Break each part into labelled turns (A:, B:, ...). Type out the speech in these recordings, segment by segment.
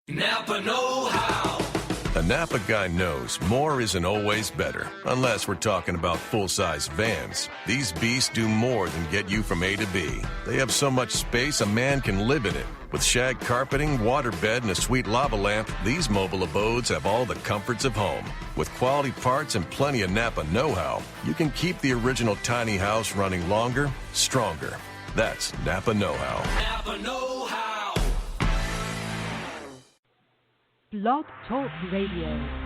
A: Napa know-how.
B: A Napa guy knows more isn't always better, unless we're talking about full-size vans. These beasts do more than get you from A to B. They have so much space a man can live in it. With shag carpeting, waterbed, and a sweet lava lamp, these mobile abodes have all the comforts of home. With quality parts and plenty of Napa know-how, you can keep the original tiny house running longer, stronger. That's Napa know-how.
A: Napa know-how.
C: Blog Talk Radio.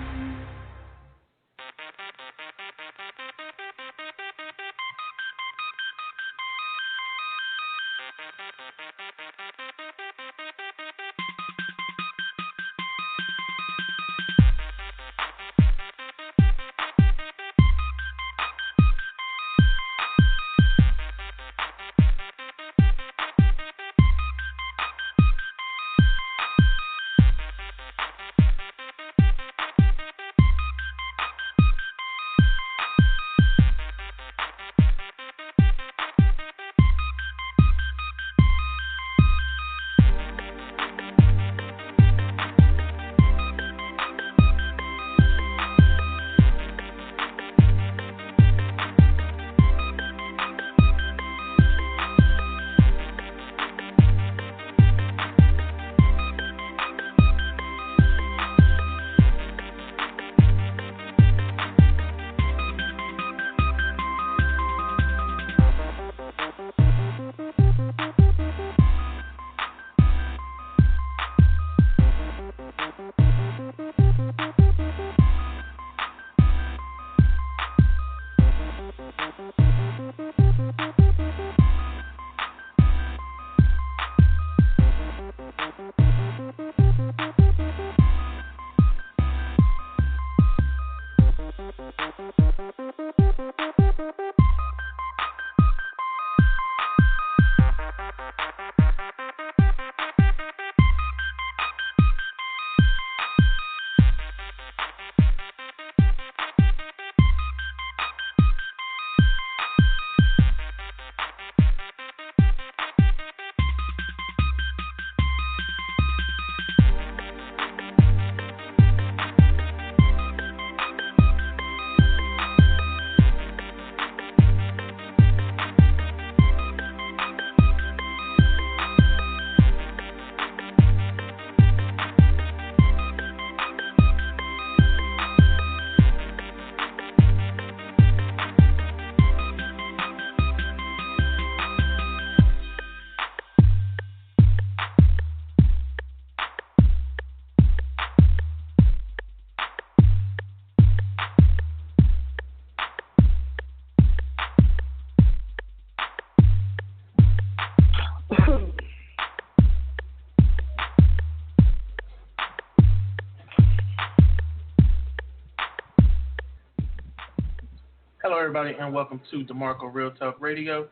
D: Hello, everybody, and welcome to demarco-real-talk Radio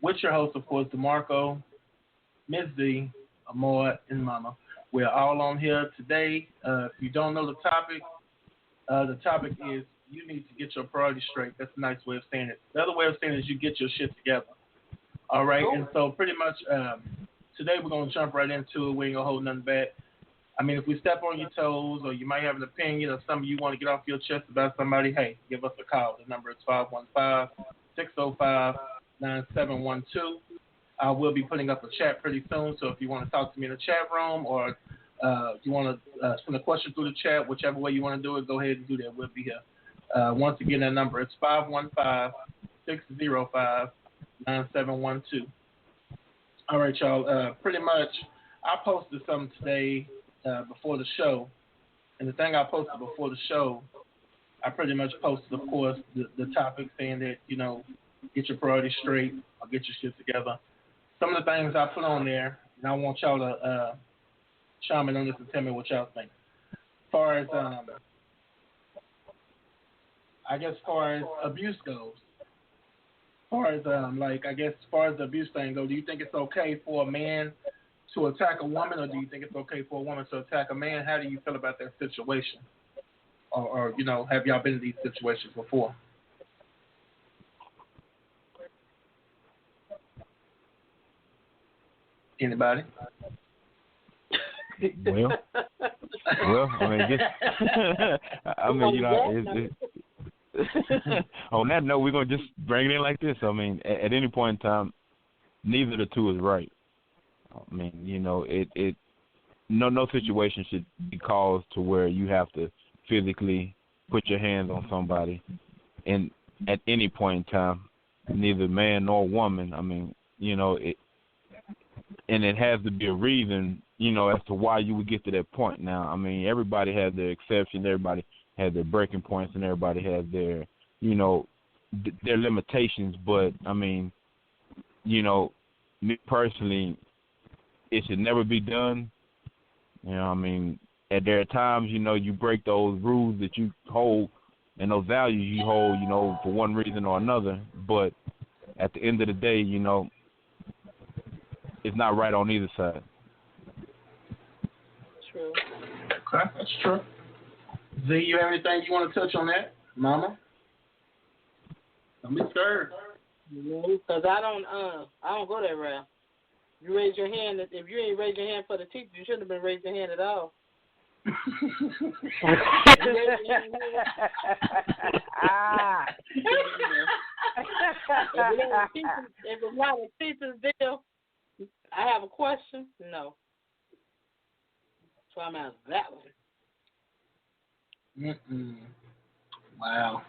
D: with your host, of course, DeMarco, Ms. D, Amor, and Mama. We're all on here today. If you don't know the topic is you need to get your priorities straight. That's a nice way of saying it. The other way of saying it is you get your shit together. All right, and so pretty much today we're going to jump right into it. We ain't going to hold nothing back. I mean, if we step on your toes or you might have an opinion or something you want to get off your chest about somebody, hey, give us a call. The number is 515-605-9712. I will be putting up a chat pretty soon, so if you want to talk to me in the chat room or you want to send a question through the chat, whichever way you want to do it, go ahead and do that. We'll be here. Once again, that number is 515-605-9712. All right, y'all. Pretty much, I posted something today before the show, and the thing I posted before the show, I pretty much posted, of course, the topic saying that, you know, get your priorities straight or get your shit together. Some of the things I put on there, and I want y'all to chime in on this and tell me what y'all think. As far as, I guess, as far as abuse goes, as far as, as far as the abuse thing goes, do you think it's okay for a man to attack a woman, or do you think it's okay for a woman to attack a man? How do you feel about that situation? Or you know, have y'all been in these situations before? Anybody?
E: Well, Well, I mean, just I mean, you know, on that note, we're gonna just bring it in like this. I mean, at any point in time, neither of the two is right. I mean, you know, no situation should be caused to where you have to physically put your hands on somebody, and at any point in time, neither man nor woman. I mean, you know, it has to be a reason, you know, as to why you would get to that point. Now, I mean, everybody has their exceptions, everybody has their breaking points, and everybody has their, you know, their limitations. But I mean, you know, me personally, it should never be done. You know, I mean, there are times, you know, you break those rules that you hold and those values you hold, you know, for one reason or another. But at the end of the day, you know, it's not right on either side.
F: True.
D: Okay, that's true. Z, you have anything you want to touch on that, Mama? Don't be scared.
F: Because I don't go that route. You raise your hand. If you ain't raised your hand for the teacher, you shouldn't have been raising your hand at all. If it's not a teacher's deal, I have a question. No. So I'm out of that one.
D: Wow.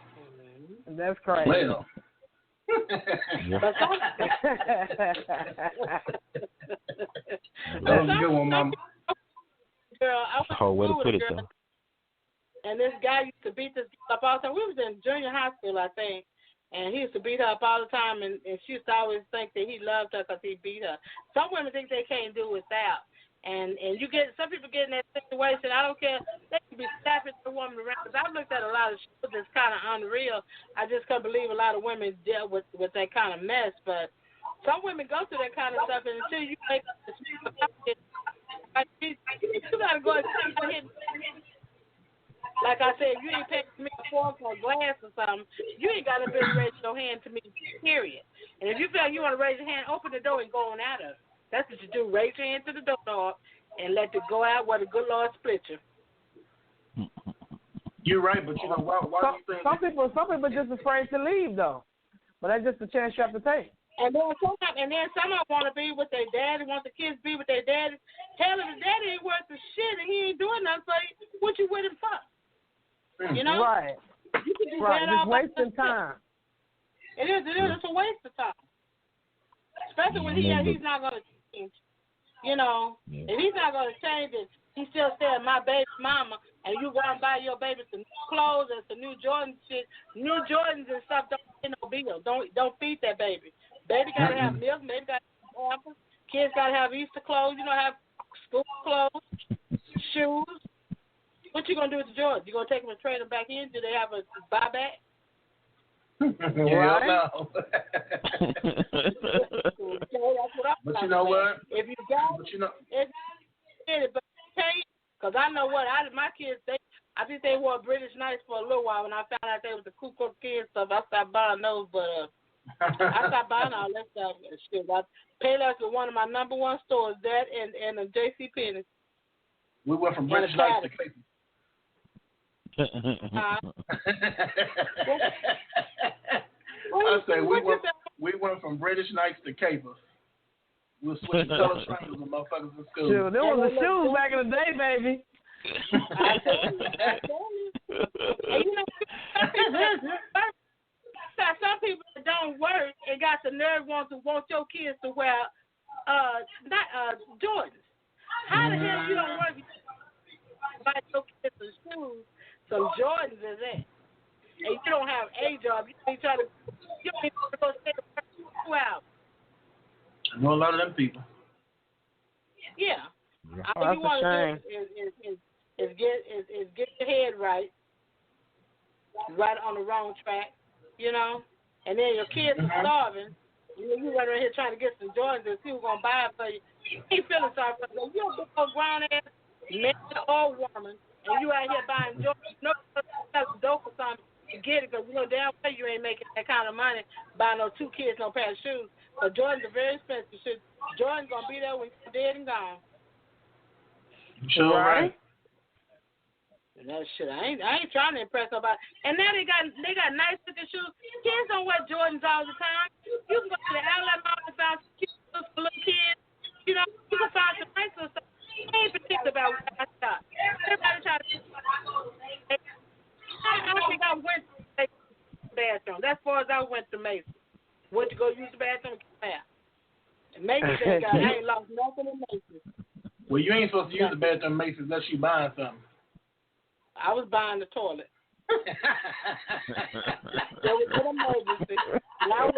G: That's crazy.
D: Well.
F: But
D: that was a good one, Mama.
F: Girl, I
E: Oh, way to
F: was
E: put it,
F: girl,
E: though.
F: and this guy used to beat this girl up all the time. We was in junior high school, I think, and he used to beat her up all the time, and she used to always think that he loved her because he beat her. Some women think they can't do without. And you get, some people get in that situation, I don't care, they can be slapping the woman around. Because I've looked at a lot of shit that's kind of unreal. I just can't believe a lot of women deal with that kind of mess. But some women go through that kind of stuff, and until you make you got to go and hit. Like I said, if you ain't paying me a fork or a glass or something, you ain't got to be raise your hand to me, period. And if you feel you want to raise your hand, open the door and go on out of it. That's what you do. Raise your hand to the door and let it go out where the good Lord split you.
D: You're right, but you know why do you think
G: some people just afraid to leave though. But that's just a chance you have to take.
F: And then some want to be with their daddy, want the kids to be with their daddy. Hell, if the daddy ain't worth the shit and he ain't doing nothing for you, what you with him for? You know?
G: Right.
F: You can do
G: right.
F: that
G: Just wasting time.
F: It is. It's a waste of time. Especially when he's not going to change. You know, if he's not going to change it, he still saying my baby mama, and you go and buy your baby some new clothes and some new Jordans shit. New Jordans and stuff don't pay no bill. Don't feed that baby. Baby got to have milk. Baby got to have pampers. Kids got to have Easter clothes. You know, have school clothes, shoes. What you going to do with the Jordans? You going to take them and trade them back in? Do they have a buyback?
D: Right? No. But you know what?
F: If you got it, but because I know what my kids, I think they wore British Knights for a little while. When I found out they was the Ku Klux Klan stuff, I stopped buying those. But I stopped buying all that stuff. Shit, Payless was one of my number one stores. That and a J.C. Penney.
D: We went from British Knights to Clayton. I say we went from British Knights to Capers. We'll switch to color triangles with motherfuckers in school.
G: Sure, there was the shoes back in the day, baby.
F: I tell you. And you know, some people that don't work and got the nerve want your kids to wear Jordans. How the hell you don't work? Buy your kids some shoes. Some Jordans is it. And you don't have a job. You ain't trying to go stay 2 hours.
D: I know a lot of them people.
F: Yeah. All you want to do is get your head right on the wrong track, you know, and then your kids are starving. You run around here trying to get some Jordans and see who's going to buy it for you. You ain't feeling sorry for you. You're a big old grown ass man or woman. And you out here buying Jordans, no, that's dope or something to get it, because you know damn well you ain't making that kind of money buying no 2 kids no pair of shoes. But Jordans are very expensive. Shit, Jordan's gonna be there when you're dead and gone.
D: Sure, right.
F: That shit, I ain't trying to impress nobody. And now they got nice looking shoes. Kids don't wear Jordans all the time. You can go to the outlet mall and find some cute shoes for little kids. You know, you can find some nice little stuff. I ain't particular about where I shop. Everybody try to. I think I went to the bathroom. That's as far as I went to Macy's. Went to go use the bathroom and come out. And Macy's ain't got. I ain't lost nothing in Macy's.
D: Well, you ain't supposed to use the bathroom in Macy's unless you buying something.
F: I was buying the toilet. There was an emergency. And I was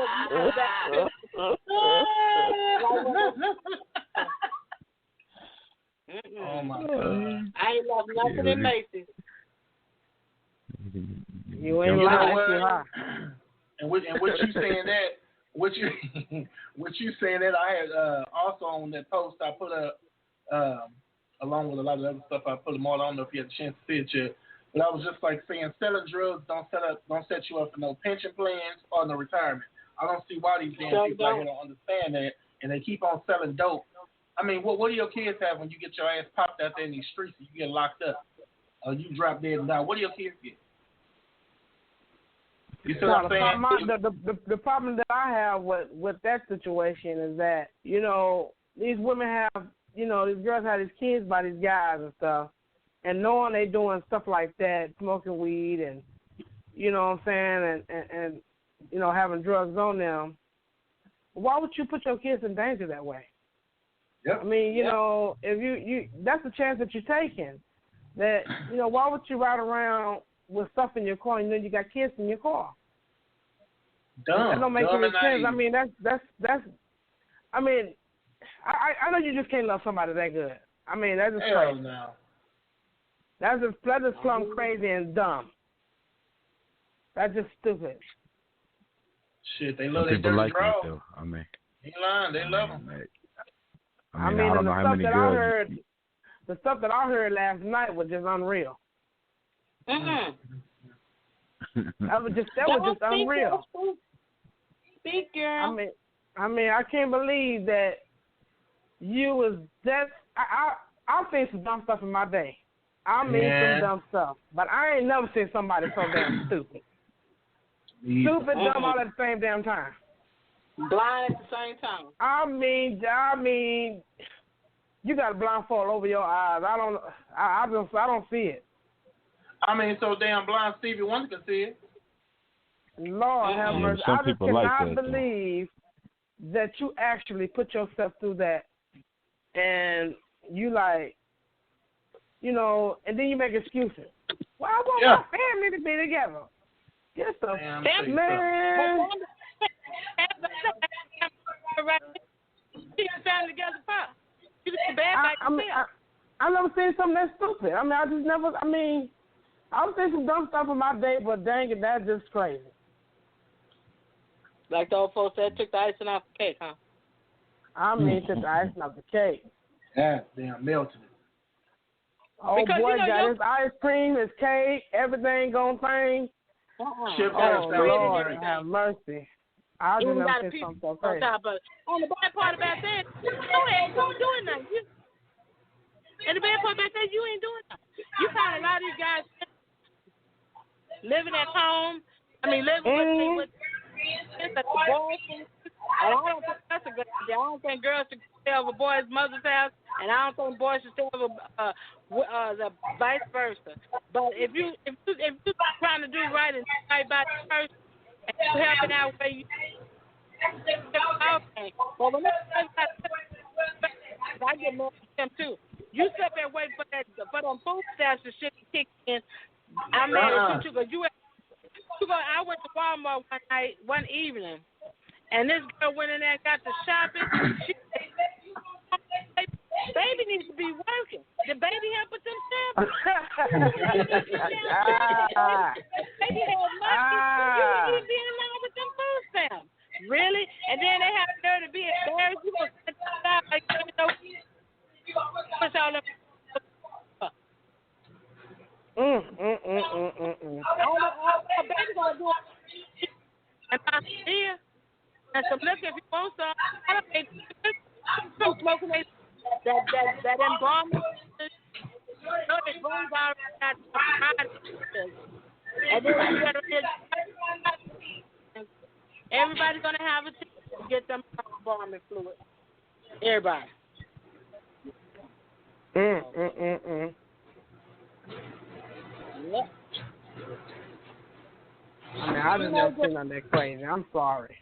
D: Oh my God.
F: I ain't lost nothing in Macy's.
G: You ain't lying.
D: And what you saying that? What you saying that? I had also on that post I put up. Along with a lot of other stuff, I put them all. I don't know if you had a chance to see it yet, but I was just like saying, selling drugs don't set you up for no pension plans or no retirement. I don't see why these damn people out here don't understand that, and they keep on selling dope. I mean, what do your kids have when you get your ass popped out there in these streets and you get locked up, or you drop dead and die? What do your kids get? You see what I'm saying?
G: The problem that I have with that situation is that, you know, these women have. You know, these girls have these kids by these guys and stuff, and knowing they doing stuff like that, smoking weed and, you know what I'm saying, and you know, having drugs on them, why would you put your kids in danger that way?
D: Yep.
G: I mean, you know, if you that's the chance that you're taking. That, you know, why would you ride around with stuff in your car and then you got kids in your car?
D: Dumb.
G: That don't make any sense.
D: Naive.
G: I mean, that's I mean, I know you just can't love somebody that good. I mean, that's just crazy.
D: No.
G: That's just plumb crazy and dumb. That's just stupid.
D: Shit, they love
E: Some
D: their
E: people
D: dirty
E: like
D: draws.
E: that, though. I mean,
D: Ain't lying, they love them.
E: I don't know how many girls.
G: The stuff that I heard last night was just unreal. That was just unreal.
F: Speak, girl.
G: I mean, I can't believe that you was that. I've seen some dumb stuff in my day. Some dumb stuff, but I ain't never seen somebody so damn stupid. Stupid, dumb, all at the same damn time.
F: Blind at the same time.
G: I mean, you got a blindfold over your eyes. I don't see it.
D: I mean, so damn blind Stevie Wonder can see it.
G: Lord have mercy.
E: Some
G: I just
E: people like
G: cannot
E: that,
G: believe that you actually put yourself through that, and you like, you know, and then you make excuses. Well, I want my family to be together. Get the man. I never seen something that stupid. I mean, I've seen some dumb stuff in my day, but dang it, that's just crazy.
F: Like the old folks said, took the icing off the cake, huh?
G: I mean, took the icing off the cake.
D: God damn, melted it.
G: Oh,
F: because,
G: boy,
F: you know,
G: got his ice cream, his cake, everything going thing. Oh, Lord, have mercy. I didn't know this something so crazy.
F: On the bad part about that, you ain't doing nothing. And the bad part about that, you ain't doing nothing. You find a lot of these guys living at home. I mean, living with the boys. And I don't think that's a good idea. I don't think girls should stay over boys' mother's house, and I don't think boys should stay over the vice versa. But if you're trying to do right and do right by the person, and you helping out where you, okay. But when I get more of them too. You sit there waiting for them food stamps and shit to kick in. I'm mad at you because I went to Walmart one evening, and this girl went in there and got the shopping. Baby needs to be working. The baby help with them samples. Baby had money. You be in line with them food stamps. Really? And then they have her to be embarrassed. You gonna sit outside like, you know, push all them. Baby gonna do it. And I'm here. And some liquor if you want some. I don't think some smoking that embalming. No, they bones already got And then you got to everybody's going to have a chance to get them embalming fluid. Everybody. Yep.
G: I mean, I just never seen nothing that crazy. I'm sorry.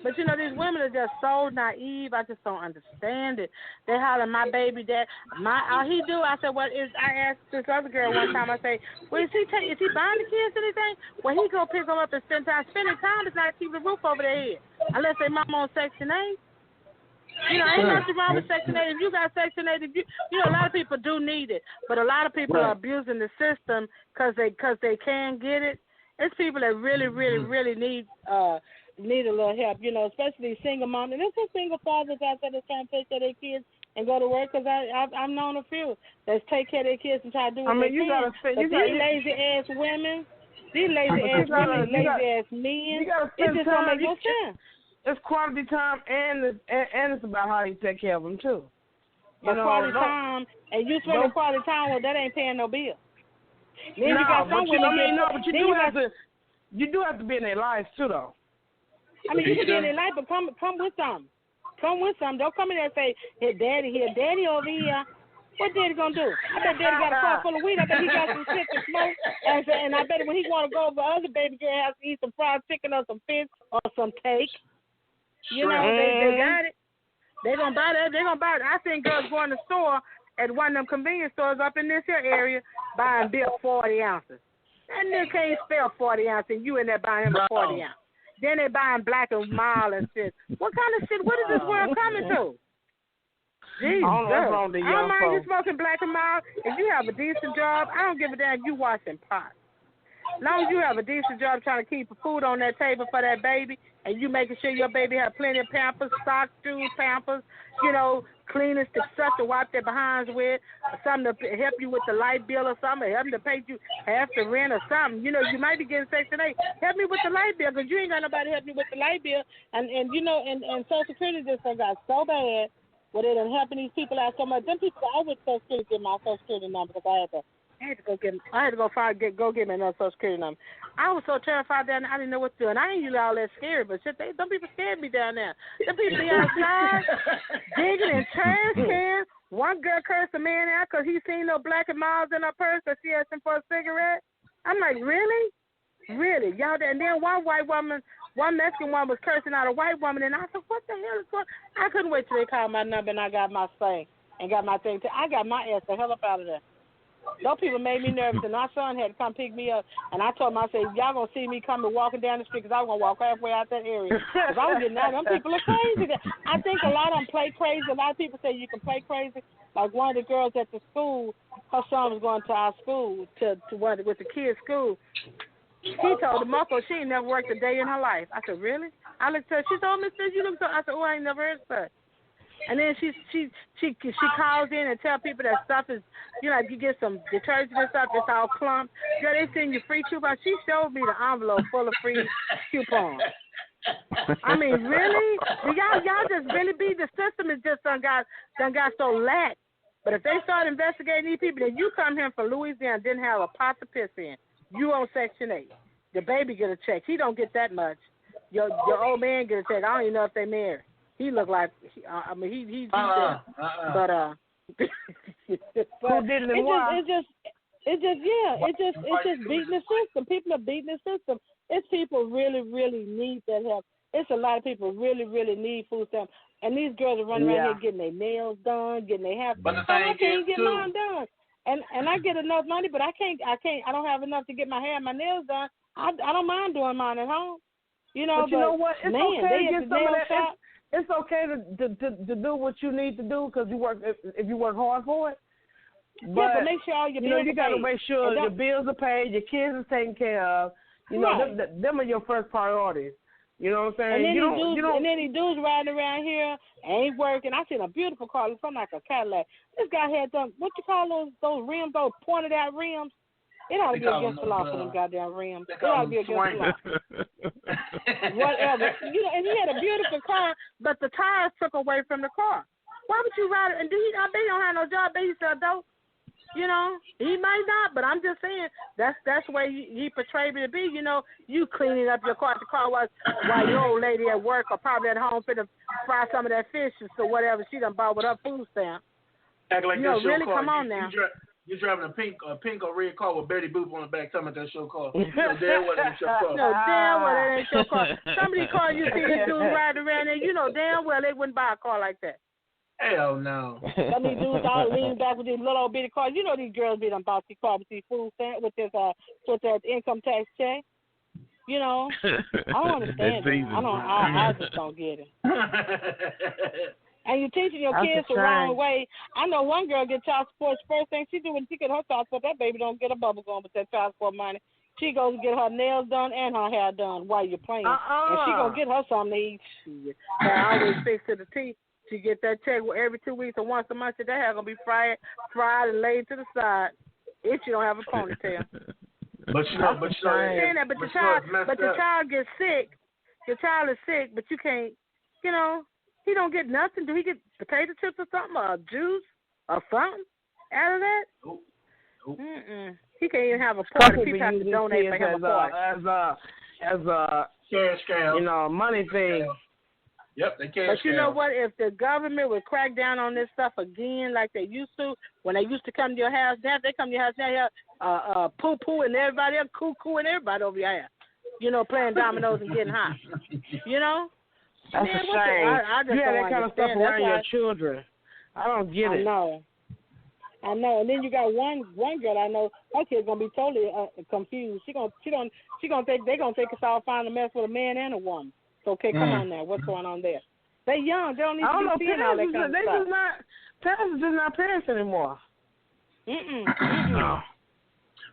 F: But, you know, these women are just so naive. I just don't understand it. They holler, my baby dad. All he do, I said, I asked this other girl one time, I say, well, is he buying the kids anything? Well, he go pick them up and spend time. Spending time is not keeping a roof over their head. Unless they mama on Section 8. You know, ain't nothing wrong with Section 8. If you got Section 8, you know, a lot of people do need it. But a lot of people are abusing the system because they can get it. It's people that really, really, really need a little help, you know, especially single moms. And there's some single fathers out there that's trying to take care of their kids and go to work, because I've known a few that take care of their kids and try to do what they can. These lazy-ass women, lazy-ass men, it just don't make no sense.
G: It's quality time, and it's about how you take care of them, too.
F: You know, quality time, and you spend quality time, well, that ain't paying no bill. Then you got some women,
G: but you do have to be in their lives, too, though.
F: I mean, you can be in their life, but come with some. Come with some. Don't come in there and say, hey, daddy over here. What daddy gonna do? I bet daddy got a car full of weed. I bet he got some shit to smoke. And I bet when he want to go over other baby girl house to eat some fried chicken or some fish or some cake, you know, they got it. They gonna buy that. They gonna buy it. I seen girls going to the store at one of them convenience stores up in this here area buying beer 40 ounces. That nigga can't spell 40 ounces, and you in there buying him a 40 ounce. Then they buying Black and Mild and shit. What kind of shit? What is this world coming to? Jesus. I don't mind you smoking Black and Mild. If you have a decent job, I don't give a damn if you washing pots. As long as you have a decent job trying to keep food on that table for that baby, and you making sure your baby have plenty of Pampers, socks, shoes, Pampers, you know, cleaners to stuff to wipe their behinds with, something to help you with the light bill or something, help them to pay you half the rent or something. You know, you might be getting Section 8. Help me with the light bill, because you ain't got nobody help you with the light bill. And you know, and Social Security just got so bad where they done helping these people out so much. Them people, I went to Social Security to get my Social Security number because I had to go get me another Social Security number. I was so terrified down there, I didn't know what to do. And I ain't usually all that scared, but shit, them people scared me down there. Them people be outside digging in trash cans. One girl cursed a man out because he seen no Black and Milds in her purse because she asked him for a cigarette. I'm like, really? Really? Y'all there? And then one Mexican woman was cursing out a white woman, and I said, what the hell is going on? I couldn't wait till they called my number and I got my thing and got my thing. I got my ass the hell up out of there. Those people made me nervous, and my son had to come pick me up. And I told him, I said, y'all going to see me coming walking down the street, because I was going to walk halfway out that area. Because I was getting out. Them people are crazy. I think a lot of them play crazy. A lot of people say you can play crazy. Like one of the girls at the school, her son was going to our school, with the kids' school. He told the muffler she ain't never worked a day in her life. I said, really? I looked at her. She told me, you look so. I said, oh, I ain't never heard of that. And then she calls in and tell people that stuff is, you know, if you get some detergent and stuff, it's all clumped. Girl, they send you free coupons. She showed me the envelope full of free coupons. I mean, really? Y'all just really be, the system is just done got so lax. But if they start investigating these people, then you come here from Louisiana, didn't have a pot to piss in. You on Section 8. The baby get a check. He don't get that much. Your old man get a check. I don't even know if they married. He looked like, he's dead. But
G: who did it and why?
F: It's just beating the system. People are beating the system. It's people really, really need that help. It's a lot of people really, really need food stamps. And these girls are running around here getting their nails done, getting their hair done. I can't get mine done. And I get enough money, but I don't have enough to get my hair and my nails done. I don't mind doing mine at home. You know,
G: but you know what? It's okay to get some of that.
F: Shop.
G: It's okay to do what you need to do, because if you work hard for it.
F: But make sure all your bills
G: you got to make sure your bills are paid, your kids are taken care of. You know, them are your first priorities. You know what I'm saying?
F: And then these dudes riding around here ain't working. I seen a beautiful car, something like a Cadillac. This guy had what you call those rims, those pointed out rims? It ought to be against the law for them goddamn rims. It ought to be against the law. Whatever. You know, and he had a beautiful car, but the tires took away from the car. Why would you ride it? And I bet he don't have no job. I bet he sell dope. You know, he might not, but I'm just saying that's the way he portrayed me to be. You know, you cleaning up your car at the car wash while your old lady at work or probably at home finna fry some of that fish or whatever she done bought with her food stamp.
D: Act like
F: you
D: that's
F: know,
D: your
F: really
D: car.
F: Come on now.
D: You're driving a pink or red car with Betty Boop on the back, talking about that's your car. You know damn well that ain't your car.
F: No, damn well that ain't your car. Some of these cars you see these dudes riding around there, you know damn well they wouldn't buy a car like that.
D: Hell no.
F: Some of these dudes all leaning back with these little old bitty cars. You know these girls be done bought these cars with these food stamp with their income tax check. You know, I don't understand it. I just don't get it. And you're teaching your kids the wrong way. I know one girl get child support. First thing she do when she get her child support, that baby don't get a bubble gum with that child support money. She goes to get her nails done and her hair done while you're playing. And she gonna get her something to eat. Shit. I always fix to the teeth. She get that check every 2 weeks or once a month. That hair gonna be fried and laid to the side if you don't have a ponytail.
D: But you know,
F: the child gets sick. Your child is sick, but you can't. You know, he don't get nothing. Do he get potato chips or something, or juice or something out of that?
D: Nope.
F: He can't even have a party. People have to donate for him a party.
G: As a
D: cash cow.
G: You know, money thing.
D: Yep, they cash
F: But you know what? If the government would crack down on this stuff again like they used to, when they used to come to your house, now they come to your house, now poo-poo and everybody else, coo-coo and everybody over your house. You know, playing dominoes and getting high. You know?
G: That's a shame.
F: I just
G: you have
F: don't
G: that kind of stuff around your children. I don't get it.
F: I know. And then you got one girl I know. Her kid's gonna be totally confused. She gonna think they gonna think it's all fine to mess with a man and a woman. So okay, come on now. What's going on there? They young. They don't need to be seeing all that kind of stuff.
G: Parents are just not parents anymore.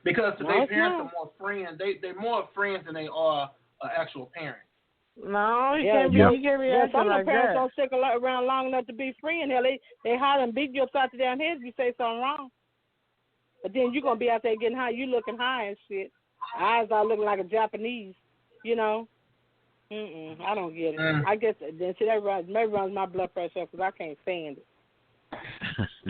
D: Because today parents are more friends. They're more friends than they are actual parents.
G: No, you can't be acting
F: some
G: like
F: of the parents
G: that.
F: don't stick around long enough to be friends. Hell, they holler and beat you upside the damn head if you say something wrong. But then you're going to be out there getting high. You looking high and shit. Eyes are looking like a Japanese, you know. I don't get it. I guess then see that runs my blood pressure because I can't stand it.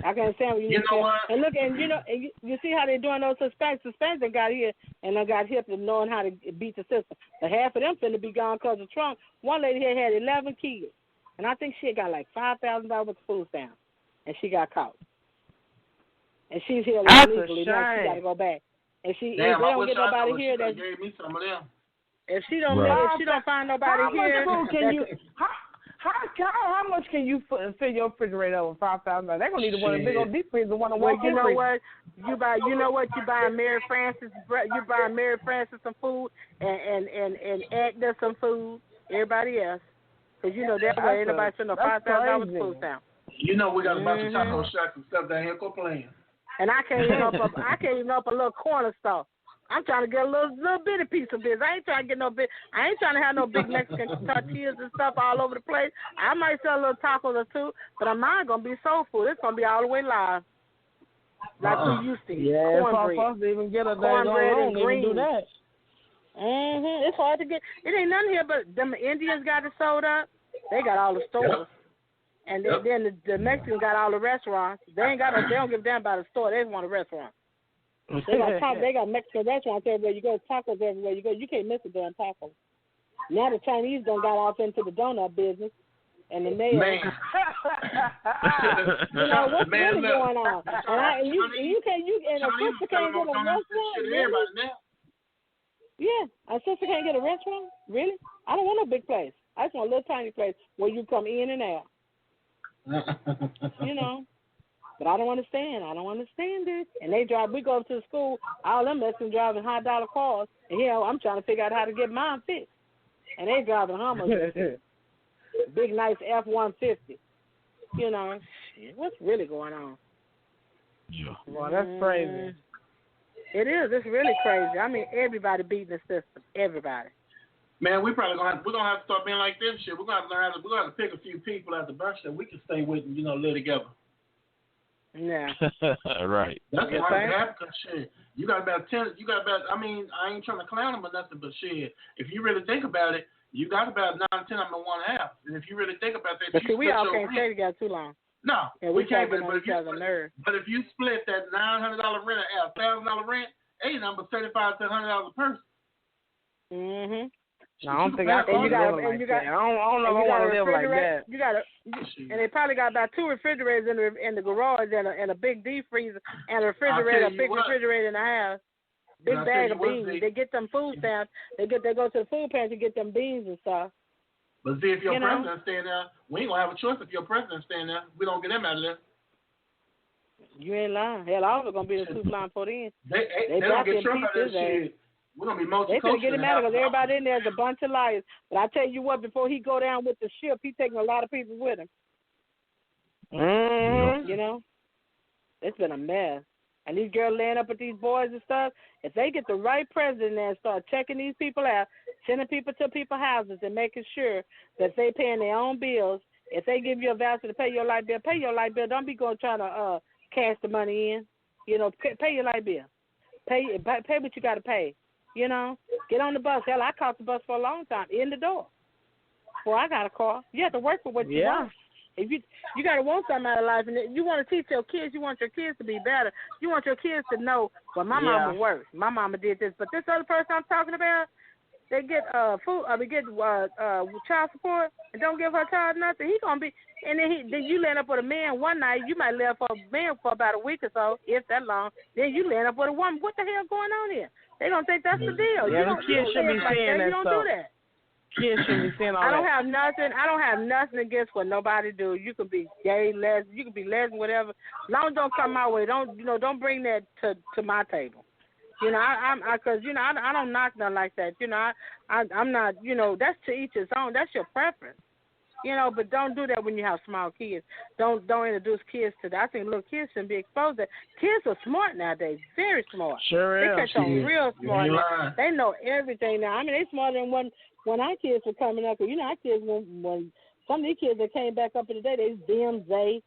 F: I can't stand when
D: you know what?
F: And look, and you know, and you see how they're doing those suspects that got here and they got hip to knowing how to beat the system. But half of them finna be gone because of Trump. One lady here had 11 kids, and I think she got like $5,000 with food stamps, and she got caught. And she's here illegally now. She got to go back. And if they don't get nobody here, that
D: gave me some of them.
F: If she don't find nobody here,
G: how much can you fill your refrigerator with $5,000? They're gonna need to want a big old deep freezer.
F: Well, you know what? You buy Mary Frances. You buy Mary Frances some food and Agnes some food. Everybody else, because you know that way nobody spend no $5,000 with food stamp.
D: You know we got a bunch of taco shacks and stuff down here. Go playing.
F: And I can't even up a little corner store. I'm trying to get a little bitty piece of this. I ain't trying to have no big Mexican tortillas and stuff all over the place. I might sell a little tacos or two, but mine gonna be soul food. It's gonna be all the way live, like we used to.
G: Yeah, it's hard for us to even get a
F: cornbread and greens.
G: Do that.
F: It's hard to get. It ain't nothing here, but them Indians got it sold up. They got all the stores, and then the Mexicans got all the restaurants. They don't give a damn about the store. They just want a restaurant. They got Mexican restaurants everywhere you go, tacos everywhere you go. You can't miss a damn taco. Now the Chinese done got off into the donut business and the nails. You know what's really going on? And a sister can't get a restaurant. Really? Yeah, a sister can't get a restaurant. Really? I don't want no big place. I just want a little tiny place where you come in and out. You know. But I don't understand. It. And we go up to the school, all them Mexicans driving $high-dollar cars. And here I'm trying to figure out how to get mine fixed. And they driving Hummers. Big, nice F-150. You know, what's really going on?
E: Yeah.
G: Well, that's crazy.
F: It is. It's really crazy. I mean, everybody beating the system. Everybody.
D: Man, we're gonna have to start being like this shit. We're gonna have to pick a few people at the bunch that we can stay with and, live together.
F: Yeah.
E: Right.
D: That's what happens. Shit. You got about 10. I mean, I ain't trying to clown them or nothing, but shit. If you really think about it, you got about 9 or 10 of them in one half. And if you really think about that,
F: but see, we all can't stay together too long.
D: No,
F: And
D: we
F: can't
D: can't.
F: get on each other's nerves.
D: But if you split that $900 rent at $1,000 rent, ain't number $35 to $100 a person.
F: Mhm.
G: No, I don't think I can live like that. I don't know if I want to live like that.
F: You got and they probably got about 2 refrigerators in the garage and a big deep freezer and a refrigerator, refrigerator in the house. Big bag of beans. They get them food stamps. They go to the food pantry to get them beans and stuff.
D: But see, if your president's staying there, we ain't gonna have a choice. If your president's staying there, we don't get them out of there.
F: You ain't lying. Hell, I was gonna be the two flying for them.
D: They don't get Trump out of that shit. We're gonna be multicultural.
F: They gonna get him out because everybody in there is a bunch of liars. But I tell you what, before he go down with the ship, he taking a lot of people with him.
G: Mm-hmm.
F: You know, it's been a mess. And these girls laying up with these boys and stuff. If they get the right president there and start checking these people out, sending people to people's houses and making sure that they paying their own bills. If they give you a voucher to pay your light bill, pay your light bill. Don't be going trying to cash the money in. You know, pay your light bill. Pay what you got to pay. You know, get on the bus. Hell, I caught the bus for a long time in the door. Before I got a car. You have to work for what you want. If you gotta want something out of life, and you want to teach your kids, you want your kids to be better. You want your kids to know, well, my mama worked, my mama did this, but this other person I'm talking about, they get child support and don't give her child nothing. He gonna be, and then you land up with a man one night. You might live for a man for about a week or so, if that long. Then you land up with a woman. What the hell going on here? They don't think that's the deal.
G: Yeah, the kids should be saying that.
F: You don't do that.
G: Kids should be saying all that.
F: I don't have nothing against what nobody do. You can be gay, lesbian, you can be lesbian, whatever. As long as it don't come my way, don't bring that to my table. You know, because I don't knock nothing like that. You know, I'm not. You know, that's to each his own. That's your preference. You know, but don't do that when you have small kids. Don't introduce kids to that. I think little kids shouldn't be exposed to that. Kids are smart nowadays, very smart.
G: Sure is.
F: They catch on real smart now. They know everything now. I mean, they smarter than when our kids were coming up. You know, our kids, when some of these kids that came back up in the day, they DMZ,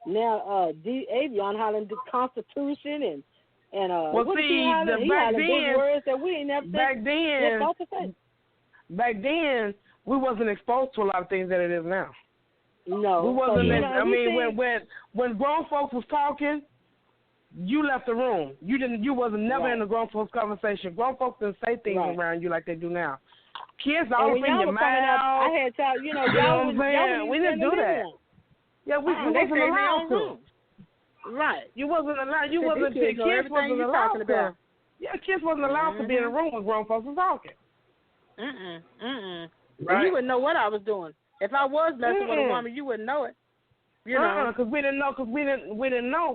F: now Avion hollering the Constitution and
G: well, see, back then,
F: words that we ain't never said.
G: Back then, we wasn't exposed to a lot of things that it is now.
F: No,
G: we wasn't. I mean, when grown folks was talking, you left the room. You didn't. You wasn't never in the grown folks conversation. Grown folks didn't say things around you like they do now. Kids all up in your mouth.
F: I had child. You know, y'all
G: we didn't do that. Yeah, we wasn't allowed to.
F: Right.
G: You wasn't allowed. You wasn't. Kids wasn't allowed to. Yeah, kids wasn't allowed to be in a room when grown folks was talking.
F: Right. You wouldn't know what I was doing. If I was messing with a woman, you wouldn't know it. You know,
G: because we didn't know. Because we didn't know.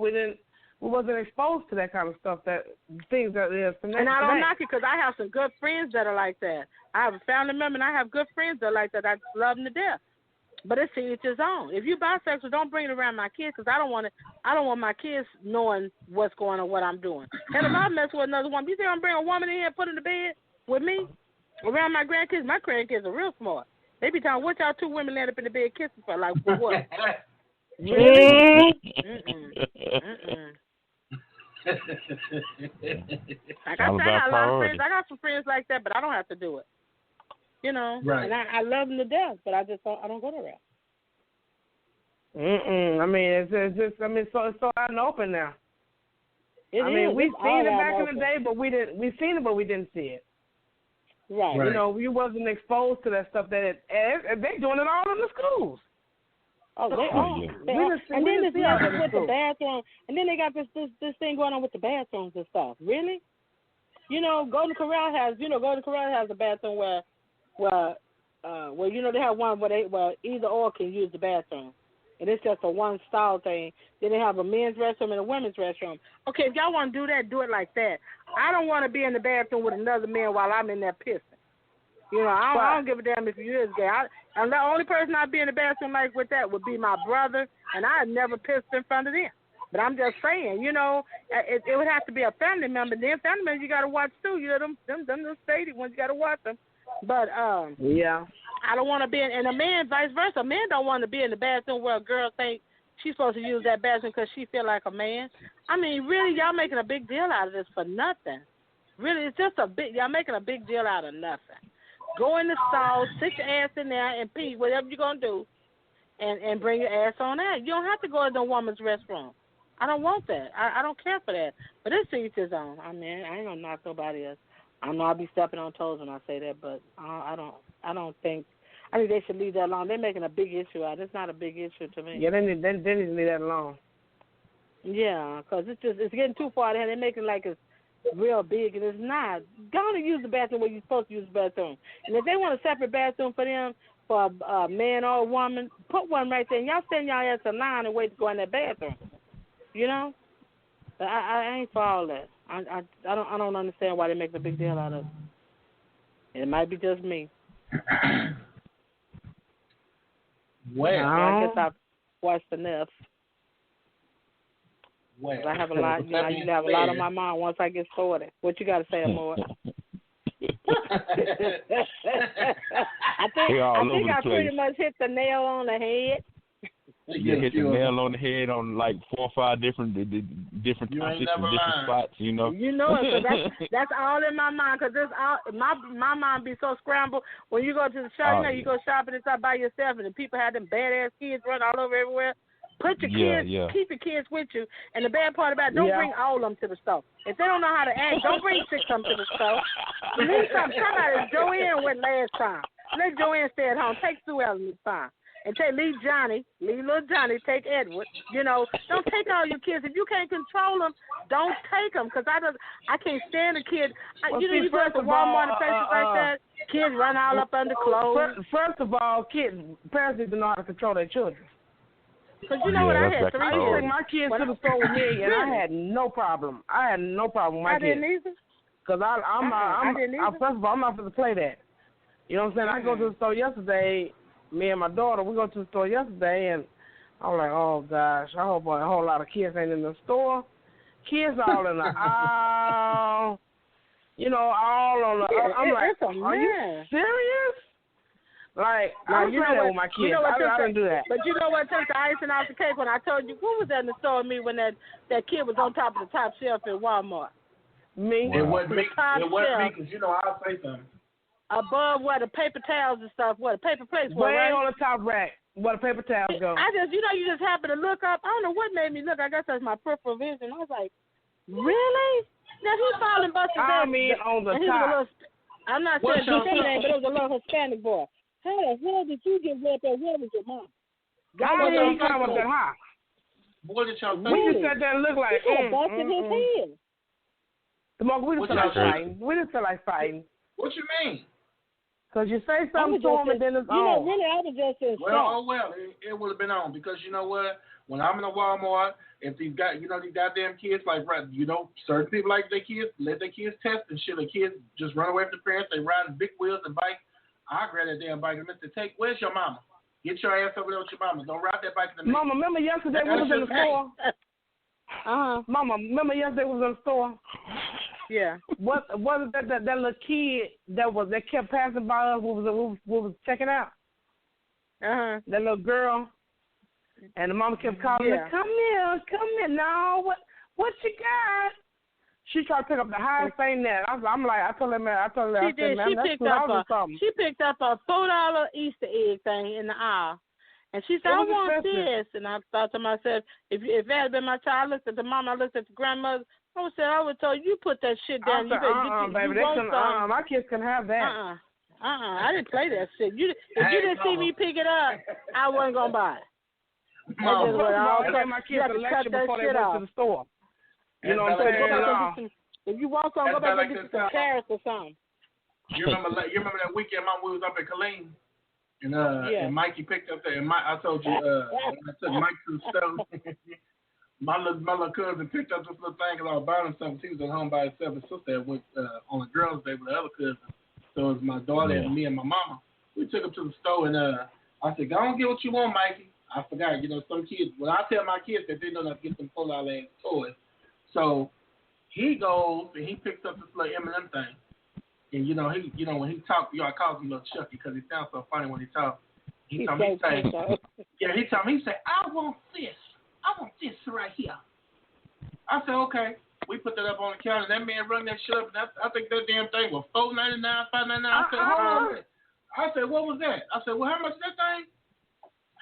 G: We wasn't exposed to that kind of stuff. That things that is.
F: And I don't knock it because I have some good friends that are like that. I have a family member and I have good friends that are like that. I love them to death. But it's to each his own. If you bisexual, don't bring it around my kids because I don't want my kids knowing what's going on, what I'm doing. And if I mess with another woman, you think I'm bringing a woman in here and put her in the bed with me? Around my grandkids are real smart. They be talking, what y'all two women land up in the bed kissing for? Like, for what? Like I said, I have a lot of friends. I got some friends like that, but I don't have to do it. You know, and I love them to death, but I don't go to that.
G: I mean, it's just. I mean, so it's so out and open now. We've seen it back in the day, but we didn't. We've seen it, but we didn't see it.
F: Right.
G: You know, you wasn't exposed to that stuff. They're doing it all in the schools.
F: Oh, they are. And then this nothing with the bathroom. And then they got this thing going on with the bathrooms and stuff. Really? You know, Golden Corral has a bathroom where they have one where either or can use the bathroom. And it's just a one stall thing. Then they have a men's restroom and a women's restroom. Okay, if y'all want to do that, do it like that. I don't want to be in the bathroom with another man while I'm in there pissing. You know, I don't give a damn if you is gay. And the only person I'd be in the bathroom like with that would be my brother, and I'd never pissed in front of them. But I'm just saying, you know, it would have to be a family member. Then family members you got to watch too. You know, them shady ones you got to watch them. But I don't want to be in, and a man, vice versa. A man don't want to be in the bathroom where a girl think she's supposed to use that bathroom because she feel like a man. I mean, really, y'all making a big deal out of this for nothing. Really, it's just y'all making a big deal out of nothing. Go in the stall, sit your ass in there and pee, whatever you're going to do. and bring your ass on out. You don't have to go in the woman's restroom. I don't want that. I don't care for that. But it's each his own. I mean, I ain't gonna knock nobody else. I know I'll be stepping on toes when I say that, but I don't think. I think they should leave that alone. They're making a big issue out. It's not a big issue to me.
G: Yeah, they need to leave that alone.
F: Yeah, because it's getting too far there. They're making like it's real big, and it's not. Go on and use the bathroom where you're supposed to use the bathroom. And if they want a separate bathroom for them, for a man or a woman, put one right there. And y'all stand y'all ass in line and wait to go in that bathroom. You know? But I ain't for all that. I don't understand why they make a big deal out of it. It might be just me.
D: Well,
F: I guess I've watched enough.
D: Well,
F: I have a lot. You know, I usually have a lot on my mind once I get started. What you got to say, Amor? I think I pretty much hit the nail on the head.
E: You hit the nail on the head on like 4 or 5 different topics and different spots. You know.
F: You know it, cause that's all in my mind. Cause my mind be so scrambled when you go to the shop. You go shopping and stuff by yourself, and the people have them badass kids run all over everywhere. Put your kids, keep your kids with you. And the bad part about it, don't bring all of them to the store. If they don't know how to act, don't bring 6 of them to the store. You need somebody. Joanne went last time. Let Joanne stay at home. Take Sue Ellen this time. And leave little Johnny, take Edward. You know, don't take all your kids. If you can't control them, don't take them. Because I can't stand a kid. You go to Walmart and places like that, kids run all up under clothes.
G: First of all, parents need to know how to control their children.
F: Because you know what, I had 3
G: I used to take my kids to the store with me, and I had no problem. with my kids.
F: I didn't either.
G: Because first of all, I'm not going to play that. You know what I'm saying? I go to the store yesterday. Me and my daughter, we go to the store yesterday, and I'm like, oh, gosh, I hope a whole lot of kids ain't in the store. Kids all in the aisle, you know, all on the I'm like, are you serious? Like, I do that with my kids. I don't do that.
F: But you know what took the icing off the cake when I told you, who was that in the store with me when that kid was on top of the top shelf at Walmart?
G: Me?
D: It wasn't me. It wasn't me because, you know, I'll say something.
F: Above where the paper towels and stuff, where the paper plates were,
G: way
F: right?
G: on the top rack, where the paper towels go.
F: You just happen to look up. I don't know what made me look. I guess that's my peripheral vision. I was like, really? Now he's falling busted.
G: I mean, on the top.
F: I'm not saying his name, but it was a little Hispanic boy. How the hell did you get right there? Where was your mom?
G: God, he ain't come up that high.
D: What did y'all think?
G: We just sat there and looked like,
F: he could have busted his head.
G: We just feel like fighting. We just feel like fighting.
D: What you mean?
G: Because you say something to him and then it's on.
F: You know, really, I was just in shock.
D: It would have been on because you know what? When I'm in a Walmart, if these goddamn kids, like, certain people like their kids, let their kids test and shit. The kids just run away from the parents. They ride big wheels and bikes. I grab that damn bike and where's your mama? Get your ass over there with your mama. Don't ride that bike in the middle.
G: Mama, remember yesterday we was in the store? Mama, remember yesterday we was in the store?
F: Yeah.
G: Wasn't that little kid that kept passing by us? We was checking out. That little girl, and the mama kept calling her, "Come here, no, what you got?" She tried to pick up the highest thing there. I'm like, I told her,
F: she did. She picked up a $4 Easter egg thing in the aisle. And she said, I want this. And I thought to myself, if it had been my child, I looked at the mom, I looked at the grandmother, I would have told you put that shit down.
G: Baby, my kids can have that.
F: I didn't play that shit. If you didn't see me pick it up, I wasn't going to buy it.
G: I gave my kids a lecture before they went to the store. You know what I'm saying?
F: If you want something, go back and get some carrots or something.
D: You remember that weekend, Mom, we was up in Killeen, and Mikey picked up there. And I told you, when I took Mike to the stove, my little cousin picked up this little thing because I was buying him something. He was at home by himself. His sister went on a girls' day with the other cousin. So it was my daughter and me and my mama. We took him to the store, and I said, go on, get what you want, Mikey. I forgot, some kids, when I tell my kids that they know not to get them $4 toys. So he goes and he picks up this little M&M thing. And, when he talks, I call him Little Chucky because he sounds so funny when he talks. He told me, he said, I want this right here. I said, okay. We put that up on the counter. That man rung that shit up. And I think that damn thing was $4.99, $5.99. I said, hold on. I said, what was that? I said, well, how much is that thing?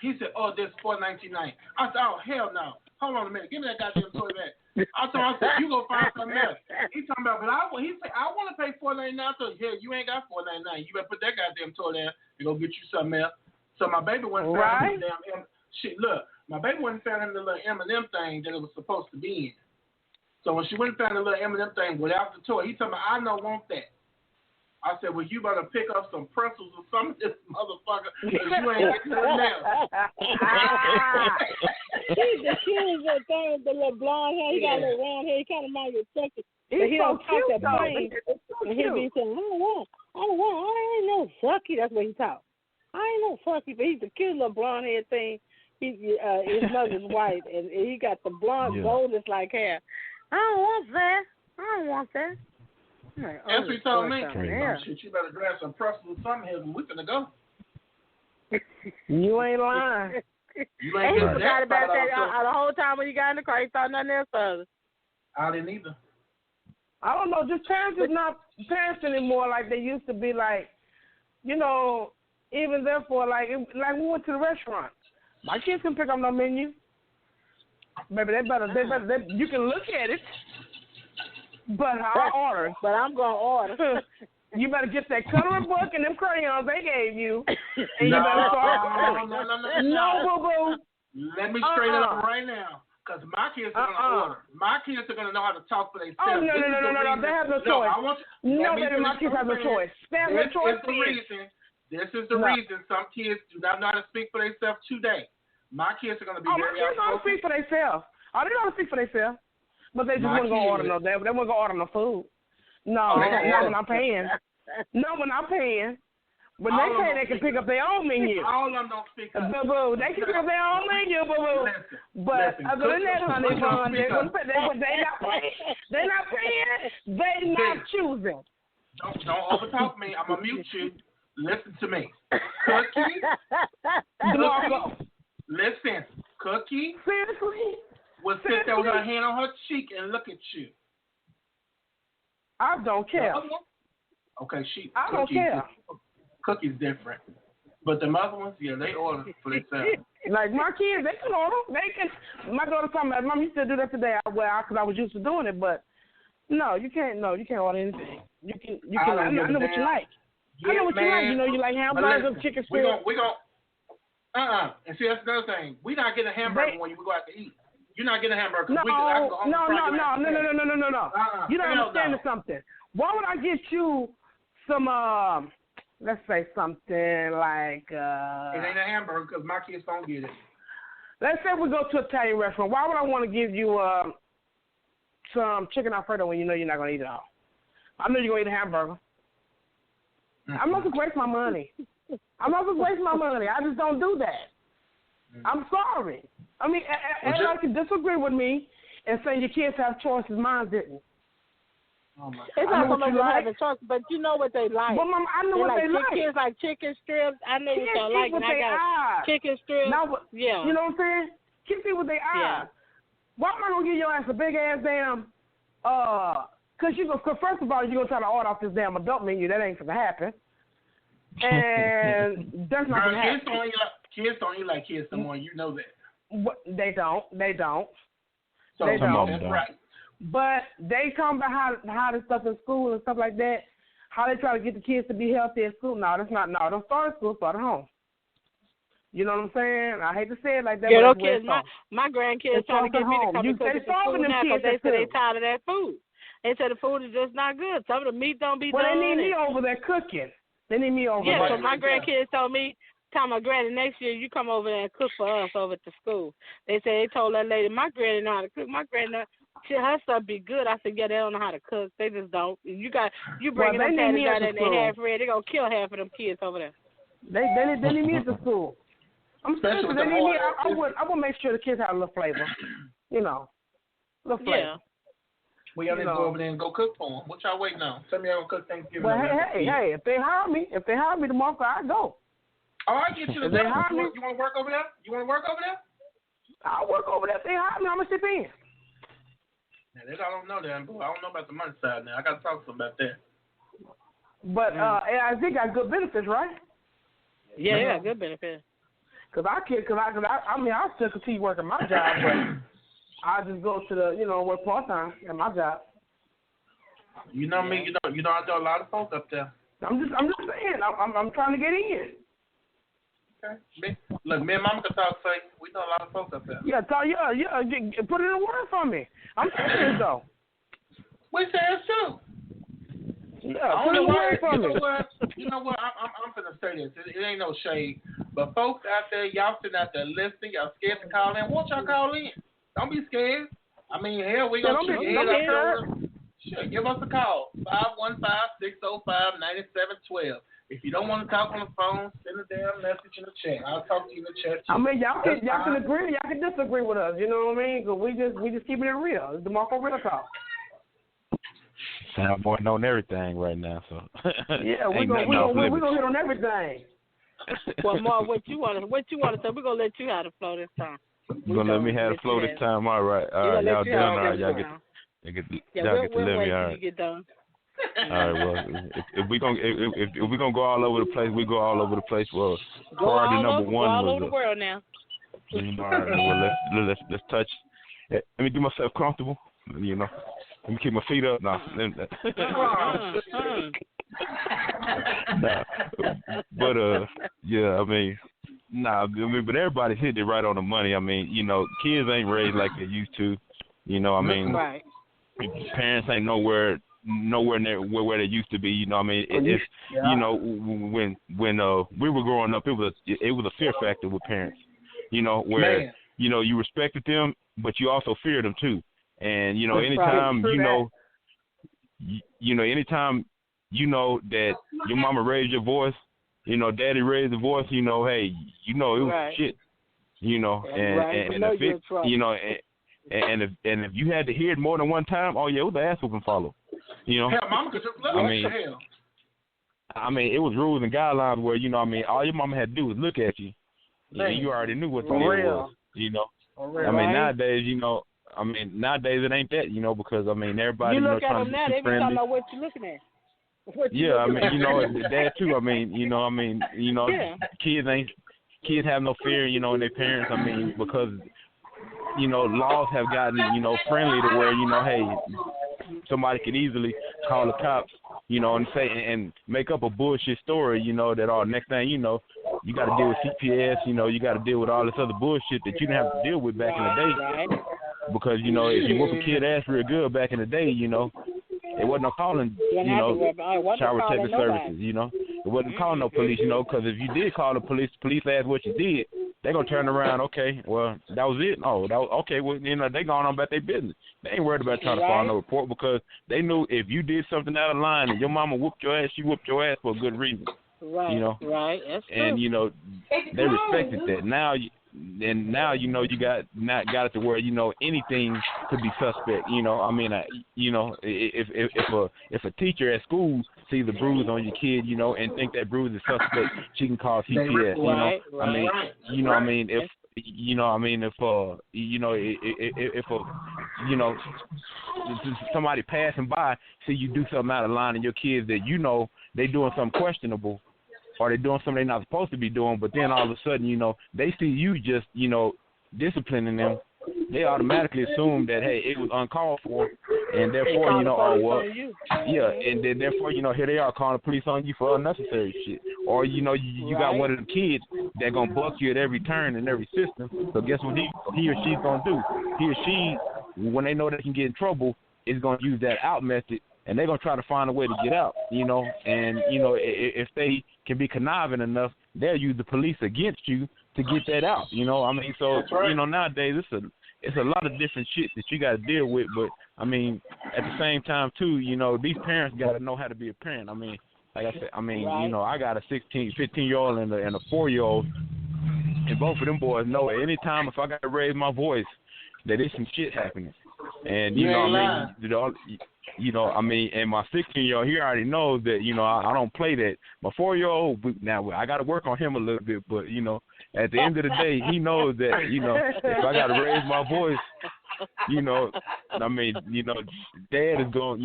D: He said, "Oh, this $4.99." I said, "Oh, hell no! Hold on a minute. Give me that goddamn toy back." I told him, I said, "You go find something else." He talking about, he said, "I want to pay $4.99." I told him, "Yeah, you ain't got $4.99. You better put that goddamn toy there and go get you something else." So my baby went and found him the damn shit. Look, my baby went and found him the little M&M thing that it was supposed to be in. So when she went and found the little M&M thing without the toy, he told me, "I don't want that." I said, "Well, you better pick up some pretzels or something, this motherfucker, because you ain't getting nothing else."
F: He's the cutest little thing with the little blonde hair. He got a little round hair. He kind of reminds me of Chucky. But he don't talk that plain. And he'll be saying, I ain't no fucky. That's what he talk. I ain't no fucky, but he's the cute little blonde hair thing. His mother's white, and he got the blonde, goldish like hair. I don't want that.
D: That's what he told me. Shit, you better grab some pretzels or something here, and we finna go.
G: You ain't lying.
D: You
F: and
D: ain't
F: he forgot about that the whole time when you got in the car. He thought nothing else of it.
D: I didn't either.
G: I don't know. Just parents is not parents anymore like they used to be. Like, you know, even therefore, like we went to the restaurant. My kids can pick up no menu. Baby, they better. You can look at it. But I order.
F: But I'm going to order.
G: You better get that coloring book and them crayons they gave you. And
D: No,
G: you better start. No, boo-boo.
D: Let me straighten it up right now. Because my kids are going to order. My kids are going to know how to talk for themselves.
G: Oh, no. They have no choice. No, baby, my kids have no choice. They have no choice.
D: This is the reason some kids do not know how to speak for themselves today. My kids are going to be very
G: outspoken. My kids know how to speak for themselves. They know how to speak for themselves. But they just wouldn't go order no damn. They wouldn't go order no food. No, not when I'm paying. No, when I'm paying. When they pay, they can pick up their own menu.
D: All of them don't speak up.
G: Boo-boo. They can pick up their own menu, boo-boo. But other than that, honey, they're not paying. They're not paying. They're not choosing.
D: Don't overtalk me. I'm going to mute you. Listen to me. Cookie. Listen. Cookie.
G: Seriously?
D: Will sit there with her hand on her cheek and look at you.
G: I don't care.
D: Okay,
G: I don't care.
D: Cookie's different. But the other ones, yeah, they order for themselves.
G: Like my kids, they can order. They can. My daughter told me, "Mom, you still do that today?" Because I was used to doing it, but no, you can't. No, you can't order anything. You can. I know what you like.
D: Yeah,
G: I know what you like. You know, you like hamburgers, chicken strips.
D: We gon' And see, that's another thing. We not getting a hamburger when we go out to eat. You're not getting a hamburger.
G: No. You don't
D: Hell
G: understand
D: no.
G: something. Why would I get you some, let's say something like,
D: it ain't a hamburger because my kids don't get it.
G: Let's say we go to an Italian restaurant. Why would I want to give you some chicken Alfredo when you know you're not going to eat it all? I know you're going to eat a hamburger. Mm-hmm. I'm not going to waste my money. I just don't do that. Mm-hmm. I'm sorry. I mean, everybody can disagree with me and say your kids have choices. Mine didn't.
F: Oh it's not so much having choice, but you know what they like.
G: But Mom, I know what they like.
F: Kids like chicken strips. I know what they like.
G: With their eyes.
F: Chicken strips.
G: Yeah. You know what I'm saying? Kids see with their eyes. Why am I gonna give your ass a big ass damn? Cause first of all, you're gonna try to order off this damn adult menu. That ain't gonna happen. And that's not gonna happen.
D: Kids don't eat like kids no more. You know that.
G: They don't.
D: So
G: they don't.
D: That's right.
G: But they talk about how this stuff in school and stuff like that, how they try to get the kids to be healthy at school. No, that's not. No, don't start at school, start at home. You know what I'm saying? I hate to say it like that.
F: Yeah, those kids, my grandkids trying to get me to come and cook at the school now because they said they tired of that food. They said the food is just not good. Some of the meat don't be done.
G: Well, they need me over there cooking. They need me over there.
F: Yeah, so my grandkids told me, tell my granny, next year you come over there and cook for us over at the school. They said they told that lady, my granny know how to cook. My granny, her stuff be good. I said, yeah, they don't know how to cook. They just don't. You bringing them patties out and they half red. They gonna kill half of them kids over there.
G: They need me at the school. I'm serious. They need me. I would make sure the kids have a little flavor. You know, little flavor.
F: Yeah.
D: We gotta go over there and go cook for them. What y'all waiting on? Tell me y'all gonna cook Thanksgiving.
G: Well, hey, if they hire me tomorrow, I go.
D: Oh, I get you the best. You want to work over there? I'll work over there.
G: If they hire me, I'm gonna sit in.
D: Now, I don't know that. I don't know about the money side now. I got to talk to them about that.
G: But I think I got good benefits, right?
F: Yeah, good benefits.
G: I still continue working my job, but I just go to the, work part time at my job.
D: You know me. I know a lot of folks up there.
G: I'm just saying. I'm trying to get in.
D: Okay. Look, me and Mama can talk. Say we know a lot of folks up there.
G: Yeah. Put it in a word for me. I'm serious though.
D: We say it's true.
G: Yeah. Put it in a word for me.
D: You know what? I'm gonna say this. It ain't no shade, but folks out there, y'all sitting out there listening. Y'all scared to call in. Won't y'all call in? Don't be scared. I mean, hell, we gonna keep your head up. Sure, give us a call, 515-605-9712. If you don't want to talk on the phone, send a damn message in the chat. I'll talk to you in the chat too.
G: I mean, y'all can agree, y'all can disagree with us. You know what I mean? Because we just keeping it real. It's demarco-real-talk.
E: Soundboy on everything right now, so
G: yeah, we're gonna hit on everything.
F: Well, Mark, what you want to say? We're gonna let you have the flow this time.
E: You're gonna let me have the flow this time. All right, y'all done. All right, y'all get to let me. All right.
F: Get done.
E: All right. Well, if we gonna go all over the place, we go all over the place. Well, priority number one
F: all
E: was
F: over the world now.
E: All right. Well, let's touch. Let me get myself comfortable. Let me keep my feet up now. But yeah, but everybody's hitting it right on the money. I mean, kids ain't raised like they used to.
F: Right.
E: Parents ain't nowhere near where they used to be. It's when we were growing up, it was a fear factor with parents. Where you respected them, but you also feared them too. And anytime anytime that your mama raised your voice, daddy raised the voice, hey, it was shit, and if you had to hear it more than one time, oh yeah, it was the ass whooping follow,
D: Hell, mama could just love hell.
E: I mean, it was rules and guidelines where all your mama had to do was look at you, and you already knew what the deal was, nowadays it ain't that, because everybody
F: you look at
E: trying
F: them
E: to
F: now,
E: be
F: they be
E: friendly.
F: talking about what you looking at.
E: That too. Kids have no fear, in their parents. Because laws have gotten friendly to where hey, somebody could easily call the cops, and say and make up a bullshit story, that next thing you got to deal with CPS, you got to deal with all this other bullshit that you didn't have to deal with back in the day. Because if you whoop a kid ass real good back in the day, it wasn't no calling, child protective services, It wasn't calling no police, because if you did call the police asked what you did, they're going to turn around, okay, well, that was it. Oh, that was, okay, well, they going on about their business. They ain't worried about trying to file no report because they knew if you did something out of line and your mama whooped your ass, she whooped your ass for a good reason.
F: Right, right, that's true.
E: And, they respected that. Now, you got it to where anything could be suspect. If a teacher at school sees a bruise on your kid, and think that bruise is suspect, she can call CPS. If somebody passing by see you do something out of line and your kids that they doing something questionable, or they're doing something they're not supposed to be doing, but then all of a sudden, they see you just, disciplining them, they automatically assume that, hey, it was uncalled for, and therefore, and then therefore, here they are calling the police on you for unnecessary shit. Or, you got one of the kids that going to buck you at every turn in every system, so guess what he or she's going to do? He or she, when they know they can get in trouble, is going to use that out method, and they're going to try to find a way to get out, and, if they can be conniving enough, they'll use the police against you to get that out, so, nowadays it's a lot of different shit that you got to deal with, but, at the same time, too, these parents got to know how to be a parent. Like I said, I got a 15-year-old and a 4-year-old, and both of them boys know at any time if I got to raise my voice that there's some shit happening. And, and my 16-year-old, he already knows that, I don't play that. My 4-year-old, now I got to work on him a little bit, but, at the end of the day, he knows that, if I got to raise my voice, Dad is going,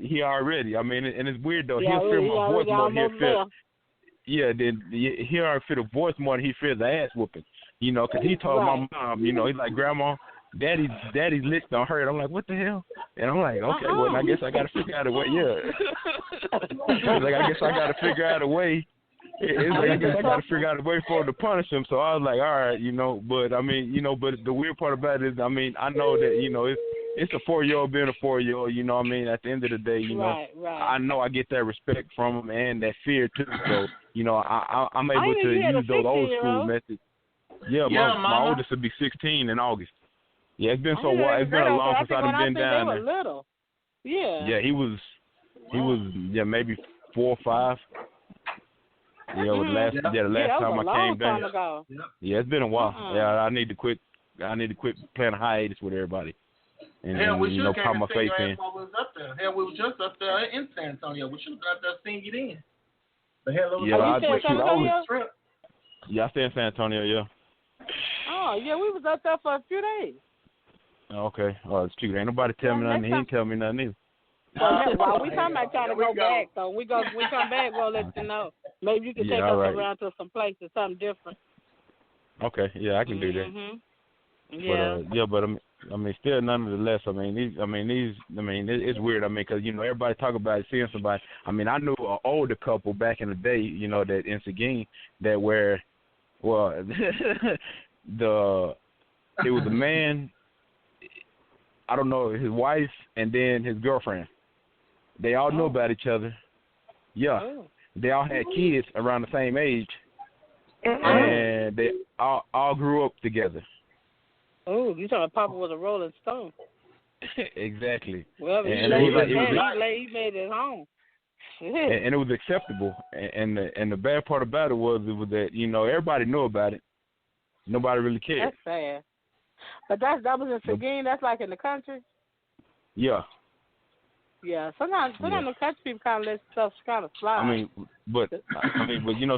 E: he already, and it's weird though, he'll feel my voice more than he'll feel. Yeah, then he already feel the voice more than he feels the ass whooping. because he told my mom, he's like, Grandma, Daddy's lips don't hurt. I'm like, what the hell? And I'm like, okay, well, I guess I got to figure out a way. Yeah. Like, I guess I got to figure out a way. It's like, I guess I got to figure out a way for him to punish him. So I was like, all right, but I mean, but the weird part about it is, I mean, I know that, it's a 4-year-old being a 4-year-old, I mean, at the end of the day, I know I get that respect from him and that fear too. So, I'm able to use those old school methods. Yeah, my oldest will be 16 in August. Yeah, it's been it's been a long since I've been down there.
F: Little. Yeah.
E: Yeah, he was maybe 4 or 5. Yeah, the last time I came down. Yeah, it's been a while. Yeah, I need to quit playing a hiatus with everybody. And
D: we should have
E: pop my face in.
D: While we was up there. Hell, we were just up there in San Antonio. We should have been up there seeing you then. But hell, it was trip.
E: Yeah, I stay in San Antonio. Yeah.
F: Oh yeah, we was up there for a few days.
E: Okay. Oh, it's true. Ain't nobody tell me nothing. He ain't tell me nothing either.
F: Well, we talking about trying to go back, so we come back, we'll let you know. Maybe you can take us around to some places, something different.
E: Okay. Yeah, I can do that.
F: Yeah.
E: But I mean, still nonetheless, it's weird. I mean, because everybody talk about seeing somebody. I mean, I knew an older couple back in the day, that in Seguin, that it was a man. I don't know, his wife and then his girlfriend. They all knew about each other. Yeah. Oh. They all had kids around the same age. And they all grew up together.
F: Oh, you talking Papa was a Rolling Stone.
E: Exactly.
F: Well, he made it home.
E: And it was acceptable. And the bad part about it was that, everybody knew about it. Nobody really cared.
F: That's sad. But that was in Seguin. That's like in the country.
E: Yeah.
F: Yeah. Sometimes the country people kind of let stuff kind of slide.
E: I mean, but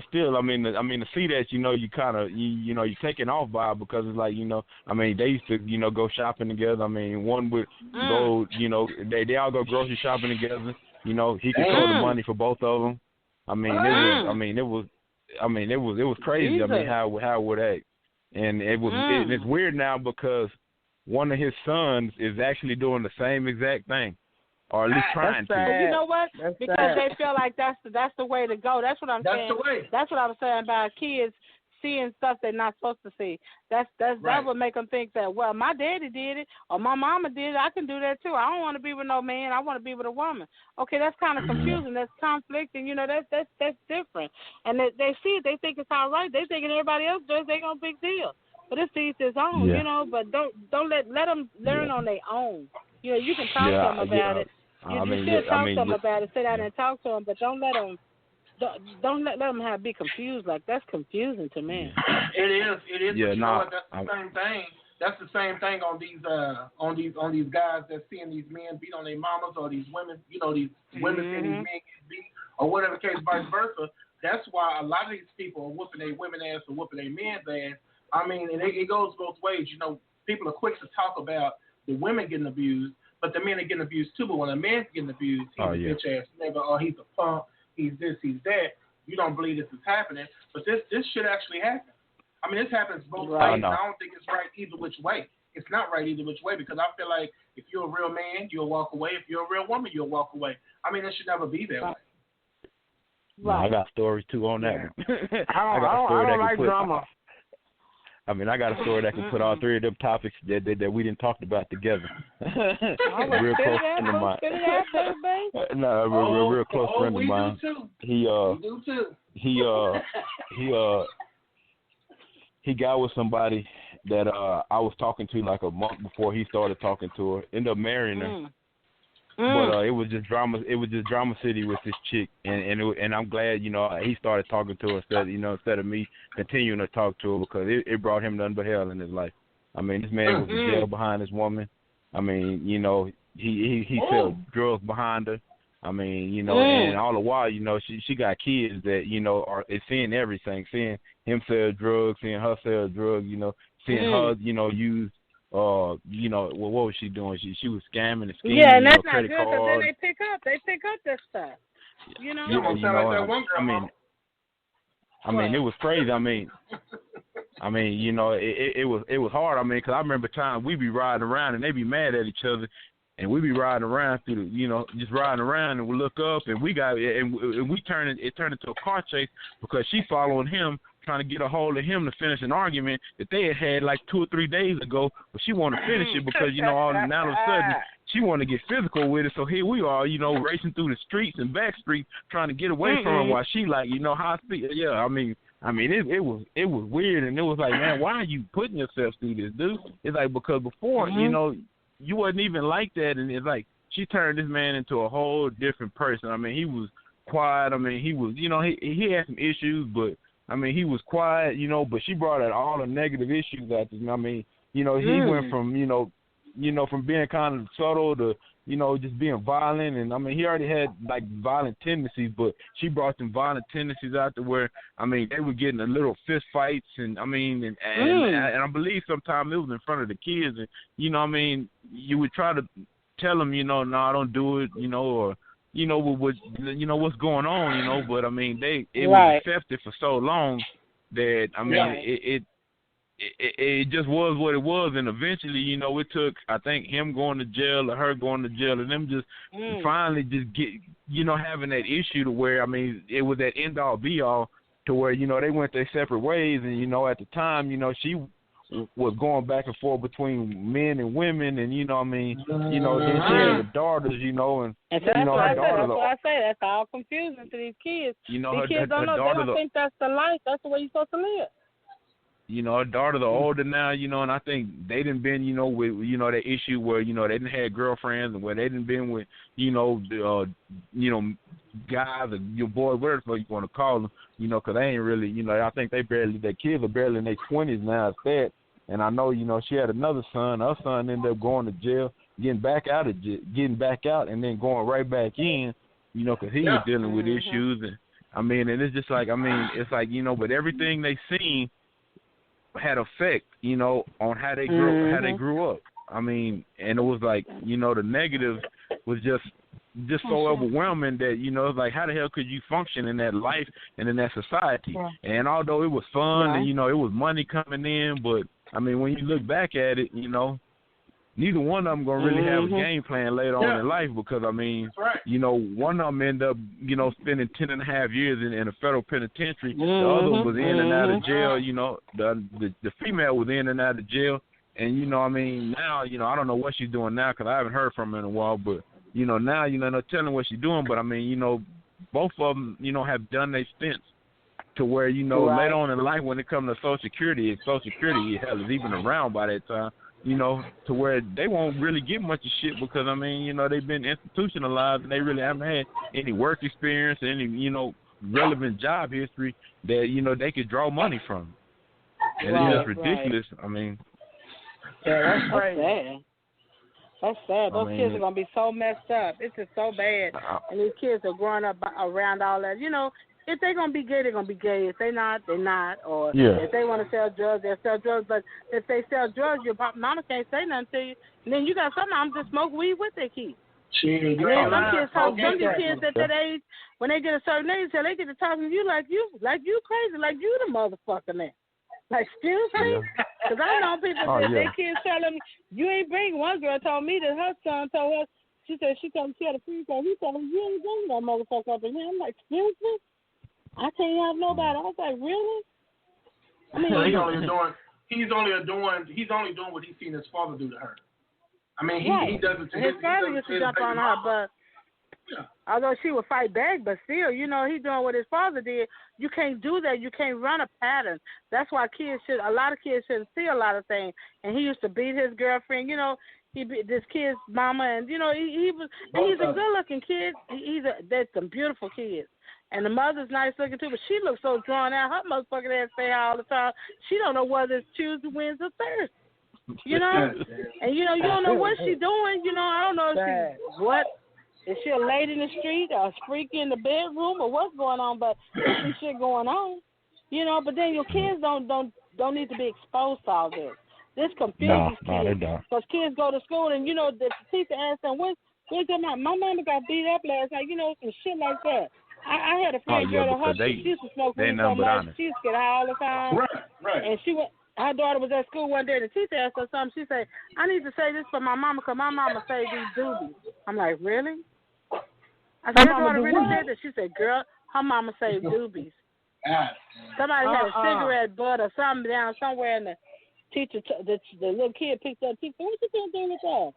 E: still, I mean, to see that, you kind of, you're taken off by it because it's like, they used to, go shopping together. I mean, one would go, they all go grocery shopping together. He could throw the money for both of them. It was crazy. I mean, how it would act. And it's weird now because one of his sons is actually doing the same exact thing, or at least trying to.
F: But you know what? Because they feel like that's the way to go. That's what I'm saying.
D: That's the way.
F: That's what I was saying about kids seeing stuff they're not supposed to see. That would make them think that, well, my daddy did it or my mama did it. I can do that too. I don't want to be with no man. I want to be with a woman. Okay, that's kind of confusing. That's conflicting. That's different. And they see it. They think it's all right. They thinking everybody else does. They gonna big deal. But it's to each his own. But don't let them learn on their own. You can talk to them about it. You still talk to them about it. Sit down and talk to them, but don't let them. Don't let them be confused. Like, that's confusing to me.
D: It is.
E: Yeah,
D: that's the same thing. That's the same thing on these guys that seeing these men beat on their mamas or these women, these women seeing these men get beat or whatever case, vice versa. That's why a lot of these people are whooping their women ass or whooping their men's ass. I mean, and it goes both ways. People are quick to talk about the women getting abused, but the men are getting abused too. But when a man's getting abused, he's a bitch ass nigga, or he's a punk. He's this, he's that. You don't believe this is happening, but this shit actually happens. I mean, this happens both ways. I don't think it's right either which way. It's not right either which way because I feel like if you're a real man, you'll walk away. If you're a real woman, you'll walk away. I mean, it should never be that way.
E: Right. I got stories too on that.
G: I don't like drama.
E: I mean, I got a story that can put all three of them topics that we didn't talk about together. Real close friend of mine. Real close friend of mine. He do too. He got with somebody that I was talking to like a month before he started talking to her. Ended up marrying her. But it was just drama. It was just drama city with this chick, and I'm glad he started talking to her instead of me continuing to talk to her because it brought him nothing but hell in his life. I mean, this man was in jail behind his woman. I mean, he sold drugs behind her. I mean, and all the while, she got kids that are seeing everything, seeing him sell drugs, seeing her sell drugs, seeing her use. What was she doing? She was scamming and scheming.
F: Yeah, and that's not good because then they pick up that stuff.
E: I mean, I mean, it was crazy. I mean, you know, it was hard. I mean, because I remember times we be riding around and they be mad at each other, and we be riding around through, you know, just riding around, and we look up and we turned into a car chase because she following him, trying to get a hold of him to finish an argument that they had like 2 or 3 days ago, but she wanted to finish it because, you know, now all of a sudden she wanted to get physical with it. So here we are, you know, racing through the streets and back streets trying to get away from her while she like, you know, high speed. Yeah, I mean, it was weird, and it was like, man, why are you putting yourself through this, dude? It's like, because before, you know, you wasn't even like that, and it's like she turned this man into a whole different person. I mean, he was quiet. I mean, he was, you know, he had some issues, but I mean, he was quiet, you know, but she brought out all the negative issues at him. I mean, you know, he went from, you know, from being kind of subtle to, you know, just being violent. And, I mean, he already had, like, violent tendencies, but she brought some violent tendencies out to where, I mean, they were getting a little fist fights. And, I mean, and I believe sometimes it was in front of the kids. And, you know, I mean, you would try to tell them, you know, no, don't do it, you know, or, you know, you know, what's going on, you know. But, I mean, it was accepted for so long that, I mean, it just was what it was, and eventually, you know, it took, I think, him going to jail or her going to jail, and them just finally just get, you know, having that issue to where, I mean, it was that end all be all to where, you know, they went their separate ways, and, you know, at the time, you know, she was going back and forth between men and women, and, you know, I mean, you know, then she had the daughters, you know, and
F: that's
E: you know,
F: her daughter. That's what I say. That's all confusing to these kids.
E: You know,
F: these kids don't know. They don't think that's the life. That's the way you're supposed to live.
E: You know, her daughters are older now, you know, and I think they done been, you know, with, you know, that issue where, you know, they didn't have girlfriends and where they done been with, you know, guys or your boys, whatever the fuck you want to call them, you know, because they ain't really, you know, I think their kids are barely in their 20s now at that. And I know, you know, she had another son. Her son ended up going to jail, getting back out, and then going right back in, you know, because he was dealing with issues. And I mean, and it's just like, I mean, it's like, you know, but everything they seen had effect, you know, on how they grew up. I mean, and it was like, you know, the negative was just so overwhelming that, you know, it's like, how the hell could you function in that life and in that society? And although it was fun and, you know, it was money coming in, but I mean, when you look back at it, you know, neither one of them going to really have a game plan later on in life because, I mean, you know, one of them ended up, you know, spending 10 and a half years in a federal penitentiary. The other was in and out of jail, you know. The female was in and out of jail. And, you know, I mean, now, you know, I don't know what she's doing now because I haven't heard from her in a while. But, you know, now, you know, no telling what she's doing. But, I mean, you know, both of them, you know, have done their stints to where, you know, later on in life when it comes to Social Security, if Social Security, hell, is even around by that time, you know, to where they won't really get much of shit because, I mean, you know, they've been institutionalized and they really haven't had any work experience, any, you know, relevant job history that, you know, they could draw money from. And it's just ridiculous. I mean.
F: Yeah, that's crazy. That's sad. Those kids are going to be so messed up. It's just so bad. And these kids are growing up around all that. You know, if they're going to be gay, they're going to be gay. If they're not, they're not. Or if they want to sell drugs, they'll sell drugs. But if they sell drugs, your mama can't say nothing to you. And then you got some moms that smoke weed with their kids. And then some kids at that age, when they get a certain age, they get to talking to you like you crazy, like you the motherfucker now. Like, excuse me? Because I know people that their kids tell them, you ain't bring. One girl told me that her son told her, she said she told him she had a free card. He told him, you ain't bring that motherfucker up in here. I'm like, excuse me? I can't have nobody. I was like, really? I mean,
D: so he's only doing what he's seen his father do to her. I mean, he does it to
F: his father used to jump on her, but although she would fight back, but still, you know, he's doing what his father did. You can't do that. You can't run a pattern. That's why a lot of kids shouldn't see a lot of things. And he used to beat his girlfriend. You know, he beat this kid's mama, and you know, he's a good-looking kid. There's some beautiful kids. And the mother's nice looking too, but she looks so drawn out. Her motherfucking ass stay out all the time. She don't know whether it's Tuesday, Wednesday, or Thursday. You know? And, you know, you don't know what she's doing. You know, I don't know if is she a lady in the street or a freak in the bedroom or what's going on, but there's some shit going on. You know, but then your kids don't need to be exposed to all this. This confuses kids. Because kids go to school and, you know, the teacher asks them, where's your mom? My mama got beat up last night, you know, some shit like that. I had a friend girl, she used to smoke weed so much. She used to get high all the time.
D: Right.
F: And her daughter was at school one day. The teacher asked her something. She said, "I need to say this for my mama because my mama say these doobies." I'm like, really? I said, "Your daughter really said that?" She said, "Girl, her mama say doobies." Somebody had a cigarette butt or something down somewhere, and the teacher, the little kid picked up. She said, "What you gonna do with that?"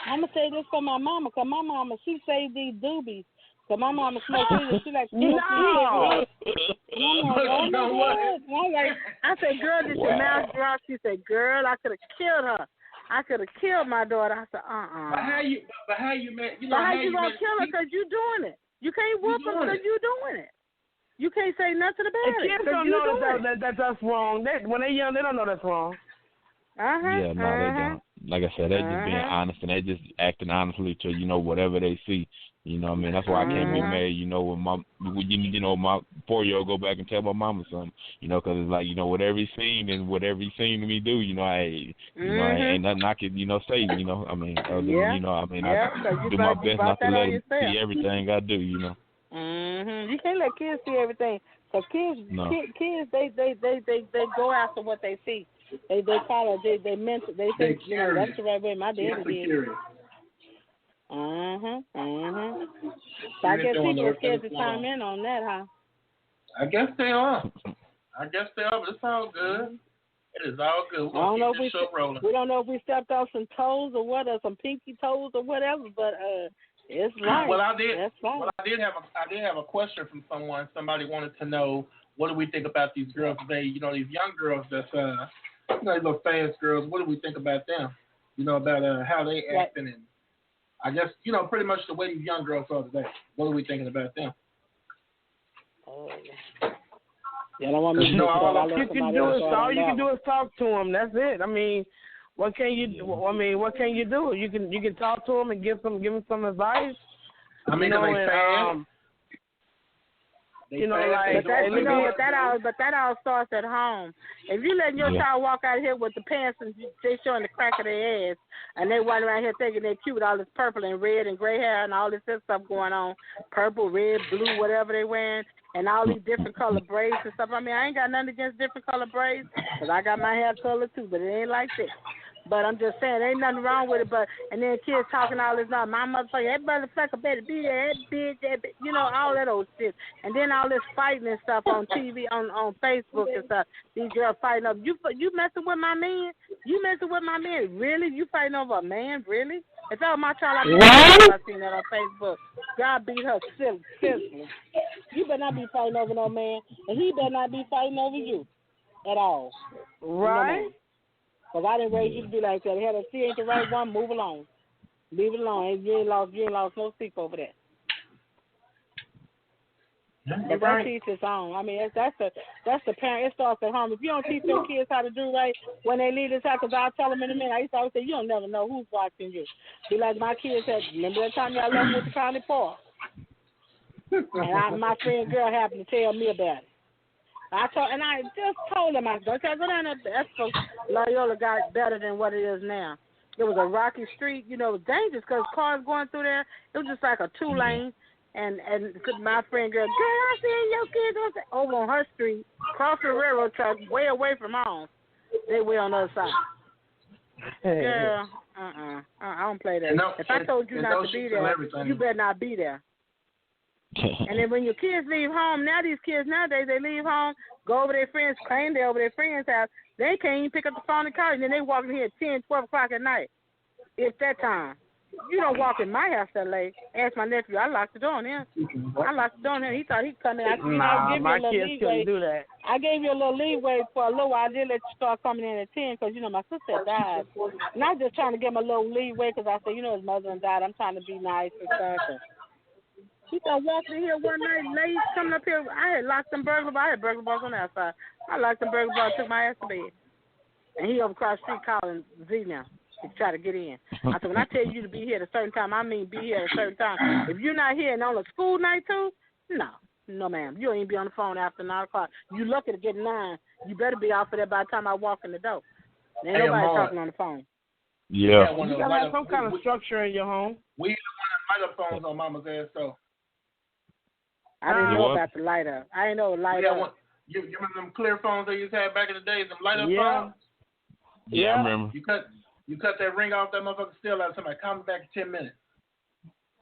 F: I'm gonna say this for my mama because my mama, she say these doobies. So my mama smoked weed. She like, no. I said, girl, did your mouth drop? She said, girl, I could have killed her. I could have killed my daughter. I said,
D: But how you met?
F: How you gonna kill her? Because you doing it. You can't whoop her because you doing it. You can't say nothing about it.
G: Kids don't know that's wrong. When they're young, they don't know that's wrong.
E: Yeah, no, they don't. Like I said, they're just being honest and they're just acting honestly to whatever they see. You know what I mean? That's why I can't be mad, when my 4-year-old go back and tell my mama something, because it's like, whatever he's seen and whatever he's seen me do, I ain't nothing I could, say, I do my best not to let him see everything I do, You
F: can't let kids see everything. Because kids, they go after what they see. They follow, they think, that's the right way my daddy did. So I guess people are scared to chime in on that, huh?
D: I guess they are. But it's all good. It is all good. We don't know if we stepped off some toes or what, or some pinky toes or whatever, but it's life. Well, I did have a question from someone. Somebody wanted to know, what do we think about these girls today? These young girls that's these little fast girls. What do we think about them? About how they acting and I guess, pretty much the way these young girls are today. What are we thinking about them?
F: All you
G: can do is talk to them. That's it. I mean, what can you do? You can talk to them and give them some advice.
D: I mean,
F: but that all starts at home. If you let your child walk out here with the pants and they showing the crack of their ass, and they walk around here thinking they're cute, all this purple and red and gray hair and all this stuff going on, purple, red, blue, whatever they wearing, and all these different color braids and stuff. I mean, I ain't got nothing against different color braids, because I got my hair color too, but it ain't like this. But I'm just saying, ain't nothing wrong with it. But and then kids talking all this, my motherfucker, that motherfucker better be there, that bitch, all that old shit. And then all this fighting and stuff on TV, on Facebook and stuff. These girls fighting over you messing with my man. You messing with my man, really? You fighting over a man, really? If that was my child, I seen that on Facebook. God beat her silly. You better not be fighting over no man, and he better not be fighting over you at all.
G: Right.
F: Because I didn't raise you to be like that. If she ain't the right one, move along. Leave it alone. You ain't lost no sleep over that. But that teaches on. I mean, that's the parent. It starts at home. If you don't teach your kids how to do right when they leave this house, because I'll tell them in a minute. I used to always say, you don't never know who's watching you. Be like my kids said, remember that time y'all left with the county park? And my friend girl happened to tell me about it. I just told him, I said, go down there. That's for Loyola got better than what it is now. It was a rocky street. It was dangerous because cars going through there. It was just like a 2-lane. And my friend girl, I seen your kids over on her street, crossing the railroad track, way away from home. They way on the other side. Girl, I don't play that. If I told you not to be there, you better not be there. And then when your kids leave home, now these kids nowadays, they leave home, go over their friends, claim they're over their friend's house. They can't even pick up the phone and call, and then they walk in here at 10, 12 o'clock at night. It's that time. You don't walk in my house that late. Ask my nephew. I locked the door on him. He thought he'd come in. I give
G: my
F: you a little
G: kids
F: leeway.
G: couldn't do that.
F: I gave you a little leeway for a little while. I did let you start coming in at 10 because, my sister died. And I was just trying to give him a little leeway because I said, his mother died. I'm trying to be nice and stuff. He started walking in here one night late, coming up here. I had locked them burglar bars. I had burglar bars on the outside. I locked them burglar bars, took my ass to bed. And he over across the street calling Z now to try to get in. I said, when I tell you to be here at a certain time, I mean be here at a certain time. If you're not here and on a school night too, no, ma'am. You ain't be on the phone after 9 o'clock. You lucky to get 9. You better be out for that by the time I walk in the door. Ain't nobody talking on the phone.
E: Yeah.
G: You gotta have some kind of structure in your home.
D: We the one that light up phones on Mama's ass, though.
F: I didn't know about the light up. I didn't know light up.
D: You remember them clear phones they used to have back in the days, them light up phones?
E: Yeah, I remember.
D: You cut that ring off that motherfucker still out. Somebody come back in 10 minutes.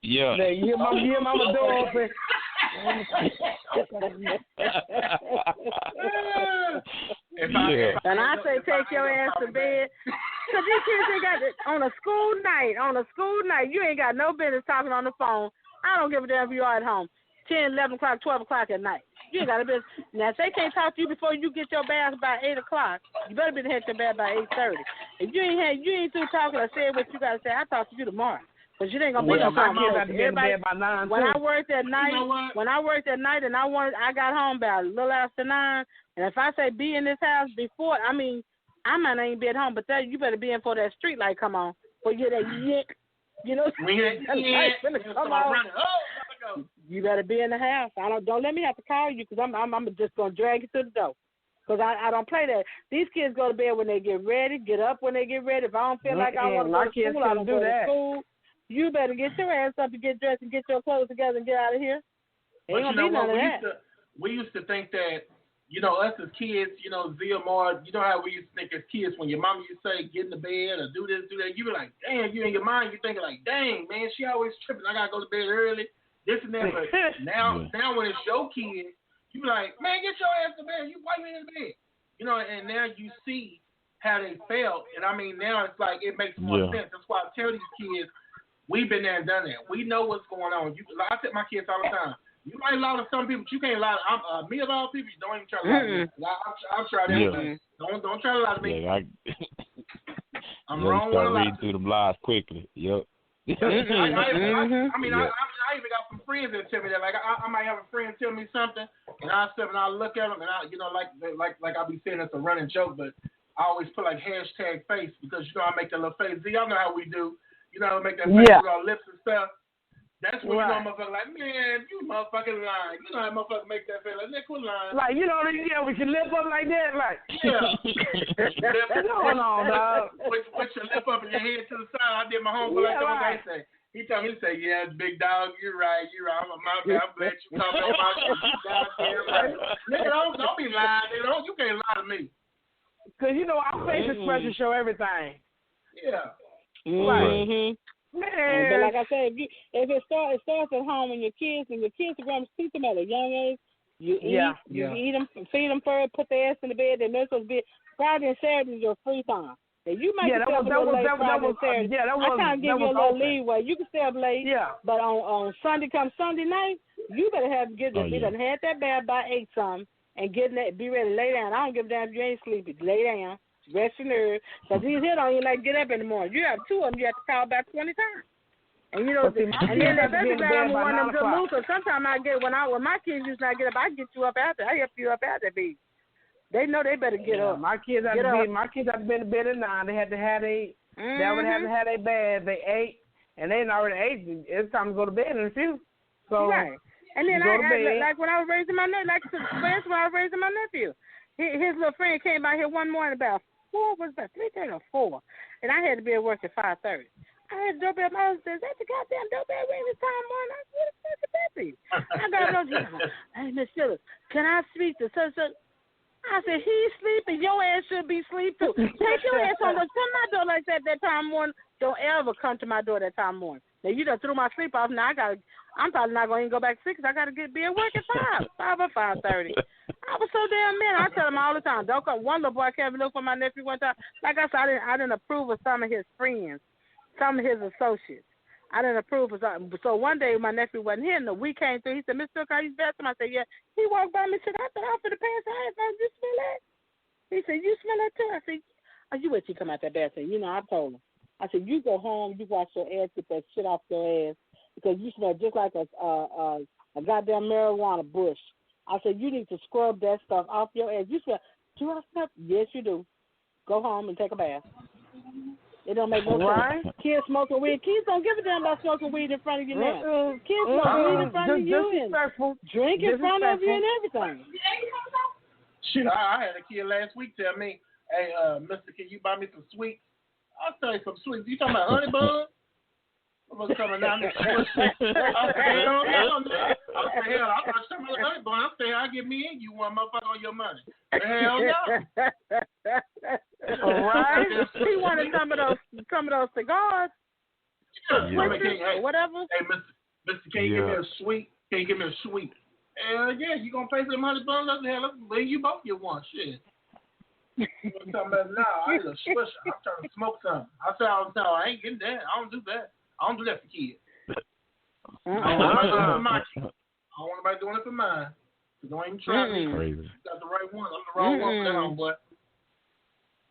E: Yeah.
G: You hear mama door open.
F: And I say take your ass to bed. Because these kids ain't got it on a school night, you ain't got no business talking on the phone. I don't give a damn if you are at home. 10, 11 o'clock, 12 o'clock at night. You ain't got a business. Now, if they can't talk to you before you get your bath by 8 o'clock, you better be head to bed by 8:30. If you ain't through talking or saying what you got to say, I'll talk to you tomorrow. Because you ain't going to be no time. When I worked at night, and I got home by a little after 9, and if I say be in this house before, I mean, I might not even be at home, but you better be in for that street light come on. For you that yick. You know, come on. You better be in the house. Don't let me have to call you because I'm just gonna drag you to the door. Because I don't play that. These kids go to bed when they get ready, get up when they get ready. If I don't feel like I want to go to school, I don't go to school. You better get your ass up and get dressed and get your clothes together and get out of here. Ain't gonna be none of that.
D: We used to think that, us as kids, Zia Moore, you know how we used to think as kids when your mama used to say get in the bed or do this, do that, you be like, damn, you in your mind, you're thinking like, dang, man, she always tripping. I gotta go to bed early, this and that. But now when it's your kids, you be like, man, get your ass to bed. You white man in the bed. And now you see how they felt. And I mean, now it's like it makes more sense. That's why I tell these kids, we've been there and done that. We know what's going on. I tell my kids all the time. You might lie to some people, but you can't lie to me of all people. You don't even try to lie to me. I'll try that. Don't try to lie to me.
E: Yeah,
D: I'm wrong.
E: Start reading through the blogs quickly. Yep.
D: I even got some friends that tell me that. Like I might have a friend tell me something, and I'll look at them, and like I'll be saying it's a running joke, but I always put like hashtag face because I make that little face. See, y'all know how we do. Make that face with our lips and stuff. That's when motherfucker like, man, you motherfucking lying. You know how motherfucker make that face like, Nick, quit lying.
G: Like, we can lip up like that, like.
D: Yeah.
G: What's going on, dog?
D: Put your lip up and your head to the side. I did my homework like that. Right. He told me to say, yeah, big dog, you're right. I'm glad you called me on my goddamn. Nigga, don't be lying. You can't lie to me.
G: Because, our face expressions show everything.
D: Yeah.
F: Mm-hmm. Man. But like I said, if it starts at home and your kids are going to teach them at a young age, you eat them, feed them first, put their ass in the bed, they're not supposed to be. Friday and Saturday is your free time. And you might stay up a little late Friday and Saturday. I kind of give you a little leeway. You can stay up late, but on Sunday night, you better have had that bath by 8 something and be ready to lay down. I don't give a damn if you ain't sleepy. Lay down. Rest your nerves. Because these here don't even like get up in the morning. You have 2 of them, you have to call back 20 times. And and then that's I'm one of them good moods. So sometimes I get when my kids used to not get up, I get you up after. I help you up after, baby. They know they better get up.
G: My kids had to be in bed at 9. They had to have they would have to have their bed. They ate, and they already ate. It's time to go to bed in a few. So
F: and then like when I was raising my nephew, his little friend came by here one morning about 3:30 or 4, and I had to be at work at 5:30. I had the doorbell. My husband says, "That's the goddamn doorbell ring this time morning." I said, "What the fuck is that be?" I got no. Hey, Miss Phillips, can I speak to such? I said, "He's sleeping. Your ass should be asleep too. Take your ass on. Come to my door like that time morning. Don't ever come to my door that time morning. Now you done threw my sleep off. Now I'm probably not going to go back to 6. I got to be at work at 5 or 5:30. I was so damn mad. I tell him all the time, don't come. One little boy came and looked for my nephew one time. Like I said, I didn't approve of some of his friends, some of his associates. I didn't approve of something. So one day my nephew wasn't here, and the week came through. He said, "Mr. Cook, are you bathroom?" I said, "Yeah." He walked by me and said, "I thought I for the pants. I said, you smell that?" He said, "You smell that too?" I said, "Oh, you wait till you come out that bathroom." I told him. I said, "You go home, you wash your ass, get that shit off your ass, because you smell just like a goddamn marijuana bush." I said, "You need to scrub that stuff off your ass. You smell." "Do I smell?" "Yes, you do. Go home and take a bath." It don't make no sense. Kids smoking weed. Kids don't give a damn about smoking weed in front of you now. Kids smoking weed in front of you and drink in front of you and everything.
D: Shit, I had a kid last week tell me, "Hey, mister, can you buy me some sweets?" I'll tell you some sweets. You talking about honey bun? I'm coming down the I said, hell, I thought somebody else, but I'm saying I give me and you one motherfucker on your money. Hell no.
G: All right.
F: He wanted some of those cigars. Or whatever.
D: Hey, Mr. Can you give me a sweet? Can you give me a sweet? Hell yeah, you gonna pay some $100? Hell, let's bring you both get one. Shit. I'm talking about now. I ain't a swisher. I'm trying to smoke something. I said I ain't getting that. I don't do that. I don't do that for kids. I don't want nobody doing it for my kids. I don't want nobody doing it for mine. So don't even try me.
E: Crazy.
D: You got the right one. I'm the wrong one for that homeboy.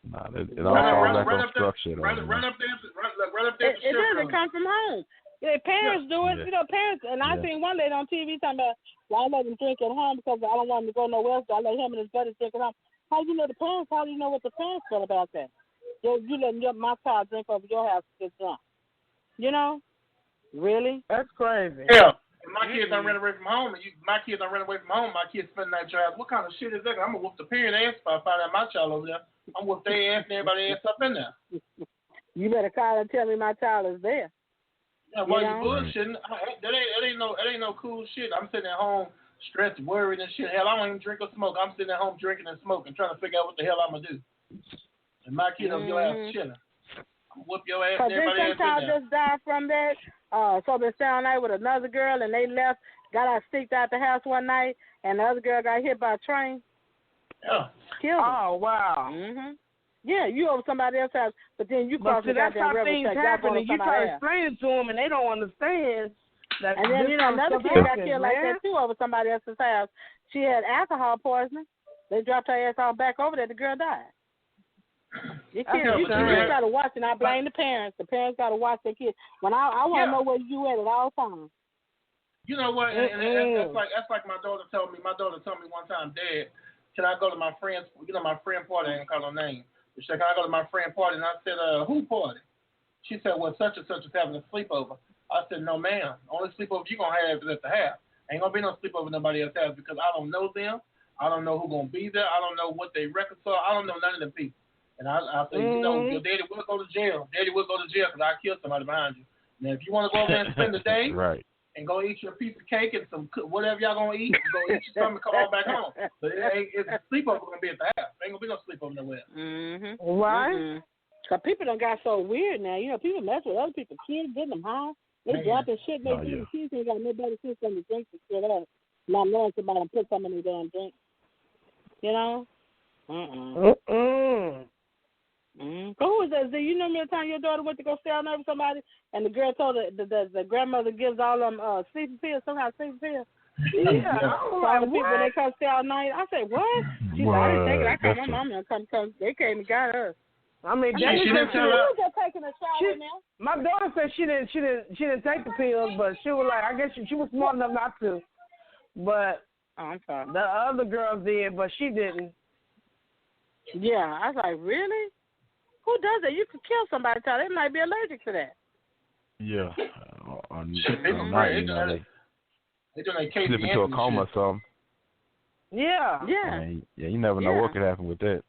E: Nah, it all falls back on structure.
D: Run up there.
F: It doesn't come from home. Yeah, parents do it. You know, parents. And I seen one lady on TV talking about, well, I let them drink at home because I don't want them to go nowhere else. So I let him and his buddies drink at home. How do you know the parents? How do you know what the parents feel about that? You letting my child drink over your house to get drunk. You know? Really?
G: That's crazy.
D: Yeah. If my kids don't run away from home, my kids spend that child. What kind of shit is that? I'm going to whoop the parent ass if I find out my child over there. I'm going to whoop their ass and everybody ass up in there.
F: You better call and tell me my child is there.
D: Yeah, well, you bullshitting. That ain't no cool shit. I'm sitting at home stressed, worried and shit. Hell, I don't even drink or smoke. I'm sitting at home drinking and smoking, trying to figure out what the hell I'm going to do. And my kid will your ass chilling. I'm whoop your ass and everybody else in there.
F: Some just died from that. So they stayed all night with another girl, and they left, got out, sneaked out the house one night, and the other girl got hit by a train.
D: Yeah.
F: Killed her.
G: Oh, wow.
F: Yeah, you over somebody else's house, but then you cross the goddamn river and
G: happen, and you try to explain it to them, and they don't understand. That
F: and then, another kid got killed like that, too, over somebody else's house. She had alcohol poisoning. They dropped her ass all back over there. The girl died. You got to watch, and I blame the parents. The parents got to watch their kids. When I want to know where you at all times.
D: You know what? And that's like my daughter told me. My daughter told me one time, Dad, can I go to my friend's, my friend party? I ain't gonna call her name. She said, can I go to my friend party? And I said, who party? She said, well, such and such is having a sleepover. I said, no, ma'am. Only sleepover you're going to have is at the house. Ain't going to be no sleepover at nobody else's house because I don't know them. I don't know who's going to be there. I don't know what they reconcile. I don't know none of them people. And I said, your daddy will go to jail. Daddy will go to jail because I killed somebody behind you. Now, if you want to go over there and spend the day and go eat your piece of cake and some whatever y'all going to eat, go eat your something and come on back home. But it's a sleepover going to be at the house. Ain't going to be no sleepover nowhere.
G: Right?
F: Because people done got so weird now. You know, people mess with other people. Kids getting them high. They dropping shit. They do. Kids ain't got no better system to drink to shit up. Not knowing somebody and put something in their damn drink. You know? So who was that? Do you know me the time your daughter went to go stay out there with somebody and the girl told her the grandmother gives all them sleeping pills, somehow sleeping pills? Yeah. All the people when they come stay all night. I said, what? She said, I didn't take it. I called my mom and come. They came and got her.
G: I mean,
F: she was just taking a shower now.
G: My daughter said she didn't take the pills, but she was like, I guess she was smart enough not to. But
F: I'm sorry.
G: The other girls did, but she didn't.
F: Yeah, I was like, really? Who does that? You could kill somebody, child. They might be allergic to that.
E: Yeah.
D: They slip
E: into a coma or something.
G: Yeah.
E: You never know what could happen with that.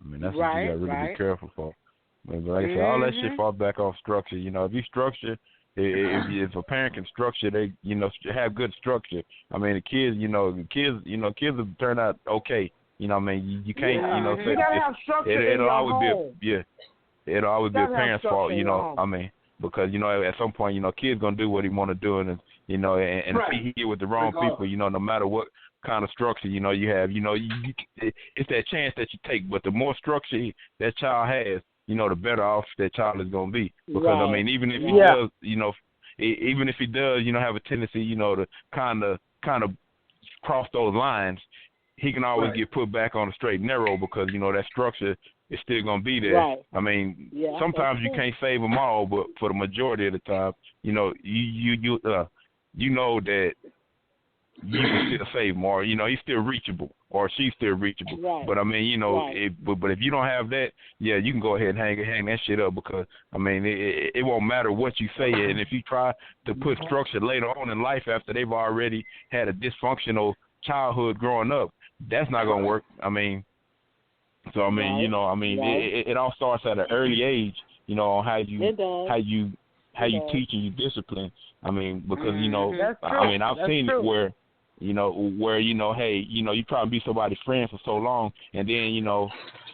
E: I mean, that's what you got to really be careful for. But like I said, all that shit falls back off structure. You know, if you structure, if a parent can structure, they, have good structure. I mean, the kids will turn out okay. You know what I mean? You can't,
G: you gotta have structure
E: it'll always it'll always be a parent's fault,
G: I
E: mean, because, at some point, kid's going to do what he want to do, and if he here with the wrong people, no matter what kind of structure, you have, it's that chance that you take, but the more structure that child has, the better off that child is going to be, because, I mean, even if he does, even if he does, have a tendency, to kind of cross those lines, he can always get put back on the straight and narrow because, that structure is still going to be there.
F: Right.
E: I mean, sometimes you can't save them all, but for the majority of the time, you know that you can still save them, or, he's still reachable or she's still reachable.
F: Right.
E: But, I mean, but if you don't have that, you can go ahead and hang that shit up because, I mean, it won't matter what you say. And if you try to put structure later on in life after they've already had a dysfunctional childhood growing up, that's not going to work. I mean, so, I mean, it all starts at an early age, on how you teach and you discipline. I mean, because, I mean, I've seen it where, You know, where, you know, hey, you know, you try to be somebody's friend for so long, and then, you know,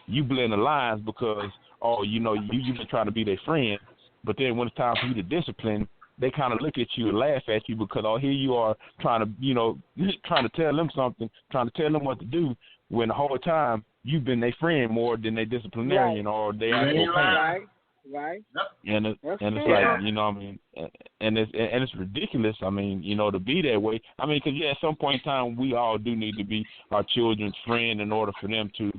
E: you blend the lines because, oh, you know, you've been trying to be their friend, but then when it's time for you to discipline, they kind of look at you and laugh at you because, oh, here you are trying to, you know, trying to tell them something, trying to tell them what to do, when the whole time you've been their friend more than their disciplinarian or their actual parent.
G: Right.
E: And it's like, you know what I mean, and it's ridiculous, I mean, you know, to be that way. I mean, because, yeah, at some point in time, we all do need to be our children's friend in order for them to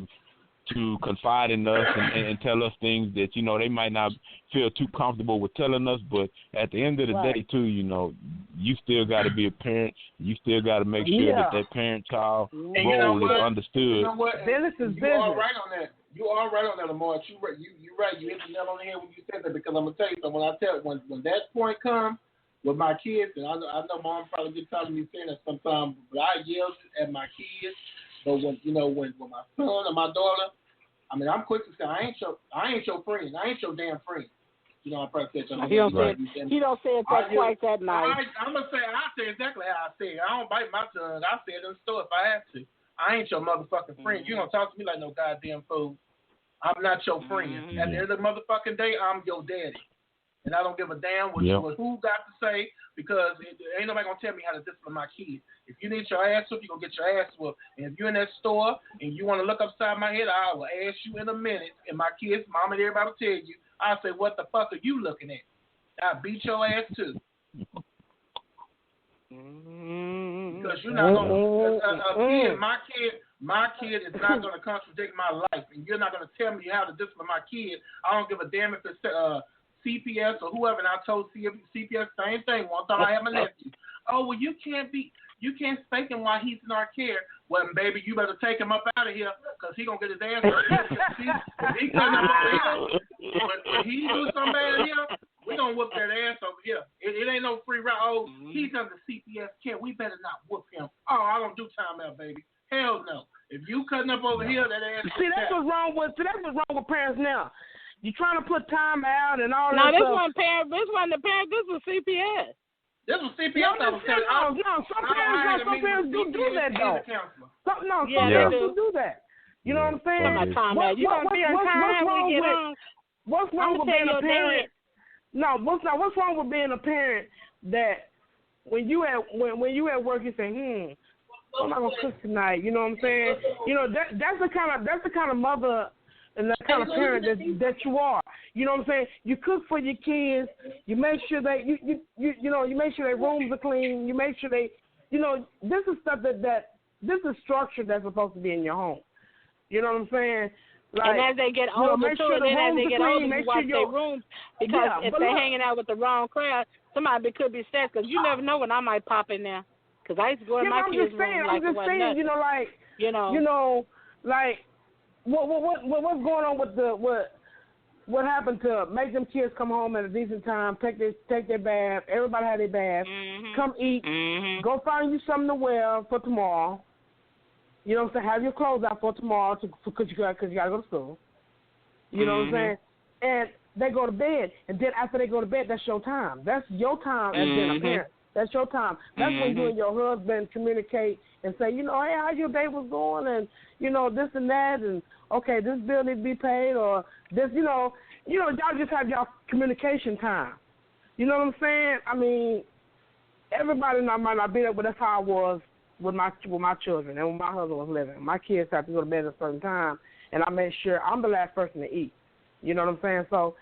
E: confide in us and tell us things that, you know, they might not feel too comfortable with telling us, but at the end of the day, too, you know, you still got to be a parent. You still got to make sure that parent-child role is understood.
D: You know what?
G: Business is business.
D: You are right on that. You are right on that, Lamar. You're right. You hit the nail on the head when you said that, because I'm gonna tell you something. When that point comes with my kids, and I know Mom probably gets tired of me saying that sometimes, but I yell at my kids. But when my son or my daughter, I mean, I'm quick to say I ain't your friend. I ain't your damn friend. You know, I probably said something.
F: He don't say it quite that nice.
D: I'm gonna say I say exactly how I say it. I don't bite my tongue. I say it in the store if I have to. I ain't your motherfucking friend. You don't talk to me like no goddamn fool. I'm not your friend. At the end of the motherfucking day, I'm your daddy. And I don't give a damn what who got to say, because ain't nobody going to tell me how to discipline my kids. If you need your ass whooped, you're going to get your ass whooped. And if you're in that store and you want to look upside my head, I will ask you in a minute. And my kids, mom and everybody will tell you, I'll say, what the fuck are you looking at? I'll beat your ass too. Because you're not going to, my kid is not going to contradict my life, and you're not going to tell me how to discipline my kid. I don't give a damn if it's CPS or whoever. And I told CPS the same thing one time I had my nephew. Oh, well, you can't spank him while he's in our care. Well, baby, you better take him up out of here, because he's going to get his ass whooped. If he comes up over here, when he do something bad here, we're going to whoop that ass over here. It ain't no free ride. Oh, he's under CPS care. We better not whoop him. Oh, I don't do time out, baby. Hell no. If you cutting up over here, that ass.
G: See, that's what's wrong with parents now. You trying to put time out and all that
F: stuff. No, this wasn't the parent. This was CPS.
D: This was CPS.
G: No, some parents do that though. Some parents do that. You know what I'm saying?
F: You gonna be on time when you get home.
G: What's wrong with being a parent? No, what's wrong with being a parent that when you at work you say, I'm not gonna cook tonight. You know what I'm saying? You know that's the kind of mother and that kind of parent that you are. You know what I'm saying? You cook for your kids. You make sure that you make sure their rooms are clean. You make sure they, this is stuff that this is structure that's supposed to be in your home. You know what I'm saying? Like,
F: and as they get older,
G: make sure
F: you watch their rooms, because if they're hanging out with the wrong crowd, somebody could be stressed, because you never know when I might pop in there. Because I used to go in my kids' room like it wasn't nothing.
G: Like what's going on with what happened to make them kids come home at a decent time, take their bath, everybody had their bath, come eat, go find you something to wear for tomorrow. You know what I'm saying? Have your clothes out for tomorrow because you got to go to school. You know what I'm saying? And they go to bed, and then after they go to bed, that's your time. That's your time as being a parent. That's your time. That's when you and your husband communicate and say, hey, how your day was going, and, this and that, and, okay, this bill needs to be paid, or this, y'all just have y'all communication time. You know what I'm saying? I mean, everybody might not be there, but that's how I was with my children and when my husband was living. My kids have to go to bed at a certain time, and I made sure I'm the last person to eat. You know what I'm saying? So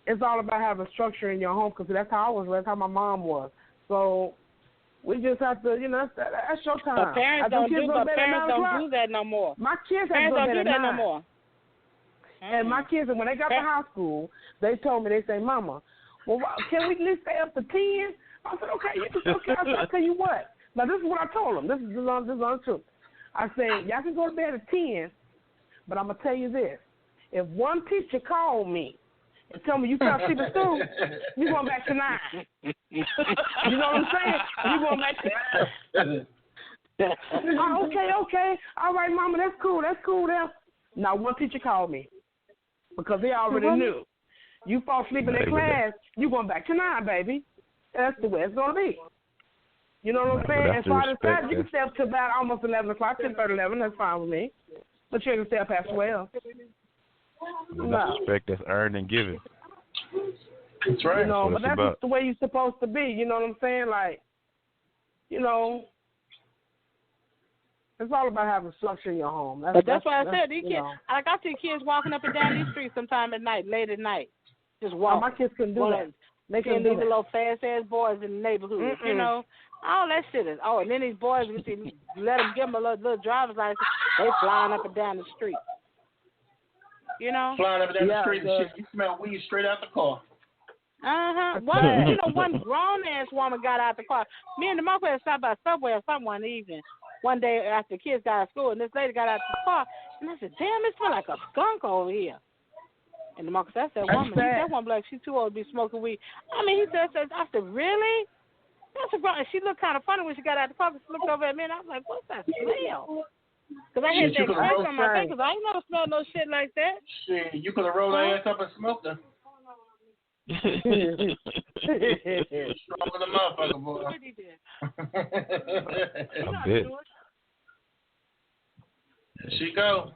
G: it's all about having structure in your home, because that's how I was. That's how my mom was. So we just have to, that's your time.
F: But parents don't do that no more.
G: My kids have to go to bed at 9. No more. And my kids, when they got to high school, they told me, they say, Mama, well, can we at least stay up to 10? I said, okay. I said, I'll tell you what. Now, this is what I told them. This is on the truth. I said, y'all can go to bed at 10, but I'm going to tell you this. If one teacher called me and tell me you fell asleep at school, you going back to 9. You know what I'm saying? You going back to 9. Okay. All right, Mama, that's cool there. Now, one teacher called me because they already knew. You fall asleep in their class, you going back to 9, baby. That's the way it's going to be. You know what I'm saying?
E: That's
G: And
E: the
G: so I decided
E: respect,
G: you can stay up to about almost 11 o'clock, 10:30, 11. That's fine with me. But you can stay up past 12.
E: Well, that's respect that's earned and given.
D: That's right.
G: You know,
E: That's
G: but
E: what
G: that's
E: it's
G: just the way you're supposed to be. You know what I'm saying? Like, you know, it's all about having structure in your home.
F: That's why I said these kids. Like I see kids walking up and down these streets sometime at night, late at night, just walking.
G: My kids couldn't do that. They couldn't do
F: these little fast ass boys in the neighborhood. You know, all that shit is. Oh, and then these boys, we see, let them give them a little driver's license. They flying up and down the street. You know,
D: flying up and down the street and shit. You smell weed straight out the car.
F: One grown ass woman got out the car. Me and the mother had stopped by Subway or something one evening. One day after the kids got out of school, and this lady got out the car, and I said, "Damn, it smells like a skunk over here." And the mother said, "That woman, that woman, like she's too old to be smoking weed." I mean, he said, "I said, really?" That's a problem. She looked kind of funny when she got out the car. She looked over at me, and I was like, "What's that smell?" Because I had that curse on my face, because I ain't never smelled no shit like that.
D: Shit, you could have rolled her ass up and smoked her. Strong than a motherfucker, boy.
E: I bet.
D: There she go.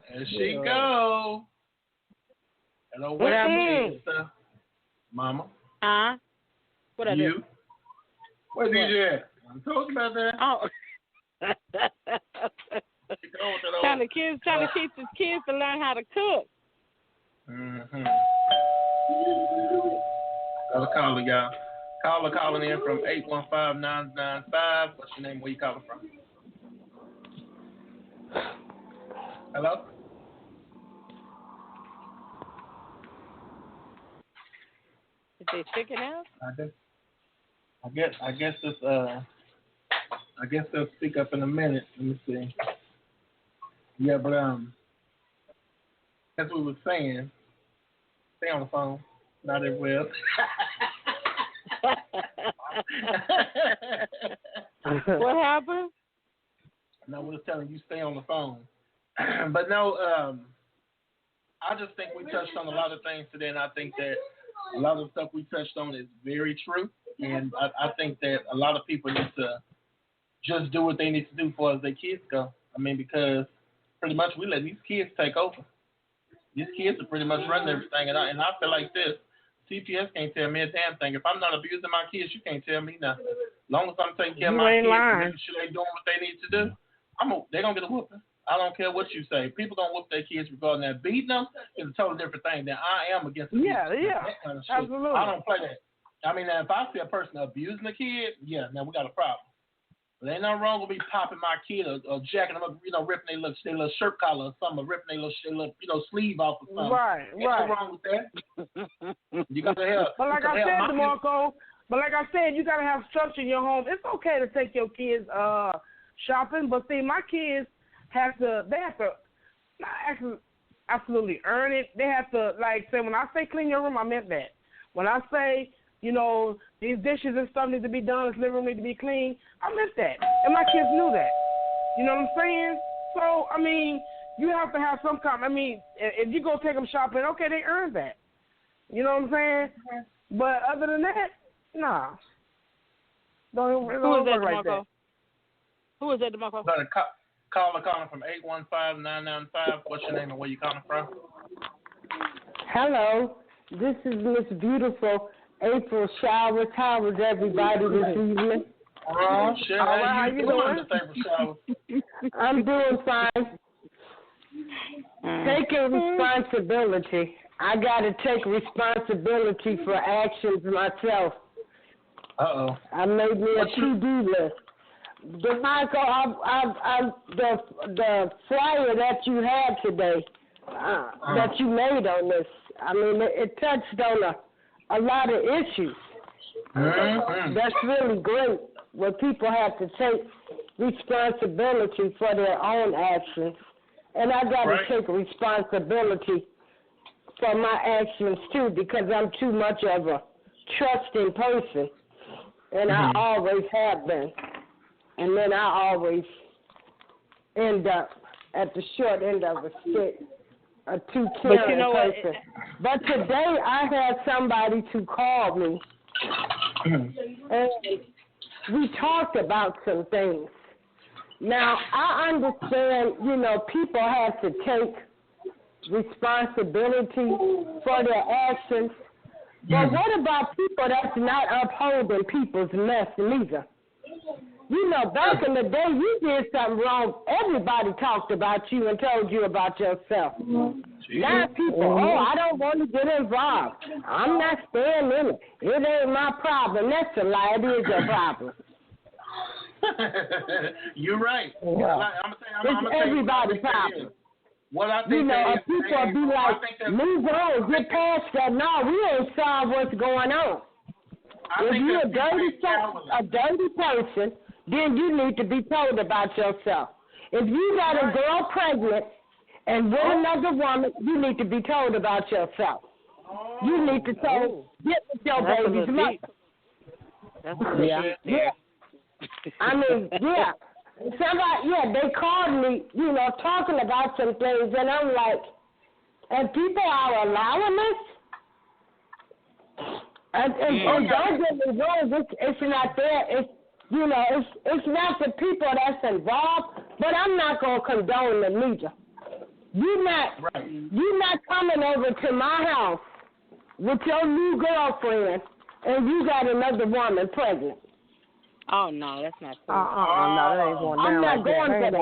D: Hello, what happened to you, Mama?
F: What I do?
D: Where's DJ at? I told you about that.
F: Oh. trying to teach his kids to learn how to cook.
D: Mm-hmm. Got a caller, y'all. Caller calling in from 815-995. What's your name? Where you calling from? Hello?
F: Is they sticking out?
D: I guess they'll speak up in a minute. Let me see. Yeah, but as we were saying, stay on the phone. Not as well.
F: What happened?
D: No, I was telling you stay on the phone. But no, I just think we touched on a lot of things today, and I think that a lot of the stuff we touched on is very true. And I think that a lot of people need to just do what they need to do for as their kids go. I mean, because pretty much we let these kids take over. These kids are pretty much running everything. And I feel like this. CPS can't tell me a damn thing. If I'm not abusing my kids, you can't tell me nothing. As long as I'm taking care of my kids and making sure they're doing what they need to do, they're going to get a whooping. I don't care what you say. People going to whoop their kids regarding that. Beating them is a totally different thing than I am against the
G: Yeah,
D: that kind of shit.
G: Absolutely.
D: I don't play that. I mean, if I see a person abusing a kid, yeah, now we got a problem. But ain't nothing wrong with me popping my kid or jacking them up, ripping their little shirt collar or something, or ripping their little sleeve off or something.
G: Right.
D: Ain't nothing wrong with that. You got to help.
G: But like I said, DeMarco, you got to have structure in your home. It's okay to take your kids shopping, but see, my kids they have to absolutely earn it. They have to, like, say, when I say clean your room, I meant that. When I say, these dishes and stuff need to be done, this living room need to be clean, I meant that. And my kids knew that. You know what I'm saying? So, I mean, you have to have some kind. I mean, if you go take them shopping, okay, they earned that. You know what I'm saying? But other than that, nah. Don't work like that.
F: Who is that, DeMarco?
D: Caller calling from 815-995. What's your name and where you calling from?
H: Hello. This is Miss Beautiful April Showers. How is everybody this evening?
D: Oh, shit. How you doing, Miss April Showers?
H: I'm doing fine. Taking responsibility. I got to take responsibility for actions myself.
D: Uh-oh.
H: I made me a to-do list. DeMarco, the flyer that you had today, that you made on this, I mean, it touched on a lot of issues.
D: Mm-hmm.
H: That's really great when people have to take responsibility for their own actions. And I got to take responsibility for my actions, too, because I'm too much of a trusting person. And I always have been. And then I always end up at the short end of a stick, a too caring person. But today I had somebody to call me, and we talked about some things. Now, I understand, people have to take responsibility for their actions. But what about people that's not upholding people's mess neither? Back in the day, you did something wrong. Everybody talked about you and told you about yourself. Now people, I don't want to get involved. I'm not staying in it. It ain't my problem. That's a lie. It is your problem.
D: You're right.
H: Yeah. It's everybody's problem.
D: What I think
H: people be like, move on, get past that. No, we ain't saw what's going on. If you're a dirty person, then you need to be told about yourself. If you got a girl pregnant and with another woman, you need to be told about yourself. You need to get with your baby's mother. Yeah. I mean, yeah. Somebody, they called me, talking about some things, and I'm like, and people are allowing this? And don't get me wrong, it's not there. It's not the people that's involved, but I'm not going to condone them either. You're not coming over to my house with your new girlfriend, and you got another woman pregnant.
F: Oh, no, that's not true.
G: No, that ain't going down.
H: I'm not going to that.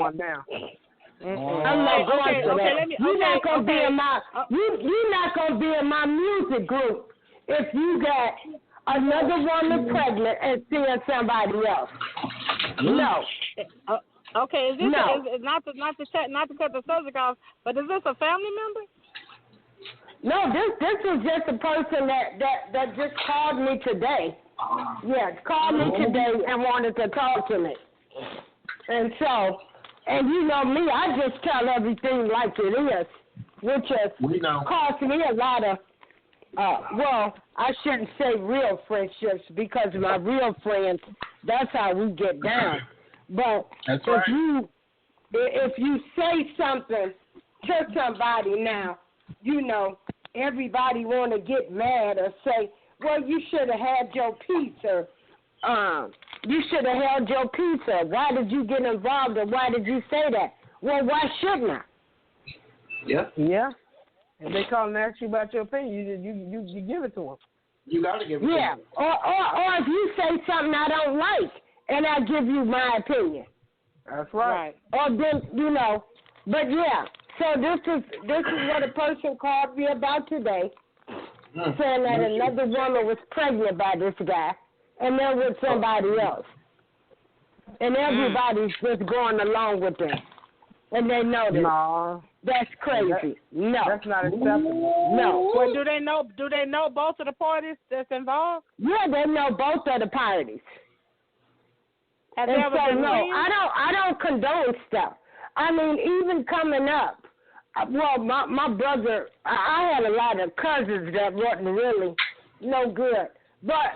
H: I'm not going to that. You're not going to be in my. You're not going to be in my music group if you got another woman pregnant and seeing somebody else. No.
F: Okay, is this not to cut the subject off, but is this a family member?
H: No, this is just a person that just called me today. Yes, called me today and wanted to talk to me. And so, and you know me, I just tell everything like it is, which has cost me a lot of, I shouldn't say real friendships because my real friends, that's how we get down. But if you say something to somebody now, everybody want to get mad or say, well, you should have had your peace, or you should have held your peace, or why did you get involved, or why did you say that? Well, why shouldn't I?
G: Yeah. If they call and ask you about your opinion, you give it to them.
D: You got to give it to them.
H: Yeah, or if you say something I don't like, and I give you my opinion.
G: That's right.
H: Or then, but yeah. So this is what a person called me about today. Saying that another woman was pregnant by this guy, and they're with somebody else. And everybody's just going along with them. And they know this.
G: No.
H: That's crazy. No.
G: That's not acceptable.
H: No.
F: Well, do they know both of the parties that's involved?
H: Yeah, they know both of the parties.
F: Have
H: and
F: they ever
H: so,
F: been
H: no,
F: friends?
H: I don't condone stuff. I mean, even coming up, well, my brother, I had a lot of cousins that wasn't really no good. But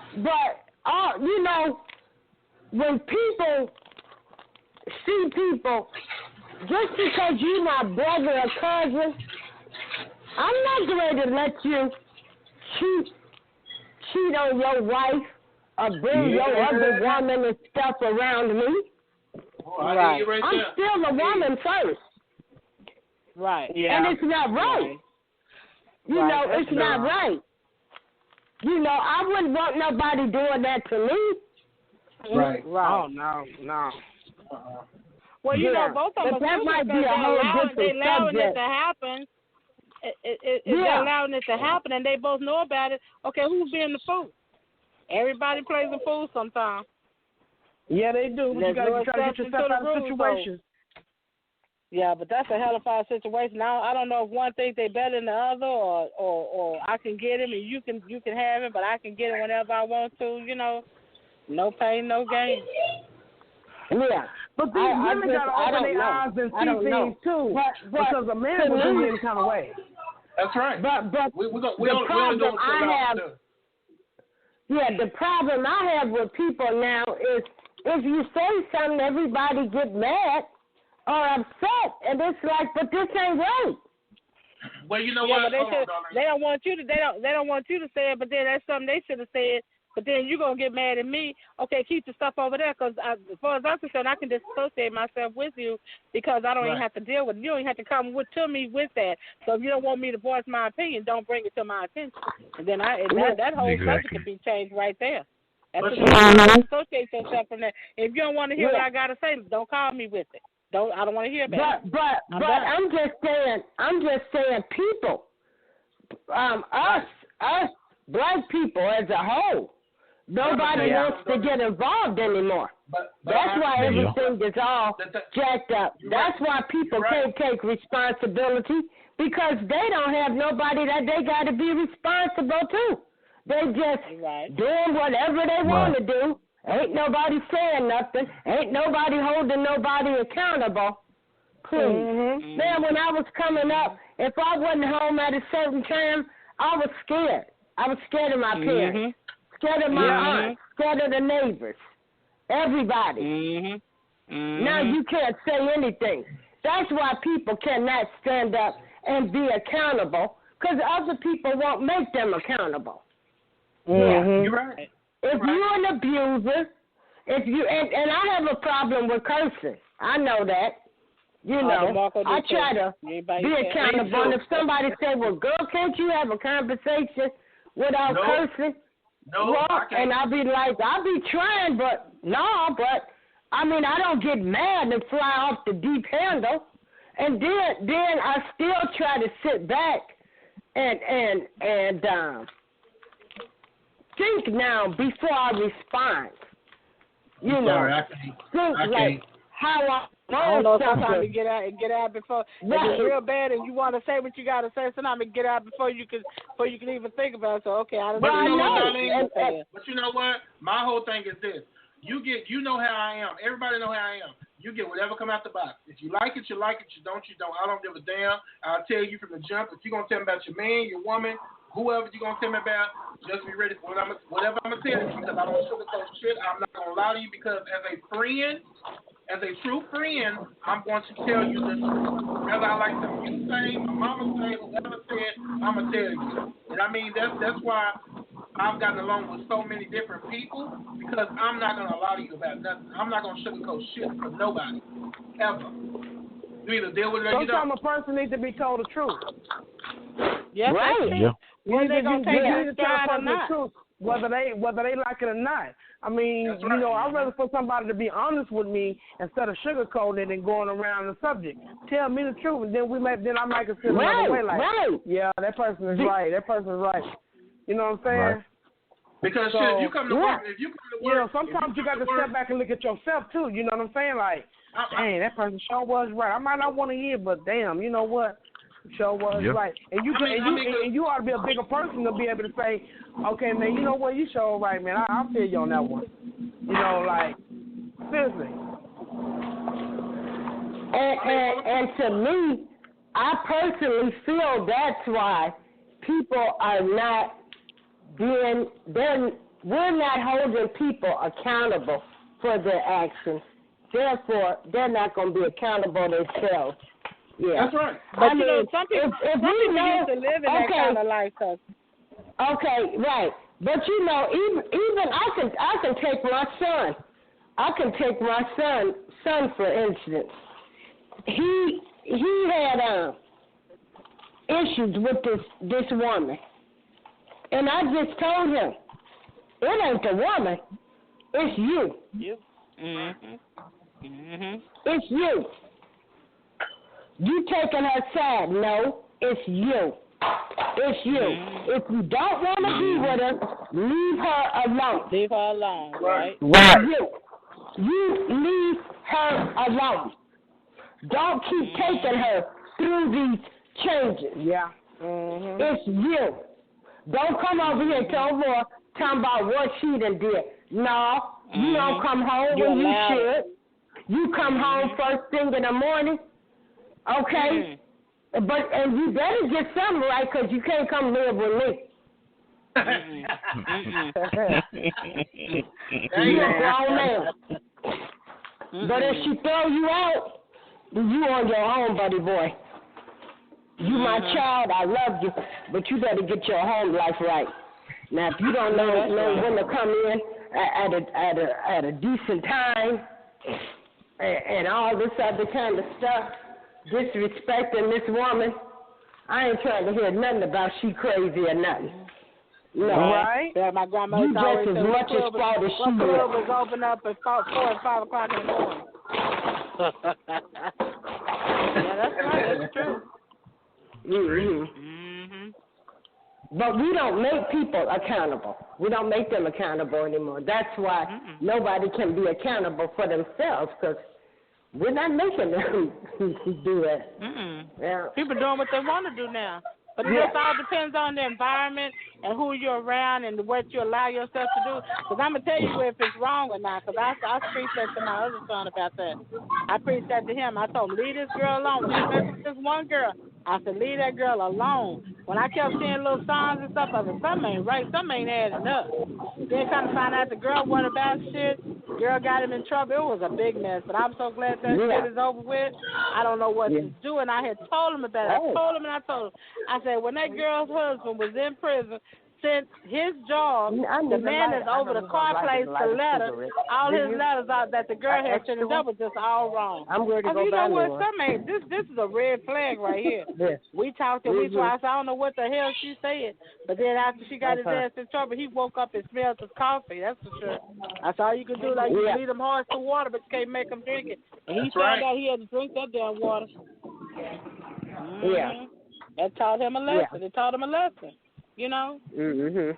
H: when people see people, just because you're my brother or cousin, I'm not going to let you cheat on your wife or bring your other woman and stuff around me.
D: Right.
H: I'm still a woman first.
F: Right.
H: Yeah. And it's not right. It's not right. I wouldn't want nobody doing that to me.
D: Right.
G: Oh, no.
F: Well, both of them
H: that might be a whole different
F: allowing
H: subject.
F: it to happen. They're allowing it to happen, and they both know about it. Okay, who's being the fool? Everybody plays the fool sometimes.
G: Yeah, they do. But you got to try to get yourself out of situations.
F: Yeah, but that's a hell of a situation. Now I don't know if one thinks they better than the other, or I can get him and you can have him, but I can get him whenever I want to. No pain, no gain.
H: Yeah,
G: but these women got to open their eyes and see things too, because a man will do any kind of way.
D: That's right.
H: But the problem I have, the problem I have with people now is if you say something, everybody get mad or upset, and it's like, but this ain't right.
D: Well, you know what?
F: They don't want you to. They don't want you to say it, but then that's something they should have said but then you're going to get mad at me. Okay, keep the stuff over there because as far as I'm concerned, I can disassociate myself with you because I don't even have to deal with it. You don't even have to come to me with that. So if you don't want me to voice my opinion, don't bring it to my attention. And then that whole subject can be changed right there. That's what you disassociate yourself from that. If you don't want to hear what I got to say, don't call me with it. I don't want to hear about it.
H: But I'm just saying, people, us black people as a whole, nobody wants to get involved anymore. That's why everything is all jacked up. That's why people can't take responsibility because they don't have nobody that they got to be responsible to. They just doing whatever they want to do. Ain't nobody saying nothing. Ain't nobody holding nobody accountable. Please. Man, when I was coming up, if I wasn't home at a certain time, I was scared. I was scared of my parents, scared of my aunt, scared of the neighbors, everybody. Now you can't say anything. That's why people cannot stand up and be accountable because other people won't make them accountable.
D: You're right.
H: If you're an abuser, and I have a problem with cursing. I know that. You know, I try to be accountable. And if somebody say, well, girl, can't you have a conversation without cursing?
D: No,
H: and I'll be trying, but I mean, I don't get mad and fly off the deep handle. And then I still try to sit back and think now before I respond. You know, like how I
F: don't know, sometimes you get out before if it's real bad and you want to say what you got to say. Sometimes you get out before you can even think about it. So okay, I don't know.
D: But you know what? My whole thing is this: you know how I am. Everybody know how I am. You get whatever come out the box. If you like it, you like it. You don't, you don't. I don't give a damn. I'll tell you from the jump. If you're gonna tell me about your man, your woman, whoever you're gonna tell me about, just be ready for whatever I'm gonna tell you because I don't sugarcoat shit. I'm not gonna lie to you because as a friend. As a true friend, I'm going to tell you the truth. Whether I like something you say, my mama say, whoever said, I'm going to tell you. And I mean, that's why I've gotten along with so many different people because I'm not going to lie to you about nothing. I'm not going to sugarcoat shit for nobody, ever. You either deal with it or you don't.
G: Sometimes a person needs to be told the truth.
F: Yes,
H: right.
F: When they're going to take it or not.
G: Truth, whether they like it or not. I mean, you know, I'd rather for somebody to be honest with me instead of sugarcoating it and going around the subject. Tell me the truth, and then I might consider another way. Like, yeah, that person is right. That person is right. You know what I'm saying?
D: Right. Because shit, if you come to work,
G: you know, sometimes you got to step back and look at yourself too. You know what I'm saying? Like, dang, that person sure was right. I might not want to hear, but damn, you know what? Sure was right. And you ought to be a bigger person to be able to say, okay, man, you know what? You sure right, man. I'll feel you on that one. You know, like, seriously.
H: And to me, I personally feel that's why people are not we're not holding people accountable for their actions. Therefore, they're not going to be accountable themselves. Yeah.
D: That's right.
F: But you know, some people used to live in that kind of life.
H: Okay, right. But you know, even I can take my son. I can take my son for instance. He had issues with this woman, and I just told him, it ain't the woman, it's you. It's you. You taking her side? No, it's you. It's you. If you don't want to be with her, leave her alone.
F: Leave her alone, right?
H: You leave her alone. Don't keep taking her through these changes.
G: Yeah.
H: It's you. Don't come over here and tell her talking about what she done did. No, you don't come home when you should. You come home first thing in the morning. Okay, and you better get something right because you can't come live with me. You're a grown man. But if she throw you out, you on your own, buddy boy. You my child, I love you, but you better get your home life right. Now, if you don't know when to come in at a decent time and all this other kind of stuff, disrespecting this woman, I ain't trying to hear nothing about she crazy or nothing. No.
G: Right?
F: Yeah, my grandmother
H: you
F: always
H: just
F: said
H: as much as fault as she
F: club
H: is.
F: was open up at 4 and 5 o'clock in the morning. Yeah, that's right. That's true.
H: But we don't make people accountable. We don't make them accountable anymore. That's why nobody can be accountable for themselves, because we're not making them do that. Yeah.
F: People doing what they want to do now. But it just all depends on the environment and who you're around and what you allow yourself to do. Because I'm going to tell you if it's wrong or not, because I preached that to my other son about that. I preached that to him. I told him, leave this girl alone. Leave her with this one girl. I said, leave that girl alone. When I kept seeing little signs and stuff, I said, something ain't right. Something ain't adding up. Then kind of find out the girl wasn't about shit. Girl got him in trouble. It was a big mess. But I'm so glad that shit is over with. I don't know what to do. And I had told him about it. I told him and I told him. I said, when that girl's husband was in prison, sent his job, the man that's over the car place to letter, all his letters out that the girl had sent, that was just all wrong.
H: I'm going to go
F: you
H: buy
F: know what?
H: one.
F: This is a red flag right here. We talked and we twice. I don't know what the hell she said, but then after she got his ass in trouble, he woke up and smelled his coffee. That's for sure. That's all you can do. Like you can lead them horse to water, but you can't make them drink it. And he found out he had to drink that damn water.
H: Yeah.
F: That taught him a lesson. It taught him a lesson. You know? Because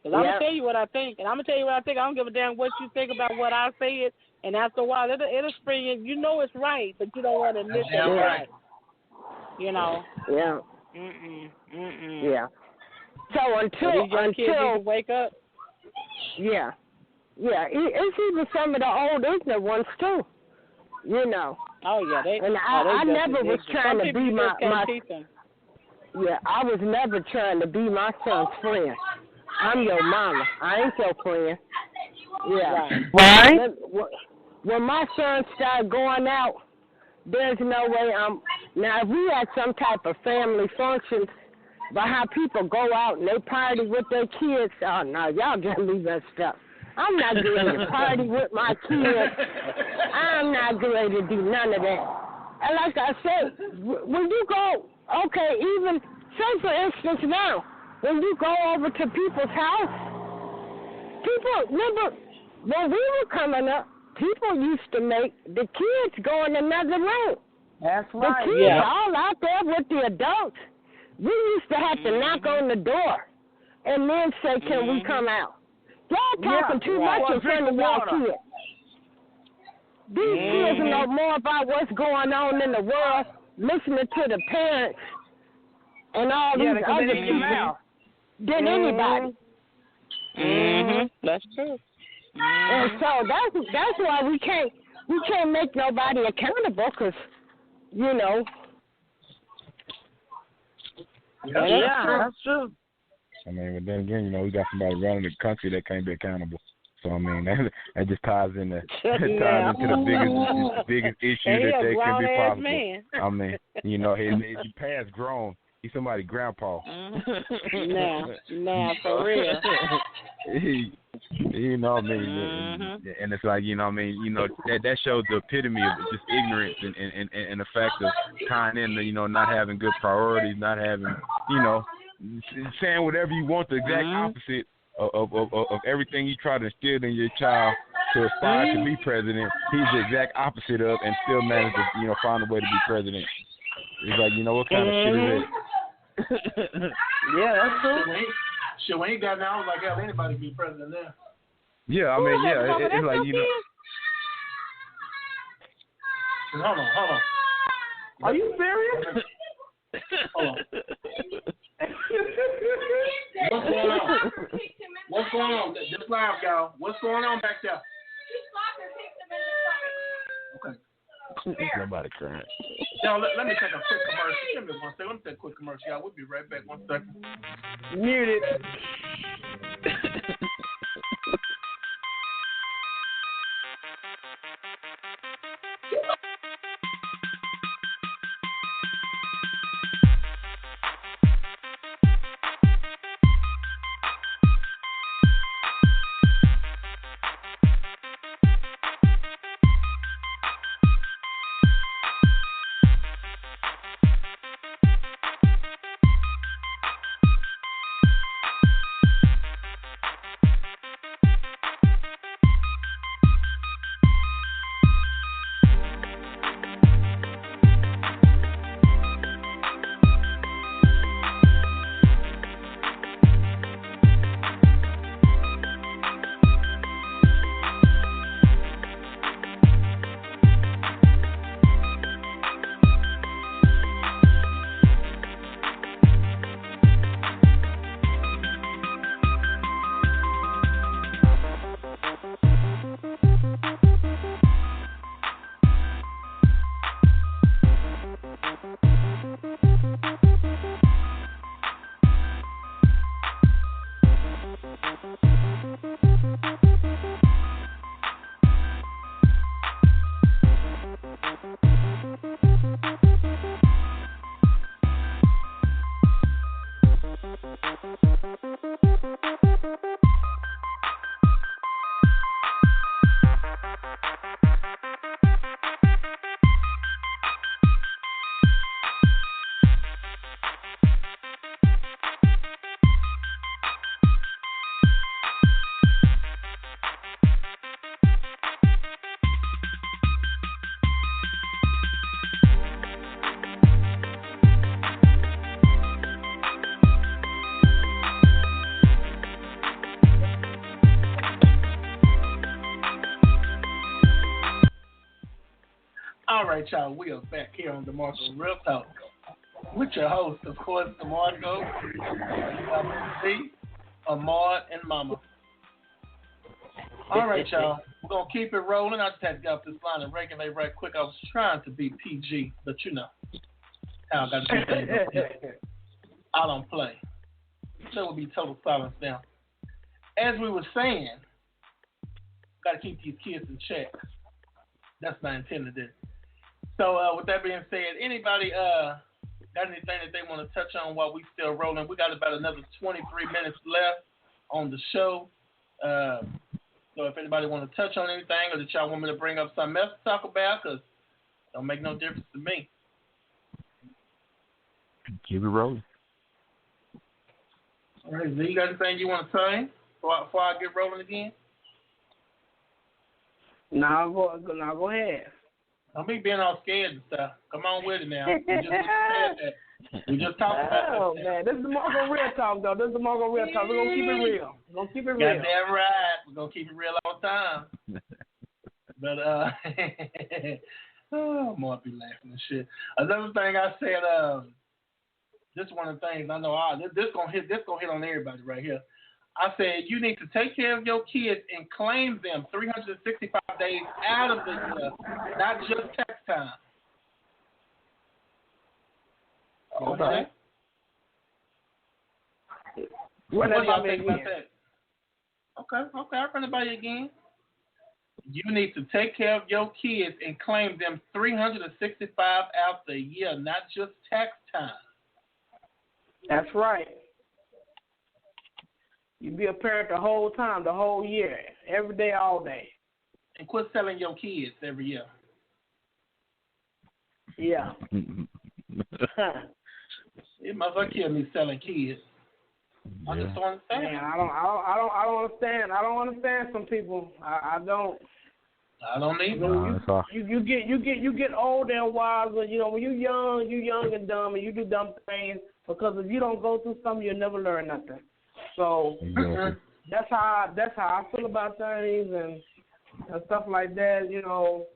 F: I'm going to tell you what I think. And I'm going to tell you what I think. I don't give a damn what you think about what I say it. And after a while, it'll spring in. You know it's right, but you don't want to admit that it's right. You know?
H: Yeah. Yeah. So until
F: kids need to wake up.
H: Yeah. Yeah. It's even some of the old ignorant ones, too. You know?
F: Oh, yeah.
H: I never was trying to be my
F: Yeah,
H: I was never trying to be my son's friend. I'm your mama. I ain't your friend. Yeah.
G: Right?
H: When my son started going out, there's no way now, if we had some type of family functions, but how people go out and they party with their kids, oh, no, y'all gotta leave that stuff. I'm not going to party with my kids. I'm not going to do none of that. And like I said, when you go, okay, even, say for instance now, when you go over to people's house, people, remember, when we were coming up, people used to make the kids go in another room.
G: That's right.
H: The kids all out there with the adults. We used to have to knock on the door and then say, can we come out? Y'all talking too much in front of y'all kids. These kids know more about what's going on in the world, listening to the parents and all these other people than anybody.
F: That's true.
H: And so that's why we can't make nobody accountable, because you know.
G: That's true.
E: I mean, but then again, you know, we got somebody running the country that can't be accountable. So I mean, that just ties into the biggest issue that they can be possible.
F: Man.
E: I mean, you know, he's past grown. He's somebody's grandpa.
F: Nah, for real.
E: You know what I mean? And it's like, you know what I mean, you know, that shows the epitome of just ignorance and the fact of tying in the, you know, not having good priorities, not having, you know, saying whatever you want, the exact opposite of everything you try to instill in your child to aspire to be president. He's the exact opposite of, and still managed to, you know, find a way to be president. It's like, you know, what kind of shit is it?
G: Yeah, that's true.
D: Shit, when he got down, I was like, hell, anybody be president there.
E: Yeah, I mean, it's like, you know.
D: Hold on.
G: Are you serious?
D: Hold on. What's going on? Just live, y'all. What's going on back there? Okay.
E: Nobody crying.
D: Y'all, let me take a quick commercial. Give me 1 second. Let me take a quick commercial, y'all. We'll be right back. 1 second.
G: Muted.
D: All right, y'all. We are back here on DeMarco Real Talk with your host, of course, DeMarco, MC, Ahmad, and Mama. All right, y'all. We're going to keep it rolling. I just had to get off this line and regulate right quick. I was trying to be PG, but you know how I got to do things. I don't play. So it will be total silence now. As we were saying, got to keep these kids in check. That's my intended. So with that being said, anybody got anything that they want to touch on while we still rolling? We got about another 23 minutes left on the show. So if anybody want to touch on anything or that y'all want me to bring up something else to talk about, because it don't make no difference to me.
E: Keep it rolling.
D: All right, Z, you got anything you want to say before I get rolling again?
G: No, go ahead.
D: Don't be being all scared and stuff. Come on with it now. We just said that. We just talked about that.
G: Oh, man. This is DeMarco Real Talk, though. This is DeMarco Real Talk. We're going to keep it real. We're going to keep it real.
D: Goddamn right. We're going to keep it real all the time. But, oh, more be laughing and shit. Another thing I said, this is one of the things I know, this going to hit on everybody right here. I said, you need to take care of your kids and claim them 365 days out of the year, not just tax time.
G: Okay.
D: What do y'all think about that? Okay, I'll run it by you again. You need to take care of your kids and claim them 365 out the year, not just tax time.
G: That's right. You be a parent the whole time, the whole year, every day, all day.
D: And quit selling your kids every year.
G: Yeah.
D: It must have killed me selling kids. I just don't understand.
G: Man, I don't understand. I don't understand some people. I don't.
D: I don't either.
G: You get old and wise, and you know when you're young and dumb, and you do dumb things because if you don't go through something, you'll never learn nothing. So that's how I feel about things and stuff like that. You know,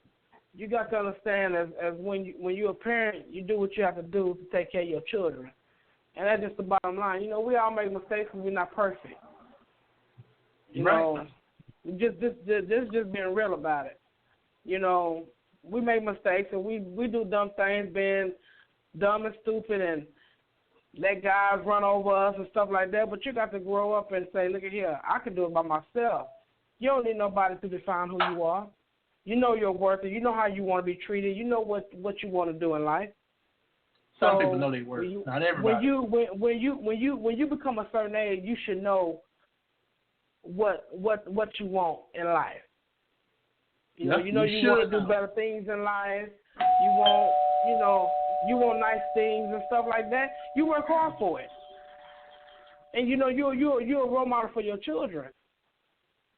G: you got to understand as when you're a parent, you do what you have to do to take care of your children, and that's just the bottom line. You know, we all make mistakes and we're not perfect. You know, just being real about it. You know, we make mistakes and we do dumb things, being dumb and stupid and let guys run over us and stuff like that, but you got to grow up and say, look at here, I can do it by myself. You don't need nobody to define who you are. You know your worth, and you know how you want to be treated. You know what you want to do in life.
D: Some people know their worth, not everybody.
G: When you become a certain age, you should know what you want in life. You know, you want to do better things in life. You want nice things and stuff like that. You work hard for it, and you know you're a role model for your children.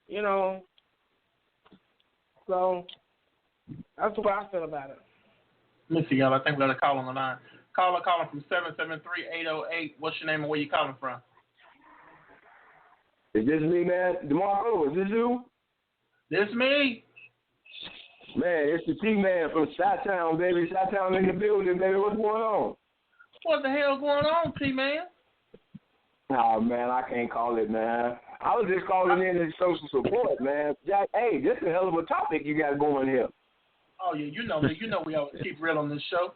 G: You know, so that's the way I feel about it.
D: Let me see, y'all. I think we got a call on the line. Caller calling from 773-808. What's your name and where you calling from?
I: Is this me, man? DeMarco, is this you?
D: This me.
I: Man, it's the T-Man from Chi-Town, baby. Chi-Town in the building, baby. What's going on?
D: What the hell going on, T-Man?
I: Oh, man, I can't call it, man. I was just calling in as social support, man. Jack, hey, this is a hell of a topic you got going here.
D: Oh, yeah, you know we always keep real on this show.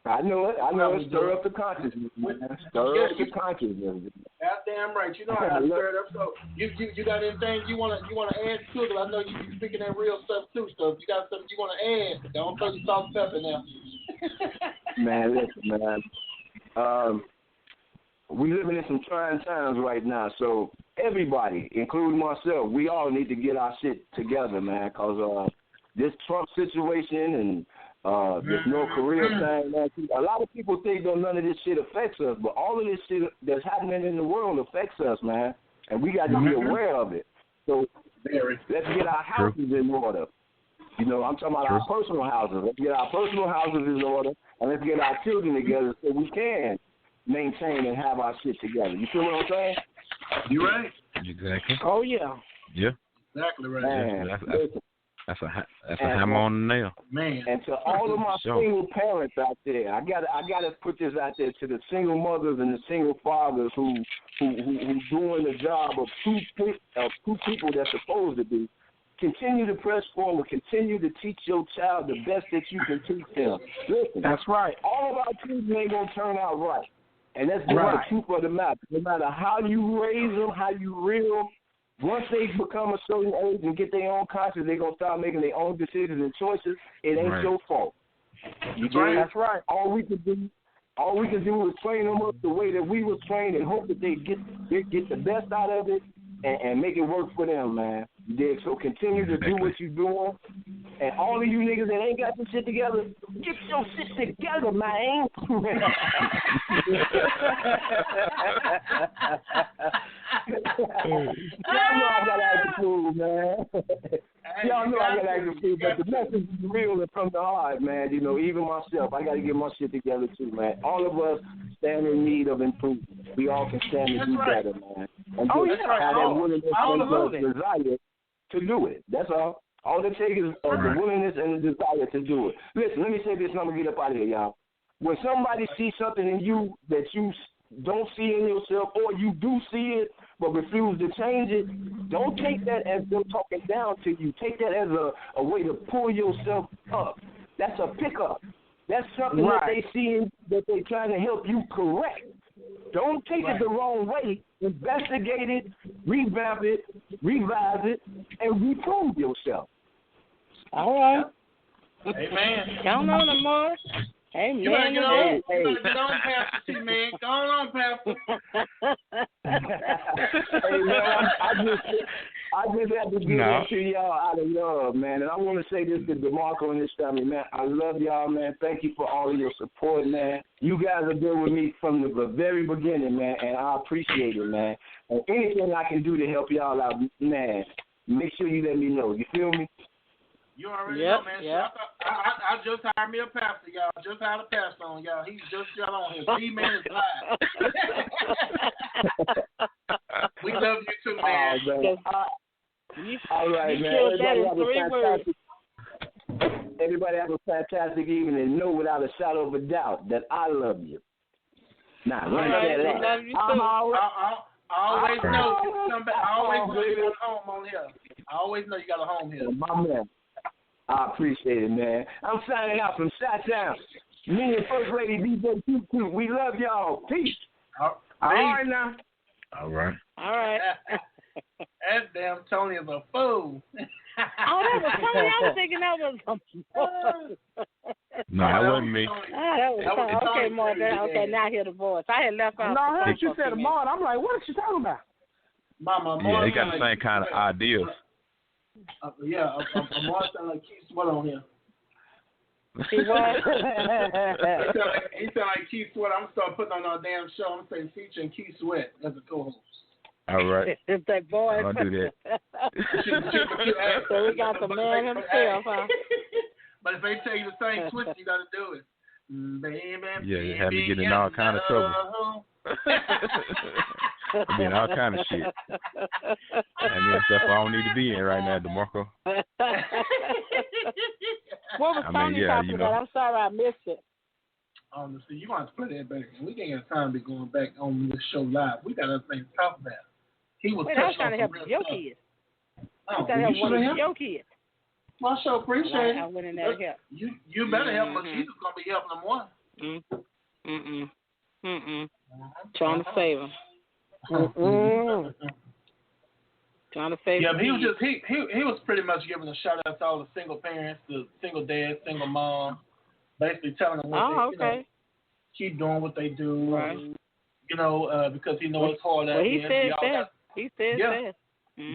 I: I know it. Stir up the consciousness, man. Stir up the consciousness.
D: Goddamn right. You know how to stir it up. So you got anything you wanna add to it? I know you be speaking that real stuff too. So if you got something you wanna add, don't throw your salt and pepper now.
I: Man, listen, man. We living in some trying times right now. So everybody, including myself, we all need to get our shit together, man. Cause this Trump situation and this North Korea thing, man. A lot of people think that none of this shit affects us, but all of this shit that's happening in the world affects us, man. And we got to be aware of it. So let's get our houses in order. You know, I'm talking about our personal houses. Let's get our personal houses in order, and let's get our children together so we can maintain and have our shit together. You feel what I'm saying?
D: You're right.
E: Exactly.
G: Oh, yeah.
E: Yeah.
D: Exactly right.
I: Man,
E: That's a hammer on the nail.
D: Man.
I: And to all of my single parents out there, I gotta put this out there to the single mothers and the single fathers who doing the job of two people that's supposed to be. Continue to press forward. Continue to teach your child the best that you can teach them. Listen,
G: that's right.
I: All of our children ain't gonna turn out right, and that's just the truth of the matter. No matter how you raise them, how you rear them, once they become a certain age and get their own conscience, they're gonna start making their own decisions and choices. It ain't your fault.
G: That's right.
I: All we can do is train them up the way that we were trained and hope that they get the best out of it and make it work for them, man. You dig? So continue to do what you're doing. And all of you niggas that ain't got your shit together, get your shit together, man. Y'all know I got attitude, man. Y'all know I got attitude, but the message is real and from the heart, man. You know, even myself, I got to get my shit together too, man. All of us stand in need of improvement. We all can stand and do better, man. And just have that willingness and the desire to do it. That's all. All it takes is the willingness and the desire to do it. Listen, let me say this and I'm going to get up out of here, y'all. When somebody sees something in you that you don't see in yourself, or you do see it but refuse to change it, don't take that as them talking down to you. Take that as a way to pull yourself up. That's a pickup. That's something that they see that they're trying to help you correct. Don't take it the wrong way. Investigate it, revamp it, revise it, and reprove yourself.
F: All right.
D: Amen.
F: Count on them, Mark. Amen.
D: You better get on, Pastor T, man. Go on, Pastor.
I: Hey, man, I just have to give it to y'all out of love, man. And I want to say this to DeMarco and his family, man. I love y'all, man. Thank you for all of your support, man. You guys have been with me from the very beginning, man, and I appreciate it, man. And anything I can do to help y'all out, man, make sure you let me know. You feel me?
D: You already know, man. Yep. So I just hired me a pastor, y'all. Just hired a pastor on, y'all. He's just got on here. D-Man is live. We love you too, man.
I: All right, man. Everybody have a fantastic evening and know without a shadow of a doubt that I love you. Now, let me say that.
D: I always know you got a home on here. I always know you got a home here.
I: My man. I appreciate it, man. I'm signing out from Chi-Town. Me and First Lady DJ Q. We love y'all. Peace.
D: All right now.
E: All right.
D: That damn Tony is a fool.
F: That was Tony. I was thinking that was
E: No, that wasn't me.
F: That was Tony. Okay, Mark. Okay, now I hear the voice. I had left out.
G: No, I heard you said Mark. I'm like, what is she talking about?
D: Mama,
E: they got the same kind of ideas.
D: I'm sound like Keith Sweat on here.
F: He what?
D: He sound like Keith Sweat. I'm gonna start putting on our damn show. I'm saying featuring Keith Sweat as a co-host.
E: All right.
F: It's that boy.
E: I'll do that.
F: So we got the man himself, huh?
D: But if they tell you the same twist, you gotta do it. Baby,
E: yeah, you have me getting in all kind of trouble. I mean, all kind of shit. I mean, stuff I don't need to be in right now, DeMarco.
F: What was Tony talking about? I'm sorry I missed it.
D: See, you want to play that back. We ain't got time to be going back on this show live. We got other things to talk about. He was
F: trying to help your kids. He trying to help one of your kids.
D: Well, I sure appreciate it.
F: I went in there to help.
D: You better help, but Jesus gonna be helping them one.
F: Trying to save them. Trying to save.
D: Yeah, but he was just he was pretty much giving a shout out to all the single parents, the single dads, single moms, basically telling them what they keep doing what they do.
F: Right.
D: Because he knows it's hard out
F: He said that. He said that.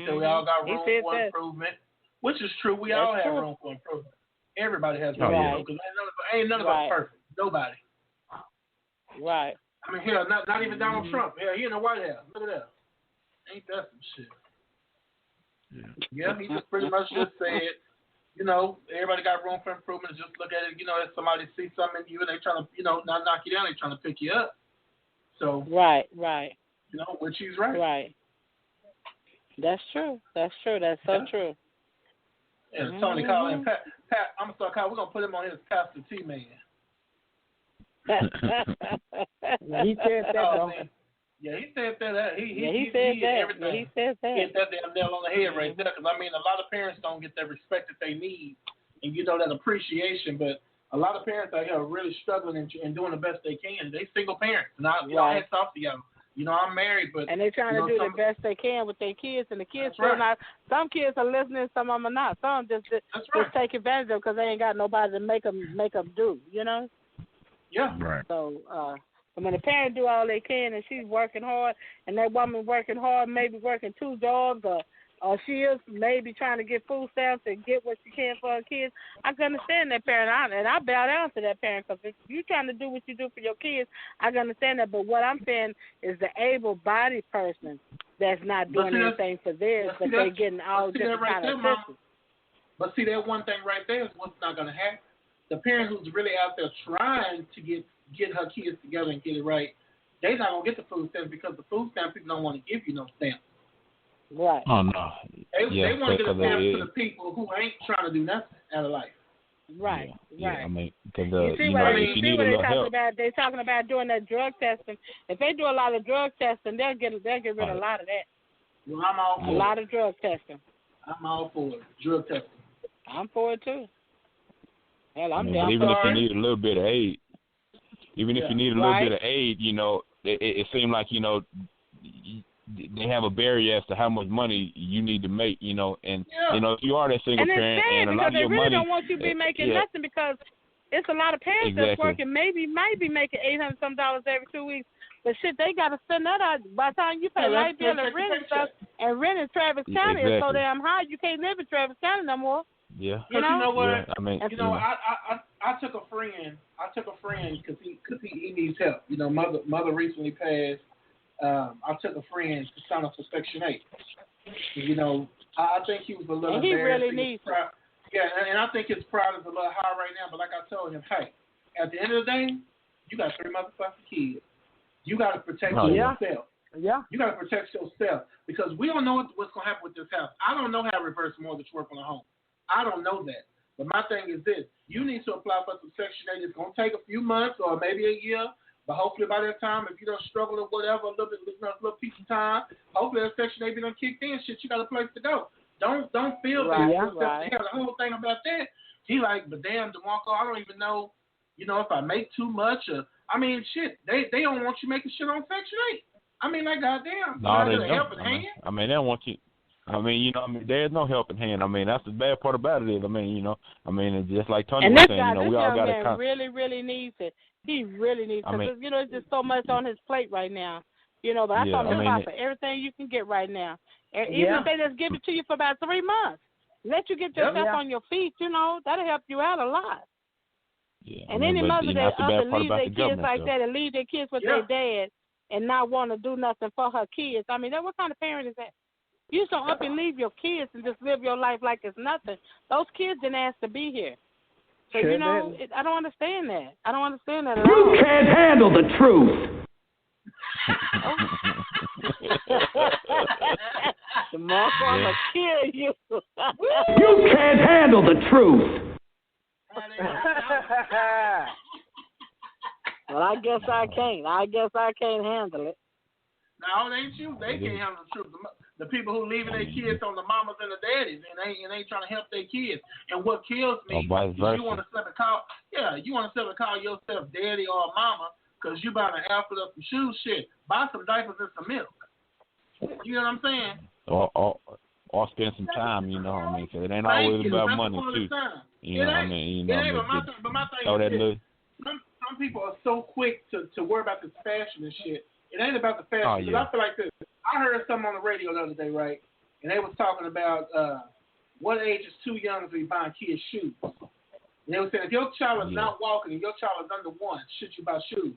D: So we all got room for improvement, which is true. We all have room for improvement. Everybody has room for improvement because ain't none of us perfect. Nobody.
F: Right.
D: I mean, hell, not even Donald Trump. Hell, he in the White House. Look at that. Ain't that some shit? Yeah, he just pretty much just said, everybody got room for improvement. Just look at it, if somebody sees something in you and they trying to, not knock you down, they trying to pick you up. So
F: right.
D: Which he's right.
F: Right. That's true. That's so true.
D: Yeah, Tony Collins and Pat. I'm gonna start calling. We're gonna put him on his Pastor T man.
G: Yeah, he said that though.
D: Yeah, he said that.
F: He said that.
D: Everything.
F: He said that.
D: Hit that damn nail on the head right there. Because I mean, a lot of parents don't get the respect that they need, and that appreciation. But a lot of parents out here are really struggling and doing the best they can. They single parents, and hats off to y'all. I'm married, but
F: and they're trying to do the best they can with their kids, and the kids
D: still
F: not. Some kids are listening, some of them are not. Some just take advantage of them because they ain't got nobody to make them do.
D: Yeah.
E: Right.
F: So, when the parents do all they can, and she's working hard, and that woman working hard, maybe working 2 jobs, or she is maybe trying to get food stamps and get what she can for her kids, I can understand that parent, and I bow down to that parent, because if you're trying to do what you do for your kids, I can understand that. But what I'm saying is the able-bodied person that's not doing anything for theirs, but they're getting all different kind of assistance.
D: But see, that one thing right there is what's not going to happen. The parent who's really out there trying to get her kids together and get it right, they're not going to get the food stamps because the food stamp people don't want to give you no stamps.
F: Right.
E: Oh, no.
D: They want to get a stamp to the people who ain't trying to do nothing out of life.
F: Right.
E: Yeah, I mean, because
F: you see what they're talking about? They're talking about doing that drug testing. If they do a lot of drug testing, they'll get rid of a lot of that.
D: Well, I'm all for
F: a lot of drug testing.
D: I'm all for it. Drug testing.
F: I'm for it too. Hell, I'm
E: down. Even if you need a little bit of aid, it seems like they have a barrier as to how much money you need to make, and if you are that single parent and a lot of your money,
F: they really don't want you to be making nothing, because it's a lot of parents that's working, might be making $800 every 2 weeks, but shit, they got to spend that out by the time you pay light bill and rent and stuff, and rent in Travis County is so damn high you can't live in Travis County no more.
E: Yeah.
D: You know what?
E: Yeah, I mean,
D: I took a friend. Because he needs help. Mother recently passed. I took a friend to sign up for Section 8. I think he was a little.
F: And he really needs it.
D: Yeah, and I think his pride is a little high right now. But like I told him, hey, at the end of the day, you got 3 motherfucking kids. You got to protect yourself.
G: Yeah.
D: You got to protect yourself, because we don't know what's going to happen with this house. I don't know how reverse mortgage work on a home. I don't know that. But my thing is this. You need to apply for some Section 8. It's going to take a few months or maybe a year. But hopefully by that time, if you don't struggle or whatever, a little piece of time, hopefully that Section 8 be done kicked in. Shit, you got a place to go. Don't feel bad.
F: Right.
D: The whole thing about that, he like, but damn, DeMarco, I don't even know, if I make too much. I mean, shit, they don't want you making shit on Section 8. I mean, like, goddamn.
E: No, they don't. I mean, they don't want you. There's no helping hand. I mean, that's the bad part about it is, it's just like Tony was saying, we all got to
F: really, really needs it. He really needs it, because, it's just so much on his plate right now. But I told him apply for everything you can get right now. And even if they just give it to you for about 3 months, let you get yourself on your feet, that'll help you out a lot.
E: Yeah,
F: and any mother that leave their kids like that and leave their kids with their dad and not want to do nothing for her kids, what kind of parent is that? You just don't up and leave your kids and just live your life like it's nothing. Those kids didn't ask to be here. So, I don't understand that. I don't understand that at all.
J: You can't handle the truth.
F: DeMarco, I'm going to kill you.
J: You can't handle the truth.
F: Well, I guess I can't. I can't handle it.
D: No, it ain't you. They can't handle the truth. The people who leaving their kids on the mamas and the daddies, and ain't trying to help their kids. And what kills me is you want to call yourself daddy or mama because you about to apple up some shoes. Shit, buy some diapers and some milk. You know what I'm saying?
E: Or spend some time. Because it ain't always about money too.
D: But my thing is some people are so quick to worry about this fashion and shit. It ain't about the fashion. Because I feel like this. I heard something on the radio the other day, right? And they was talking about what age is too young to be buying kids shoes. And they were saying if your child is not walking and your child is under 1, should you buy shoes?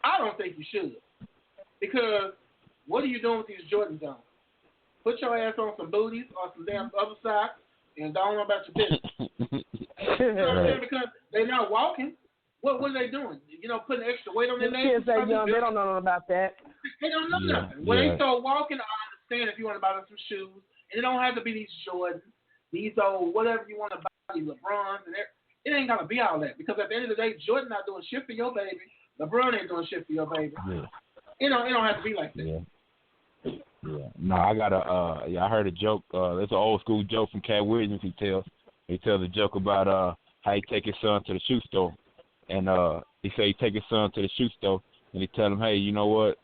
D: I don't think you should. Because what are you doing with these Jordans on? Put your ass on some booties or some damn other socks and don't know about your business. You know what I'm saying? Because they're not walking. What are they doing? Putting extra weight on their legs?
G: Kids that young, they don't know nothing about that.
D: They don't know nothing. When they start walking, I understand if you want to buy them some shoes. And it don't have to be these Jordans. these old whatever you want to buy, these LeBrons and it ain't gonna be all that because at the end of the day, Jordan not doing shit for your baby. LeBron ain't doing shit for your baby.
E: Yeah.
D: It don't have to be like that.
E: Yeah. No, I got I heard a joke. It's an old school joke from Cat Williams. He tells a joke about how he take his son to the shoe store, and he say he take his son to the shoe store, and he tell him, hey, you know what?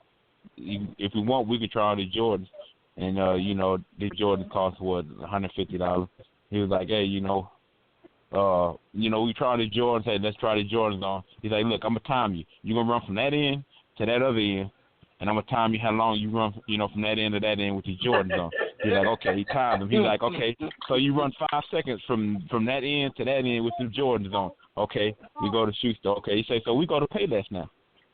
E: If we want, we can try on the Jordans, and the Jordans cost what $150. He was like, hey, we try on the Jordans. Hey, let's try the Jordans on. He's like, look, I'm gonna time you. You're gonna run from that end to that other end. And I'm going to time you how long you run, from that end to that end with your Jordans on. He's like, okay, he timed him. He's like, okay, so you run 5 seconds from that end to that end with the Jordans on. Okay, we go to the shoe store. Okay, he said, so we go to Payless now.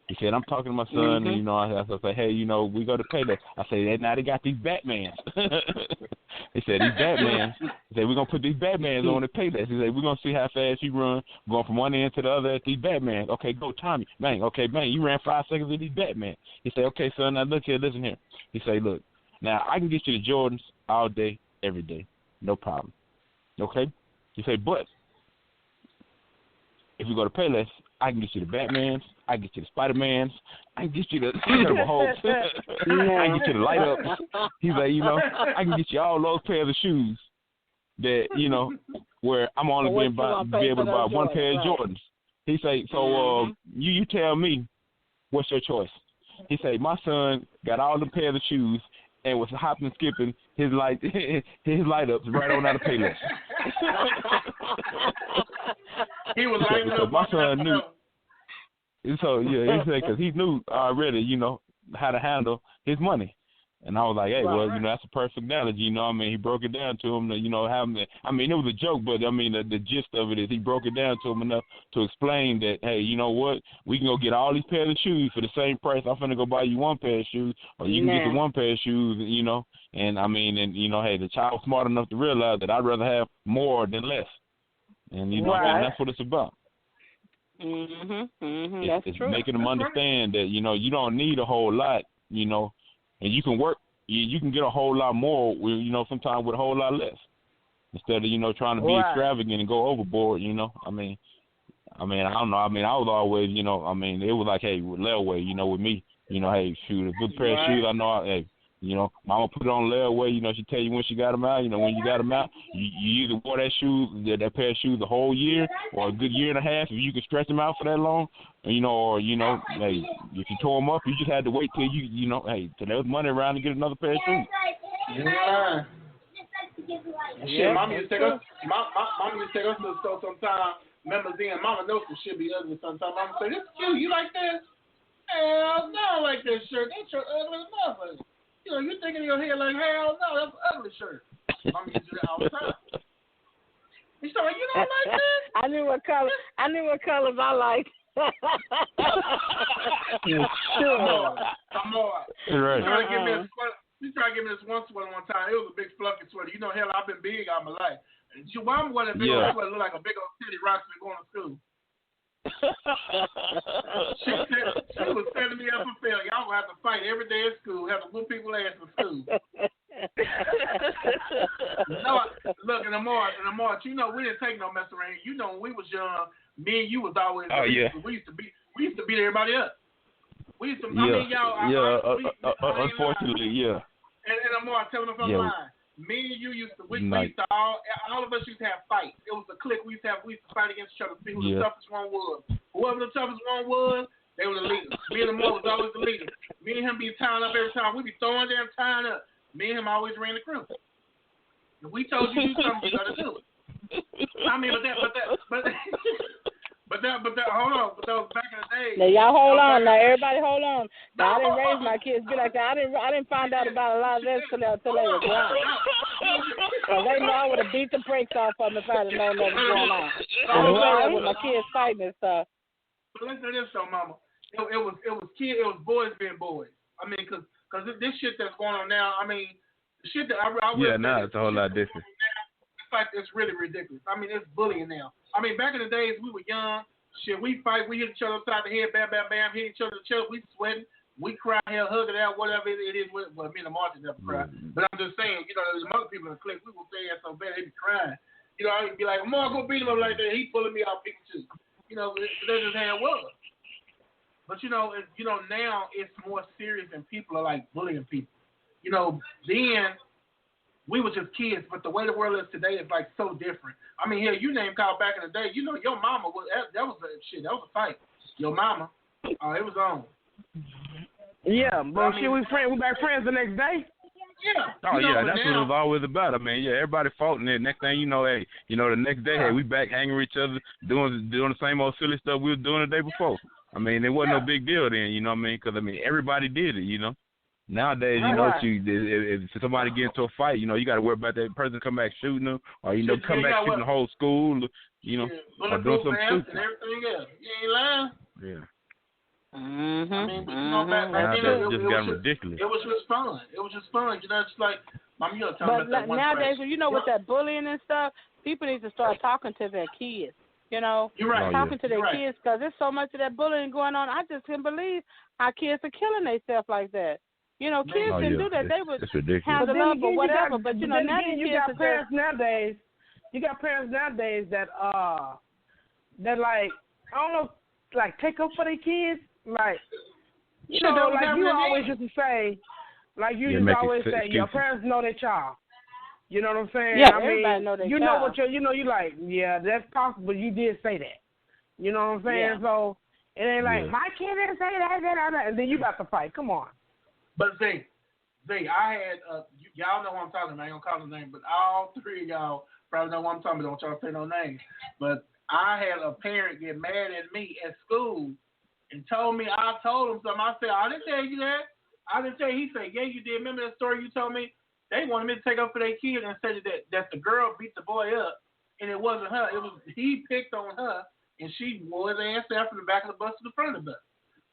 E: He said, I'm talking to my son, and, I say, hey, we go to Payless. I said, now they got these Batmans. He said, these Batmans. He said, we're going to put these Batmans on the Payless. He said, we're going to see how fast you run, going from one end to the other at these Batmans. Okay, go, Tommy. Bang, okay, bang, you ran 5 seconds with these Batman. He said, okay, son, now look here, listen here. He said, look, now I can get you the Jordans all day, every day. No problem. Okay? He said, but if you go to Payless, I can get you the Batmans, I can get you the Spider-Mans, I can get you the Incredible Hulks, I can get you the light-ups. He's like, I can get you all those pairs of shoes that, where I'm only be able to buy one pair of Jordans. He say, so you tell me, what's your choice? He say, my son got all the pairs of shoes and was hopping and skipping his light-ups right on out of Payless.
D: He was lighting up.
E: My son knew. So he said because he knew already, how to handle his money. And I was like, hey, well, that's a perfect analogy. He broke it down to him to, it was a joke, but the gist of it is he broke it down to him enough to explain that, hey, you know what? We can go get all these pairs of shoes for the same price. I'm finna go buy you one pair of shoes, or you can get the one pair of shoes, and hey, the child's smart enough to realize that I'd rather have more than less. And, and that's what it's about. It's
F: true.
E: Making them understand that, you don't need a whole lot, and you can work, you can get a whole lot more, sometimes with a whole lot less. Instead of, trying to be extravagant and go overboard, I don't know. I was always, it was like, hey, with layaway, with me, hey, shoot, a good pair of shoes, I know, hey, mama put it on layaway, she tell you when she got them out, when you got them out, you either wore that pair of shoes the whole year or a good year and a half if you can stretch them out for that long, hey, if you tore them up, you just had to wait till till there was money around to get another pair of shoes.
D: Yeah. Shit, mama used to take us to the store sometimes. Remember then, mama knows some shit be ugly sometimes. Mama say, this is cute, you like this? Hell no, I like this shirt. That shirt ugly as motherfucker. You thinking in your head like, hell no, that's an ugly shirt. Mama used to do that all the time. You like, you don't like this?
F: I knew what colors I liked.
D: Sure. Come on.
E: Right.
D: You tried to give me this one sweater one time. It was a big fluffy sweater. Hell, I've been big all my life. And your mama wore that big old sweater, look like a big old Teddy Ruxpin going to school. She was setting me up for failure. Y'all gonna have to fight every day at school, have to whoop people's ass in school. Look, in the March, we didn't take no mess around. When we was young, me and you was always we used to beat everybody up. We used to
E: unfortunately, yeah.
D: And the March, tell me if I'm lying. Me and you used to all of us used to have fights. It was a clique. We used to fight against each other to see who the toughest one was. Whoever the toughest one was, they were the leader. Me and the Mo was always the leader. Me and him be tying up every time. We be throwing down, tying up. Me and him always ran the crew. If we told you to do something, you gotta do it. But hold on. But that was back in the day.
F: Now y'all hold on. Now everybody hold on. Now I didn't raise my kids be like that. I didn't find out about a lot of this till they were grown. So they know I would have beat the brakes off of them if I didn't know what was going on. I was playing with my kids fighting and stuff.
D: But listen to this though, Mama. It was boys being boys. Because this shit that's going on now. The shit that I
E: now it's a whole lot different.
D: It's really ridiculous. It's bullying now. Back in the days we were young, shit, we fight, we hit each other upside the head, bam, bam, bam, hit each other in the chest, we sweating, we cry, hell, hug it out, whatever it is. Well, me and the Martin never cry. But I'm just saying, there's other people in the clique, we will say that so bad, they be crying. I'd be like, Mark, go beat him up like that. He pulling me out Pikachu. That's just how it was. But, now it's more serious and people are like bullying people. Then we were just kids, but the way the world is today is like so different. I mean, hell, you name called back in the day. Your mama was that was a shit. That was a fight. Your mama, it was on.
G: Yeah, but we back friends the next day.
D: Yeah.
E: Oh yeah, that's what it was always about. I mean, yeah, everybody fought, and then next thing you know, the next day, we back hanging with each other, doing the same old silly stuff we were doing the day before. I mean, it wasn't no big deal then, you know what I mean? Because everybody did it, Nowadays, if somebody get into a fight, you got to worry about that person come back shooting them, or come back shooting the whole school, or doing something stupid.
D: And everything else. You ain't lying.
E: Yeah.
D: Mm-hmm. I mean, back then it
E: got ridiculous.
D: It was just fun. Just like Mom, you talking about that one
F: nowadays,
D: friend.
F: With that bullying and stuff, people need to start talking to their kids.
D: You're right.
F: Talking to their kids, because there's so much of that bullying going on. I just can't believe how kids are killing themselves like that. Kids didn't do that. They would handle up or whatever. But now
G: you got parents nowadays. You got parents nowadays that like, I don't know, like take up for their kids. Like, you always used to say, like you used to always say, your parents know their child. You know what I'm saying?
F: Yeah, everybody know their child.
G: Know what you like, yeah, that's possible. You did say that. You know what I'm saying?
F: Yeah.
G: So it ain't like, my kid didn't say that, and then you got to fight. Come on.
D: But Z, I had, y'all know who I'm talking about. I ain't going to call the name, but all three of y'all probably know what I'm talking about. Don't y'all say no names. But I had a parent get mad at me at school and told me, I told him something. I said, I didn't tell you that. I didn't tell you. He said, yeah, you did. Remember that story you told me? They wanted me to take up for their kid and said that the girl beat the boy up, and it wasn't her. It was he picked on her, and she wore his ass out from the back of the bus to the front of the bus.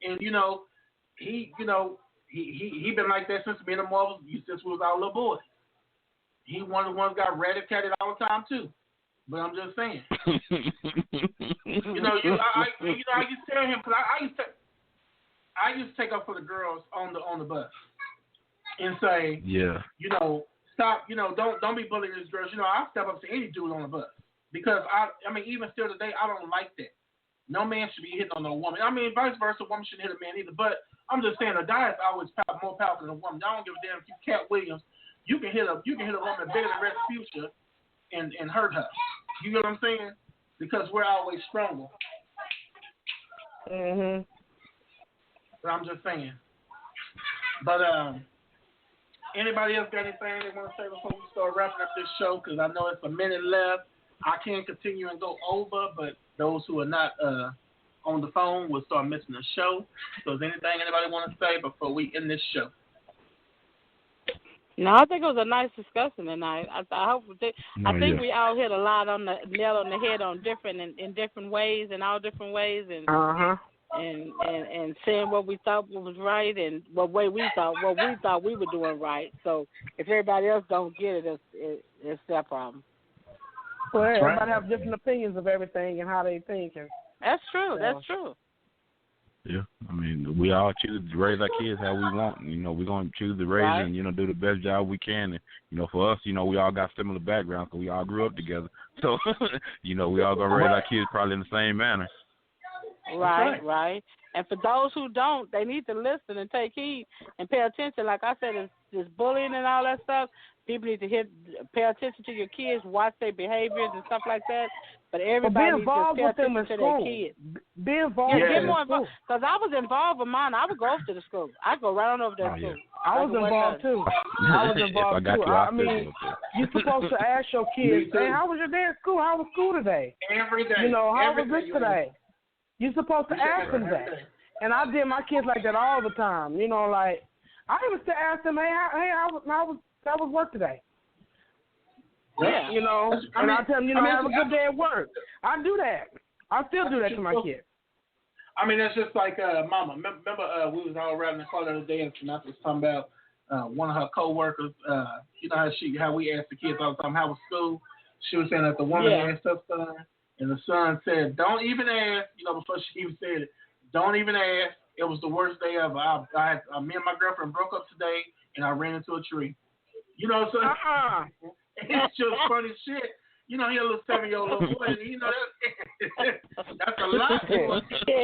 D: And he been like that since me and the mom since we was all little boys. He one of the ones got rat-a-tatted all the time too. But I'm just saying. I used to tell him, because I used to take up for the girls on the bus and say, stop, don't be bullying these girls. I step up to any dude on the bus because I mean, even still today, I don't like that. No man should be hitting on no woman. I mean, vice versa, a woman shouldn't hit a man either. But I'm just saying, a guy is always more powerful than a woman. I don't give a damn if you Cat Williams. You can hit a woman bigger than Rex Future and hurt her. You know what I'm saying? Because we're always stronger.
G: Mhm.
D: But I'm just saying. But anybody else got anything they want to say before we start wrapping up this show? Because I know it's a minute left. I can't continue and go over, but those who are not on the phone will start missing the show. So is anything anybody want to say before we end this show?
F: No, I think it was a nice discussion tonight. I think we all hit a lot on the nail on the head on in different ways, in all different ways, and and saying what we thought was right and what we thought we were doing right. So if everybody else don't get it, it's their problem.
G: Well, everybody have different opinions of everything and how they think.
F: That's true. That's true.
E: Yeah, I mean, we all choose to raise our kids how we want. We're going to choose to raise and, do the best job we can. And, for us, we all got similar backgrounds because we all grew up together. So, we all going to raise our kids probably in the same manner.
F: Right. And for those who don't, they need to listen and take heed and pay attention. Like I said, it's bullying and all that stuff. People need to pay attention to your kids, watch their behaviors and stuff like that. But everybody needs to pay attention to their kids.
G: Be involved.
F: Get more involved. Because I was involved with mine. I would go over to the school. I'd go right on over to the school.
G: I was involved too. I mean, you're supposed to ask your kids, hey, how was your day at school? How was school today?
D: Every day.
G: How was this today? You're supposed to ask them that. And I did my kids like that all the time. Like, I even still ask them, hey, how was work today?
D: Yeah.
G: And I tell them, have a good day at work. I do that. I still do that to my kids.
D: I mean, that's just like Mama. Remember we was all around the car the other day and I was talking about one of her co-workers. How we asked the kids all the time, how was school? She was saying that the woman asked her son, and the son said, don't even ask, before she even said it, don't even ask, It was the worst day ever. Me and my girlfriend broke up today, and I ran into a tree. You know, so it's just funny shit. You know, he a little 7-year-old little boy, and you know that's a lot.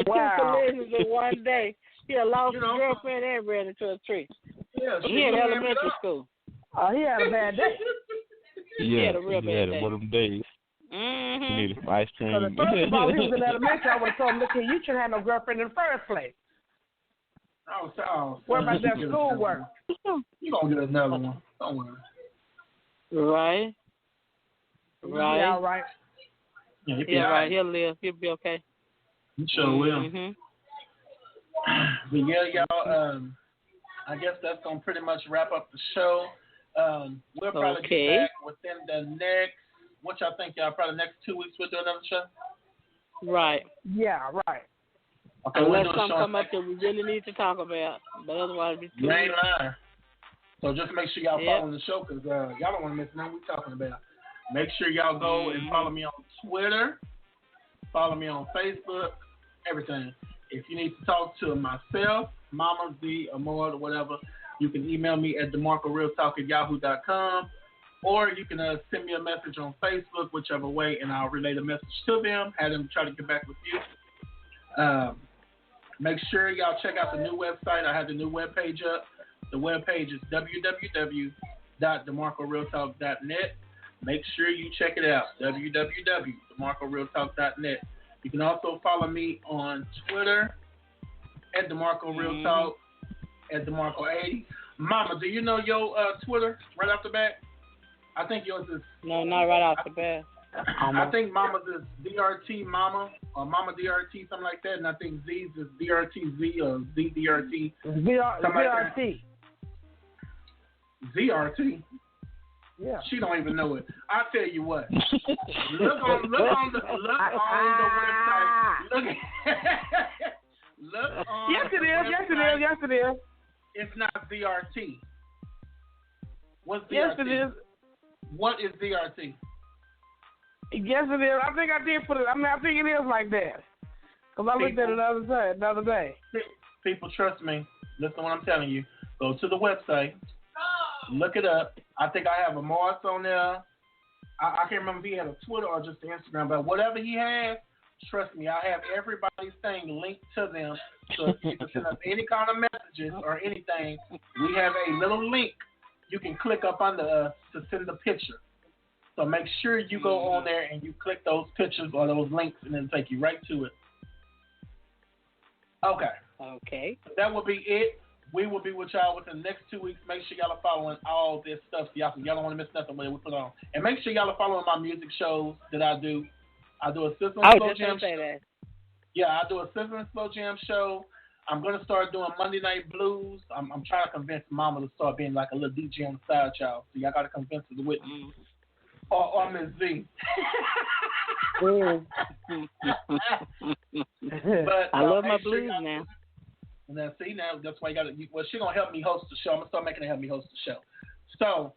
F: Wow. Two collisions in one day. He had lost his girlfriend and ran into a tree.
D: Yeah,
F: he in elementary school.
G: Oh, he had a bad day.
E: Yeah,
F: he had a real bad day.
E: One of them days.
F: Mm-hmm.
E: He needed some ice cream.
G: So the first of all, he was in elementary. I would have told him, look here, you shouldn't have no girlfriend in the first place. What about that schoolwork?
D: You gonna get another one? Don't worry.
F: Right. Right.
G: Yeah, all right.
F: Yeah, right. He'll live. He'll be okay.
D: You sure will.
F: Mm-hmm.
D: But yeah, y'all. I guess that's gonna pretty much wrap up the show. We'll probably be back within the next. What y'all think, y'all? Probably next 2 weeks we'll do another show.
F: Right.
G: Yeah. Right.
D: Okay,
F: unless something come up that we really need to talk about, but otherwise we
D: you ain't lying. So just make sure y'all following the show, because y'all don't want to miss nothing we're talking about. Make sure y'all go and follow me on Twitter, follow me on Facebook, everything. If you need to talk to myself, Mama Z, or more, or whatever, you can email me at demarco-real-talk@yahoo.com, or you can send me a message on Facebook, whichever way, and I'll relay the message to them, have them try to get back with you. Make sure y'all check out the new website. I have the new webpage up. The webpage is www.demarco-real-talk.net. Make sure you check it out, www.demarco-real-talk.net. You can also follow me on Twitter at DeMarco-Real-Talk, at DeMarco80. Mama, do you know your Twitter right off the bat? I think yours is...
F: No, not right off the bat.
D: I think Mama's is DRT Mama, or Mama DRT, something like that, and I think Z's is DRTZ or ZDRT.
G: ZRT.
D: ZRT?
G: Yeah.
D: She don't even know it. I'll tell you what. Look on the website. Look on
G: Yes, it is. Yes, it is.
D: It's not ZRT. What's ZRT?
G: Yes, it is.
D: What is ZRT?
G: Yes, it is. I think I did put it. I think it is like that. Because I looked at it the other day.
D: People, trust me. Listen to what I'm telling you. Go to the website. Look it up. I think I have a Mars on there. I can't remember if he had a Twitter or just the Instagram, but whatever he has, trust me, I have everybody's thing linked to them. So if you can send us any kind of messages or anything, we have a little link you can click up under us to send the picture. So make sure you go on there and you click those pictures or those links, and then take you right to it. Okay. That will be it. We will be with y'all within the next 2 weeks. Make sure y'all are following all this stuff. So y'all don't want to miss nothing what we put on. And make sure y'all are following my music shows that I do. I do a Sizzle and Slow Jam show. Yeah, I do a Sizzle and Slow Jam show. I'm going to start doing Monday Night Blues. I'm trying to convince Mama to start being like a little DJ on the side, y'all. So y'all got to convince her to with me. Or Miss Z. But
F: I love my blues now.
D: And then that's why you got to. Well, she's gonna help me host the show. I'm gonna start making her help me host the show. So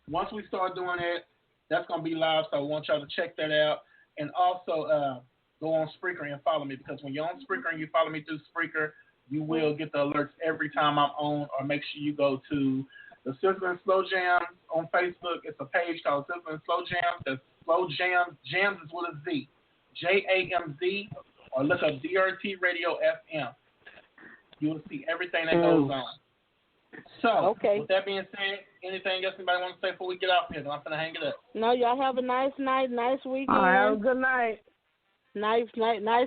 D: once we start doing it, that's gonna be live. So I want y'all to check that out, and also go on Spreaker and follow me, because when you're on Spreaker and you follow me through Spreaker, you will get the alerts every time I'm on. Or make sure you go to the Sizzle and Slow Jams on Facebook. It's a page called Sizzle and Slow Jams. That's Slow Jams. Jams is with a Z, JAMZ, or look up DRT Radio FM. You will see everything that goes on. So, with that being said, anything else anybody want to say before we get off here? I'm going to hang it up.
F: No, y'all have a nice night, nice weekend.
G: Have a good night.
F: Nice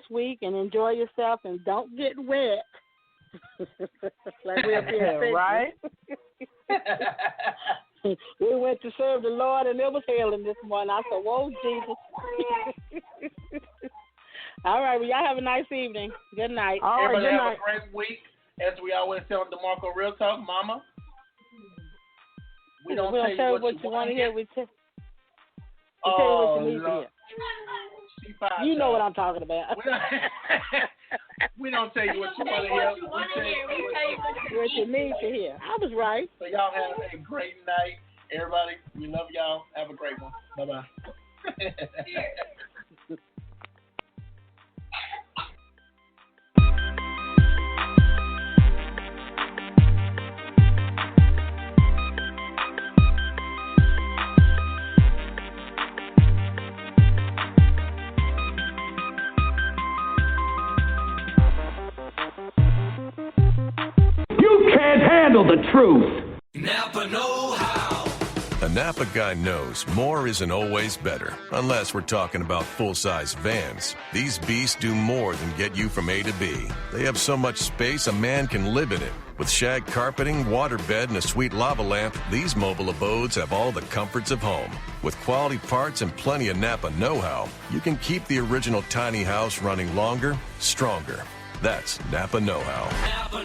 F: week, and enjoy yourself, and don't get wet. Like we're being
G: right?
F: We went to serve the Lord, and it was hailing this morning. I said, whoa, Jesus. All right, well, y'all have a nice evening. Good night.
D: All right, everybody have a great week. As we always say on DeMarco Real Talk, Mama, we don't tell you what you want to hear.
F: We tell you what you need to hear. You know what I'm talking about.
D: We don't tell you what you want to hear. We tell you
F: what you need to hear. I was right.
D: So y'all have a great night. Everybody, we love y'all. Have a great one. Bye-bye.
J: handle the truth.
A: Napa know-how.
B: A Napa guy knows more isn't always better, unless we're talking about full-size vans. These beasts do more than get you from A to B. They have so much space a man can live in it. With shag carpeting, waterbed, and a sweet lava lamp, these mobile abodes have all the comforts of home. With quality parts and plenty of Napa know-how, you can keep the original tiny house running longer, stronger. That's Napa know-how.
A: Napa